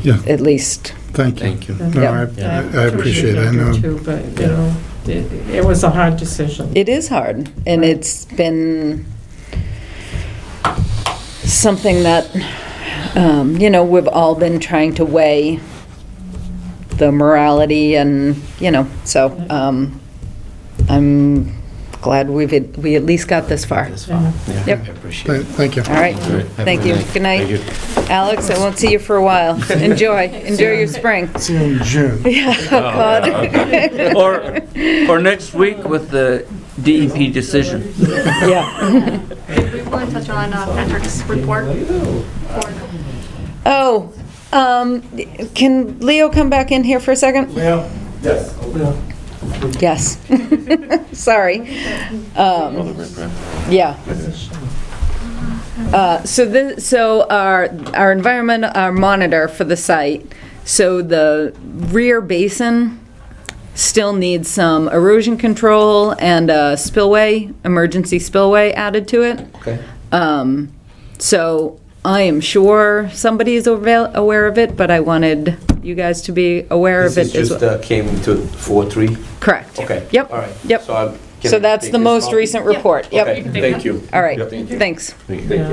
Yeah, at least. thank you. Thank you. No, I appreciate it. I know. Too, but, you know, it was a hard decision. It is hard, and it's been something that, we've all been trying to weigh the morality and, so I'm glad we at least got this far. Yeah, Yep. I appreciate it. Thank you. All right, thank you. Good night. Alex, I won't see you for a while. Enjoy your spring. See you in June. Yeah, oh, God. Or next week with the DEP decision. Yeah. Did we want to touch on Patrick's report? Oh, can Leo come back in here for a second? Well, yes. Yes. Sorry. Yeah. So our environment, our monitor for the site, so the rear basin still needs some erosion control and a emergency spillway added to it. Okay. So I am sure somebody is aware of it, but I wanted you guys to be aware of it as well. This just came to 4-3? Correct. Okay. Yep. All right. Yep. Can So I that's take the this most copy? recent report. Yep. Okay, thank you. All right, Yep. thanks. Thank you.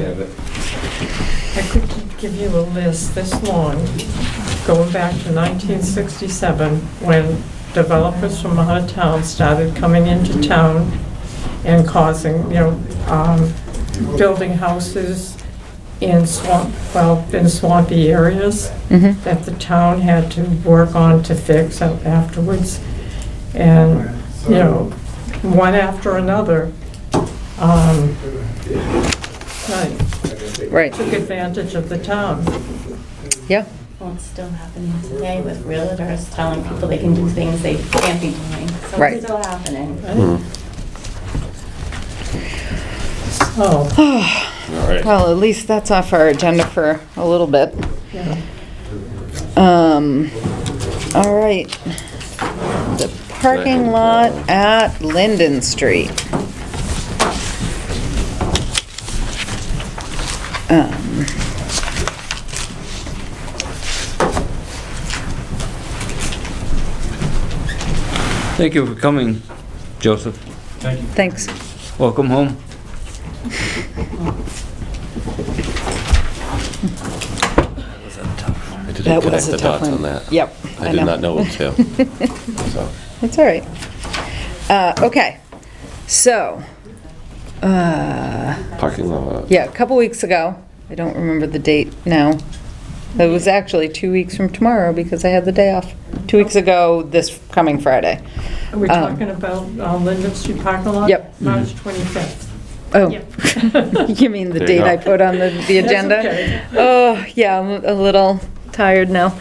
I could give you a list this long, going back to 1967, when developers from out of town started coming into town and causing, building houses in swampy areas that the town had to work on to fix afterwards. And, one after another, Right. took advantage of the town. Yeah. Well, it's still happening today with realtors telling people they can do things they can't be doing. So Right. it's still happening. Oh, All right. Well, at least that's off our agenda for a little bit. yeah. All right. The parking lot at Linden Street. Thank you for coming, Joseph. Thanks. Welcome home. I didn't That was connect a the tough dots one. on that. Yep. I did know. not know it was him. So, That's all right. Okay, so, parking lot. yeah, a couple weeks ago, I don't remember the date now. It was actually 2 weeks from tomorrow because I had the day off. 2 weeks ago, this coming Friday. Are we talking about Linden Street parking lot? Yep. March 25th. Oh, Yep. you mean the There you date go. I put on the agenda? okay. Oh, yeah, I'm a little tired now.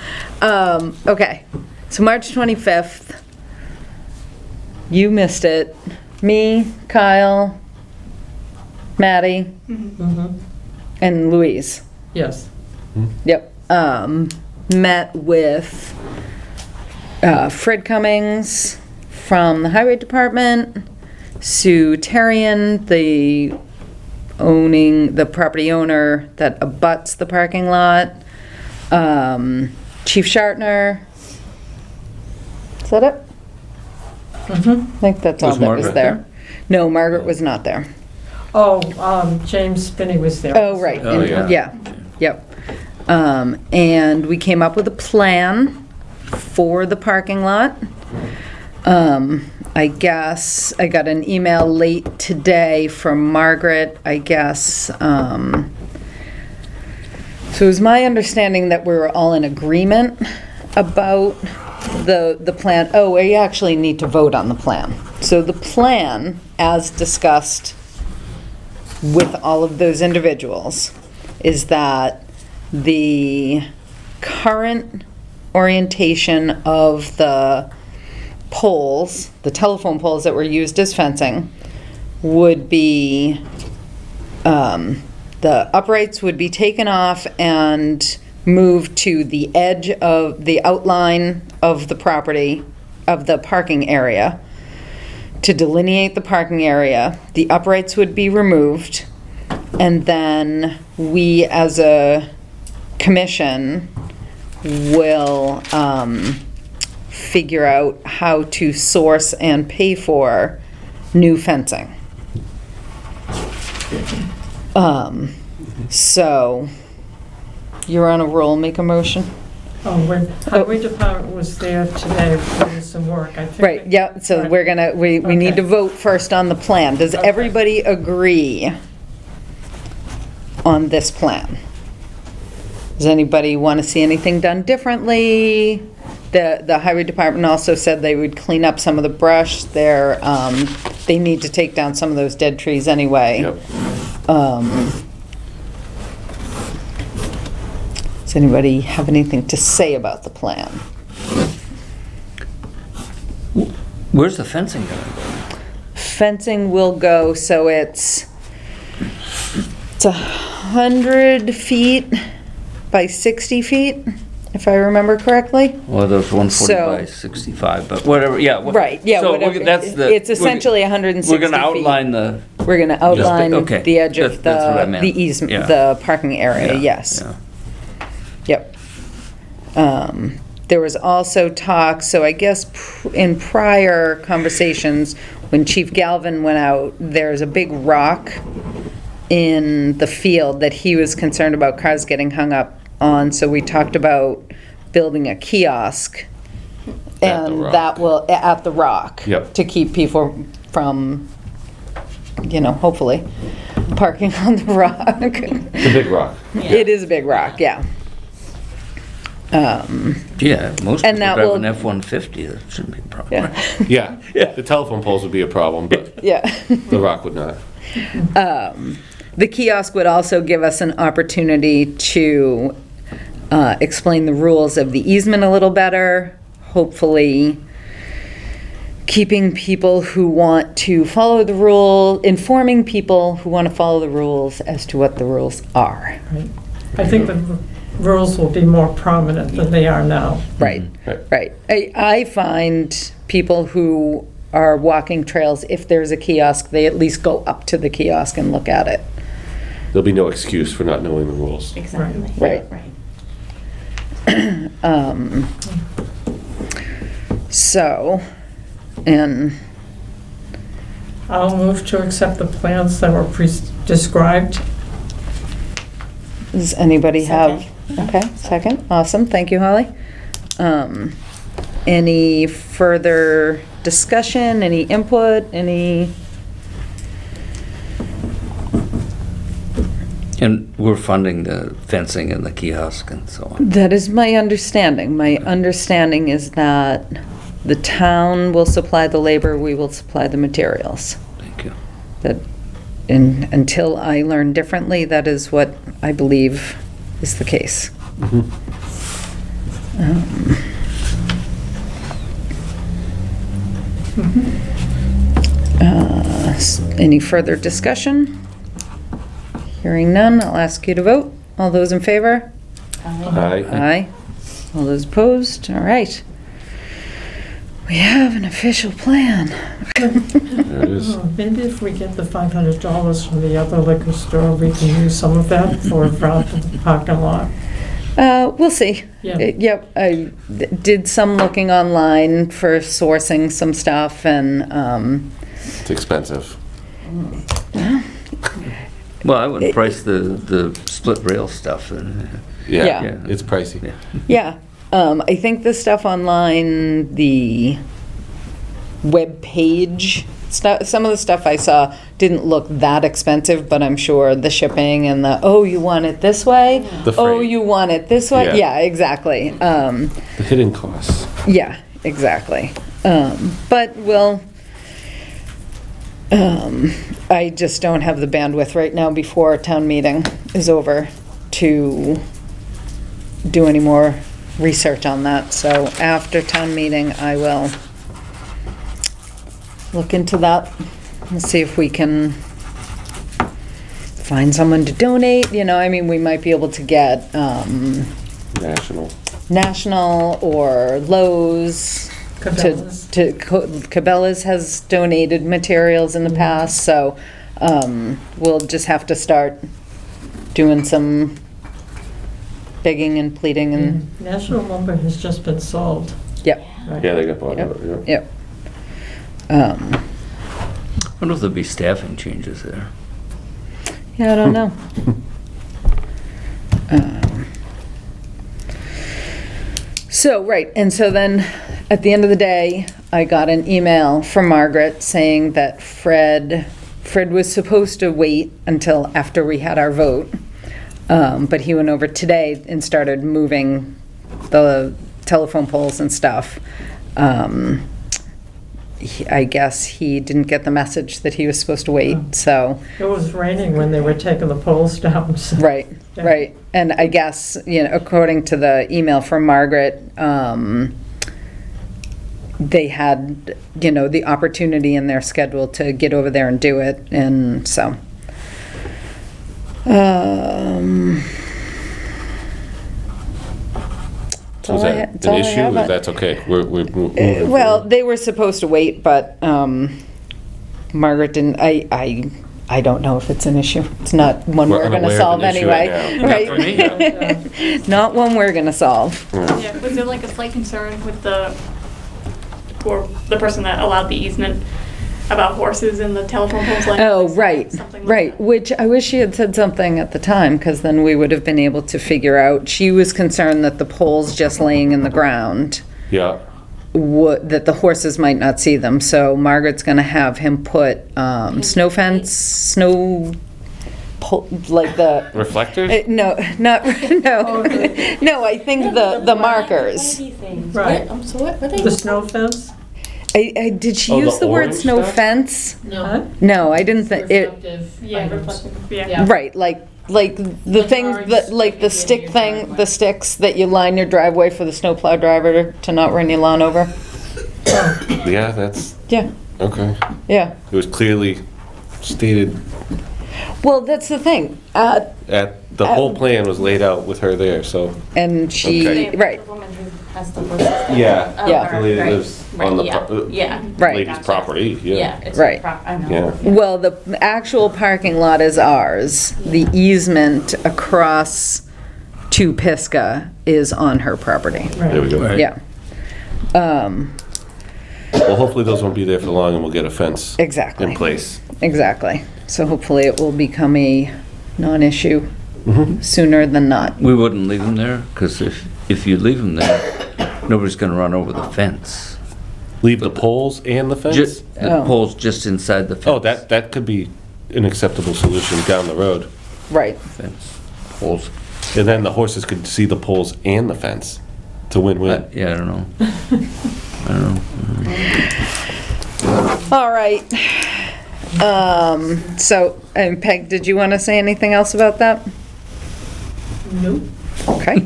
Okay, so March 25th. You missed it. Me, Kyle, Maddie, and Louise. Yes. Yep. Met with Fred Cummings from the Highway Department, Sue Terrian, the property owner that abuts the parking lot, Chief Shartner. Is that it? I think that's all Was that was Margaret there. there? No, Margaret was not there. Oh, James Spinney was there. Oh, right. Oh, yeah. Yeah, yep. And we came up with a plan for the parking lot. I guess I got an email late today from Margaret, I guess. So it was my understanding that we were all in agreement about the plan, oh, we actually need to vote on the plan. So the plan, as discussed with all of those individuals, is that the current orientation of the poles, the telephone poles that were used as fencing, would be, the uprights would be taken off and moved to the edge of the outline of the property, of the parking area, to delineate the parking area. The uprights would be removed, and then we, as a commission, will figure out how to source and pay for new fencing. So, you're on a roll, make a motion. When Highway Department was there today doing some work, I think. Right, yeah, so we're gonna, we need to vote first on the plan. Does everybody agree on this plan? Does anybody want to see anything done differently? The Highway Department also said they would clean up some of the brush. They need to take down some of those dead trees anyway. Yep. Does anybody have anything to say about the plan? Where's the fencing going to go? Fencing will go, so it's 100 feet by 60 feet, if I remember correctly. Well, there's 140 So- by 65, but whatever, yeah. Right, yeah, So whatever. that's the. It's essentially 160 We're gonna feet. outline the, We're gonna outline okay. the edge of That's what I meant. the easement, Yeah. the parking area, Yeah, yes. yeah. Yep. There was also talk, so I guess in prior conversations, when Chief Galvin went out, there's a big rock in the field that he was concerned about cars getting hung up on, so we talked about building a kiosk. At the And rock. that will, at the rock. Yep. To keep people from, hopefully, parking on the rock. It's a big rock. It is a big rock, yeah. Yeah, most And people that drive will- an F-150, that shouldn't be a problem. Yeah, Yeah, the telephone poles would be a problem, but yeah. the rock would not. The kiosk would also give us an opportunity to explain the rules of the easement a little better, hopefully keeping people who want to follow the rule, informing people who want to follow the rules as to what the rules are. I think the rules will be more prominent than they are now. Right, right. I find people who are walking trails, if there's a kiosk, they at least go up to the kiosk and look at it. There'll be no excuse for not knowing the rules. Exactly. Right. Right. So, and I'll move to accept the plans that were described. does anybody have? Okay, second, awesome, thank you, Holly. Any further discussion, any input, any? And we're funding the fencing and the kiosk and so on. That is my understanding. My understanding is that the town will supply the labor, we will supply the materials. Thank you. That, until I learn differently, that is what I believe is the case. Any further discussion? Hearing none, I'll ask you to vote. All those in favor? Aye. Aye. All those opposed? All right. We have an official plan. There it is. Maybe if we get the $500 from the other liquor store, we can use some of that for the parking lot. We'll see. Yeah. Yep, I did some looking online for sourcing some stuff, and, It's expensive. Well, I wouldn't price the split rail stuff. Yeah, Yeah. it's pricey. yeah. I think the stuff online, the web page some of the stuff I saw didn't look that expensive, but I'm sure the shipping and the, oh, you want it this way? The Oh, freight. you want it this way? Yeah. Yeah, exactly. The hidden costs. Yeah, exactly. But I just don't have the bandwidth right now before town meeting is over to do any more research on that. So after town meeting, I will look into that and see if we can find someone to donate. I mean, we might be able to get National or Lowe's. Cabela's has donated materials in the past, so we'll just have to start doing some begging and pleading and. National Lumber has just been sold. Yep. Right. Yeah, they got bought out, yeah. Yep. I wonder if there'll be staffing changes there. Yeah, I don't know. So, right, and so then, at the end of the day, I got an email from Margaret saying that Fred was supposed to wait until after we had our vote, but he went over today and started moving the telephone poles and stuff. I guess he didn't get the message that he was supposed to wait, so. It was raining when they were taking the poles down. So. Right, Yeah. right. And I guess, according to the email from Margaret, they had, the opportunity in their schedule to get over there and do it, and so. So is that an issue, or that's okay? We're moving Well, forward? they were supposed to wait, but Margaret didn't, I don't know if it's an issue. It's not one We're we're going unaware to of solve an issue anyway. right now. Right? Not one we're going to solve. Yeah, was there like a slight concern with the person that allowed the easement about horses in the telephone poles? Oh, right, Something like right, that. which I wish she had said something at the time, because then we would have been able to figure out. She was concerned that the poles just laying in the ground, Yeah, that the horses might not see them, so Margaret's gonna have him put snow fence, like the, reflectors? no, not, no, no, I think the markers. Right. So what are they? The snow fence? Did she Oh, use the the word orange snow stuff? fence? No. No, I didn't think, it, Reflective Yeah, items. reflective, yeah. Yeah. right, like the things, guards like the that you stick get in your thing, driveway. the sticks that you line your driveway for the snowplow driver to not run your lawn over? Yeah, that's, Yeah, okay. yeah. It was clearly stated, Well, that's the thing, the whole plan was laid out with her there, so. and she, Okay. right, The woman who has the horses. Yeah. Oh, Yeah. The lady right, lives right, on the yeah, pro- yeah. Right. lady's Gotcha. property, Yeah, yeah. it's Right. I know. Yeah. well, the actual parking lot is ours. The easement across to Pisgah is on her property. There we go. Right. Yeah. Well, hopefully those won't be there for long and we'll get a fence Exactly. in place. Exactly. So hopefully it will become a non-issue Mm-hmm. sooner than not. We wouldn't leave them there, because if you leave them there, nobody's gonna run over the fence. Leave the poles and the fence? Just, the Oh. pole's just inside the fence. Oh, that could be an acceptable solution down the road. Right. Fence, poles. And then the horses could see the poles and the fence. It's a win-win. Yeah, I don't know. I don't know. All right. So, and Peg, did you want to say anything else about that? Nope. Okay.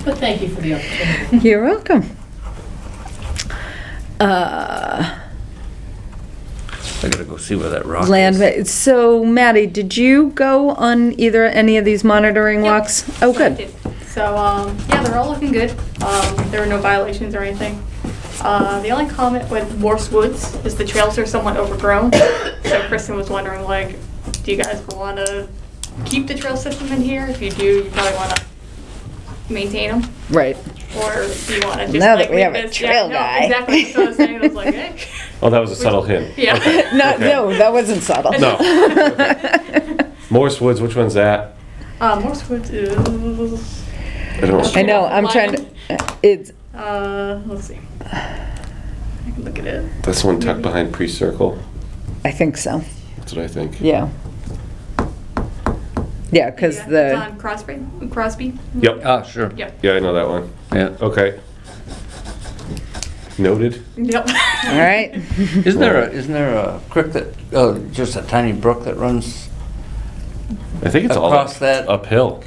But thank you for the opportunity. You're welcome. I gotta go see where that rock Land, is. so Maddie, did you go on any of these monitoring Yep. walks? Oh, I good. did. So, yeah, they're all looking good. There were no violations or anything. The only comment with Morse Woods is the trails are somewhat overgrown. So Kristen was wondering, like, do you guys want to keep the trail system in here? If you do, you probably want to maintain them. Right. Or do you want to just Now like that we leave have a this? trail no, guy. Exactly. So I was saying, I was like, hey. Oh, that was a subtle hint. Yeah. No, Okay. no, that wasn't subtle. No. Morse Woods, which one's that? Morse Woods is. I don't. I know, I'm trying to, it's, Let's see. I can look at it. This one tucked behind Pre-Circle. I think so, That's what I think. yeah. Yeah, because It's the, on Crosby? Yep. Ah, sure. Yep. Yeah, I know that one. Yeah. Okay. Noted. Yep. all right. Isn't there a creek that, just a tiny brook that runs I think it's all across that? uphill.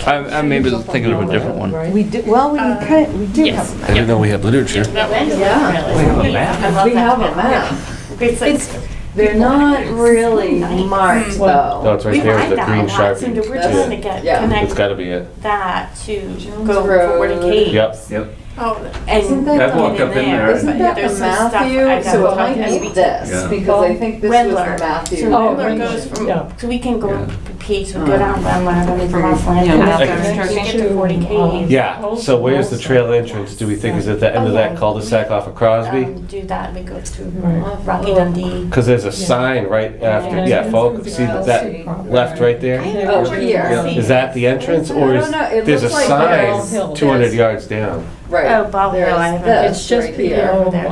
I maybe thinking of a different one. We do, well, we do Yes. have I didn't know we had literature. That one? Yeah. We have a map. We have a map. It's, They're not really marked No, though. it's right we there with ride the that green a lot, so Sharpie. we're trying to get, Yeah. It's connect gotta be it. that to Jones go Road. forward to caves. Yep. Oh, Isn't And that I've walked in up in there. Isn't that There's the some stuff I Matthew? gotta So it talk might to be SBT. this, Yeah. because I think this was the Rendler. Matthew. So Oh, Rendler Rendler, goes from, yeah. so we can go Yeah. P to go down Rendler, then we cross Linden, Yeah, and after then we get to 40 caves. Yeah, so where's the trail entrance? Do we think is at the end of that cul-de-sac off of Crosby? Do that, we go to Right. Rocky Dundee. Because there's a sign right after, yeah, folk, see that left right there? Oh, here. Is that the entrance, or I is, don't know. It there's a looks like sign 200 yards down? Right. Oh, Ball Hill, I There's haven't. this It's just right here. below, there.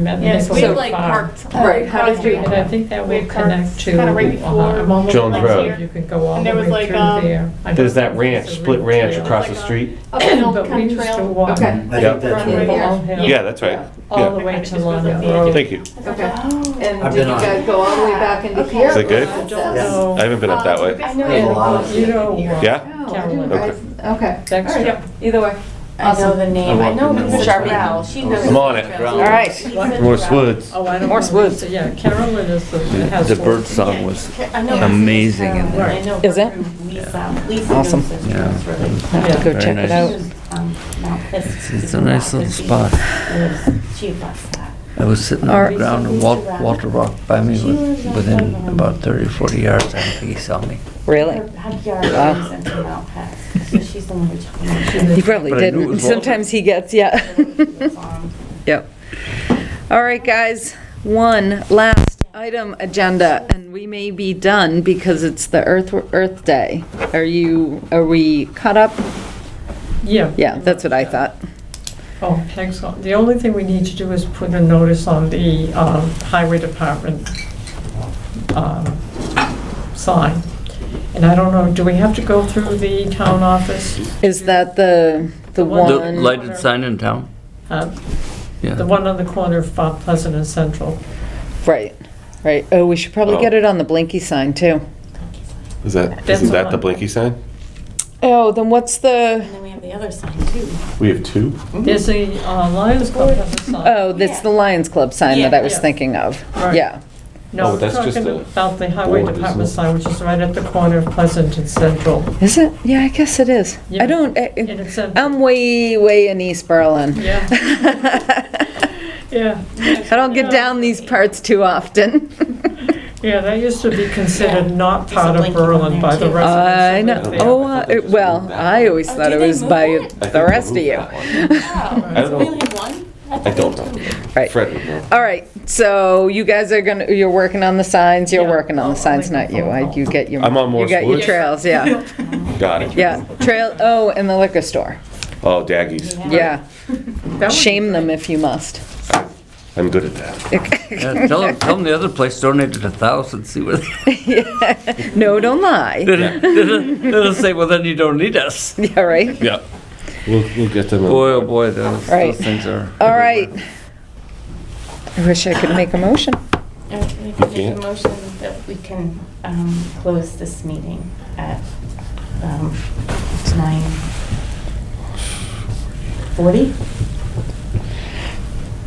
Meadows we Farm. like parked. Right, how did you- And I think that would connect to, Kinda right before I'm almost Jones like Road. you could go all And the there was way like, through there. I don't There's that think ranch, it's a split real ranch trail. across the Like, street. uphill But we kind of used to trail. walk Okay. Yep. Right Ball here. Hill, Yeah, that's right. all the Yeah, way to Yeah. London Road. thank you. Okay. And I've did been you on guys go all the way back into Okay. here? Is it good? I don't know. I haven't been up that way. I know. And you know, Yeah? Carolyn. Okay. Okay. Dexter. All right. Either way. I know the name, I know the Sharpie. trail, she knows. I'm on it. All right. She's in Morse trail. Woods. Oh, I don't Morse know. Woods. Yeah, Carolyn is the, has. The one. bird song was I know amazing in Carolyn, there. I know Is her it? through Lisa. Lisa Awesome. knows this Yeah. trail really. Have to go Very check nice. it out. She was, Mount Pisgah. It's a nice little spot. She loves that. I was sitting All on right. the ground and Walter walked by me within about 30 or 40 yards. I don't think he saw me. Really? Her backyard Wow. goes into Mount Pisgah, so she's the one which. He probably But I knew it didn't. was Walter. Sometimes he gets, yeah. Yep. All right, guys. One last item agenda, and we may be done because it's the Earth Day. Are we caught up? Yeah. Yeah, that's what I thought. Oh, excellent. The only thing we need to do is put a notice on the highway department sign. And I don't know, do we have to go through the town office? Is that the The one? lighted sign in town? The Yeah. one on the corner of Pleasant and Central. Right, right. Oh, we should probably get it on the Blinky sign too. Isn't that the blinky sign? Oh, then what's the, And then we have the other sign too. We have two? There's the Lions Club has a sign. oh, that's the Lions Club sign that I was Yeah. thinking of. Right. Yeah. No, Oh, we're that's just talking a about the highway board, isn't department it? sign, which is right at the corner of Pleasant and Central. Is it? Yeah, I guess it is. Yeah. I don't, And it's a, I'm way in East Berlin. yeah, yeah. I don't get down these parts too often. Yeah, that used to be considered Yeah. not There's a part of blinky one Berlin there, by the too. residents. I who know. live there. Oh, well, I always Oh, thought did it they was move by it? I think the rest of we'll you. move that one. Wow. I don't We know. only have one? I don't know. Right. Fred would know. All right, so you guys are you're working on the signs, you're Yeah. working on the signs, I'll not you. make a phone You get your, I'm on you Morse got your Woods. trails, yeah. Got it. Yeah, trail, oh, and the liquor store. Oh, Daggies. Yeah, That would- shame them if you must. I'm good at that. Yeah, tell them the other place donated 1,000, see what No, don't lie. they'll say, well, then you don't need us. Yeah, right? Yeah. We'll get them. Boy, oh boy, those Right. things are. All right. I wish I could make a motion. We can make a can't. motion that we can close this meeting at 9:40.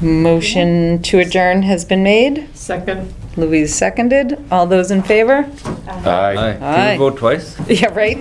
Motion to adjourn has been made. Second. Louise seconded. All those in favor? Aye. Aye. Can Aye. we vote twice? Yeah, right?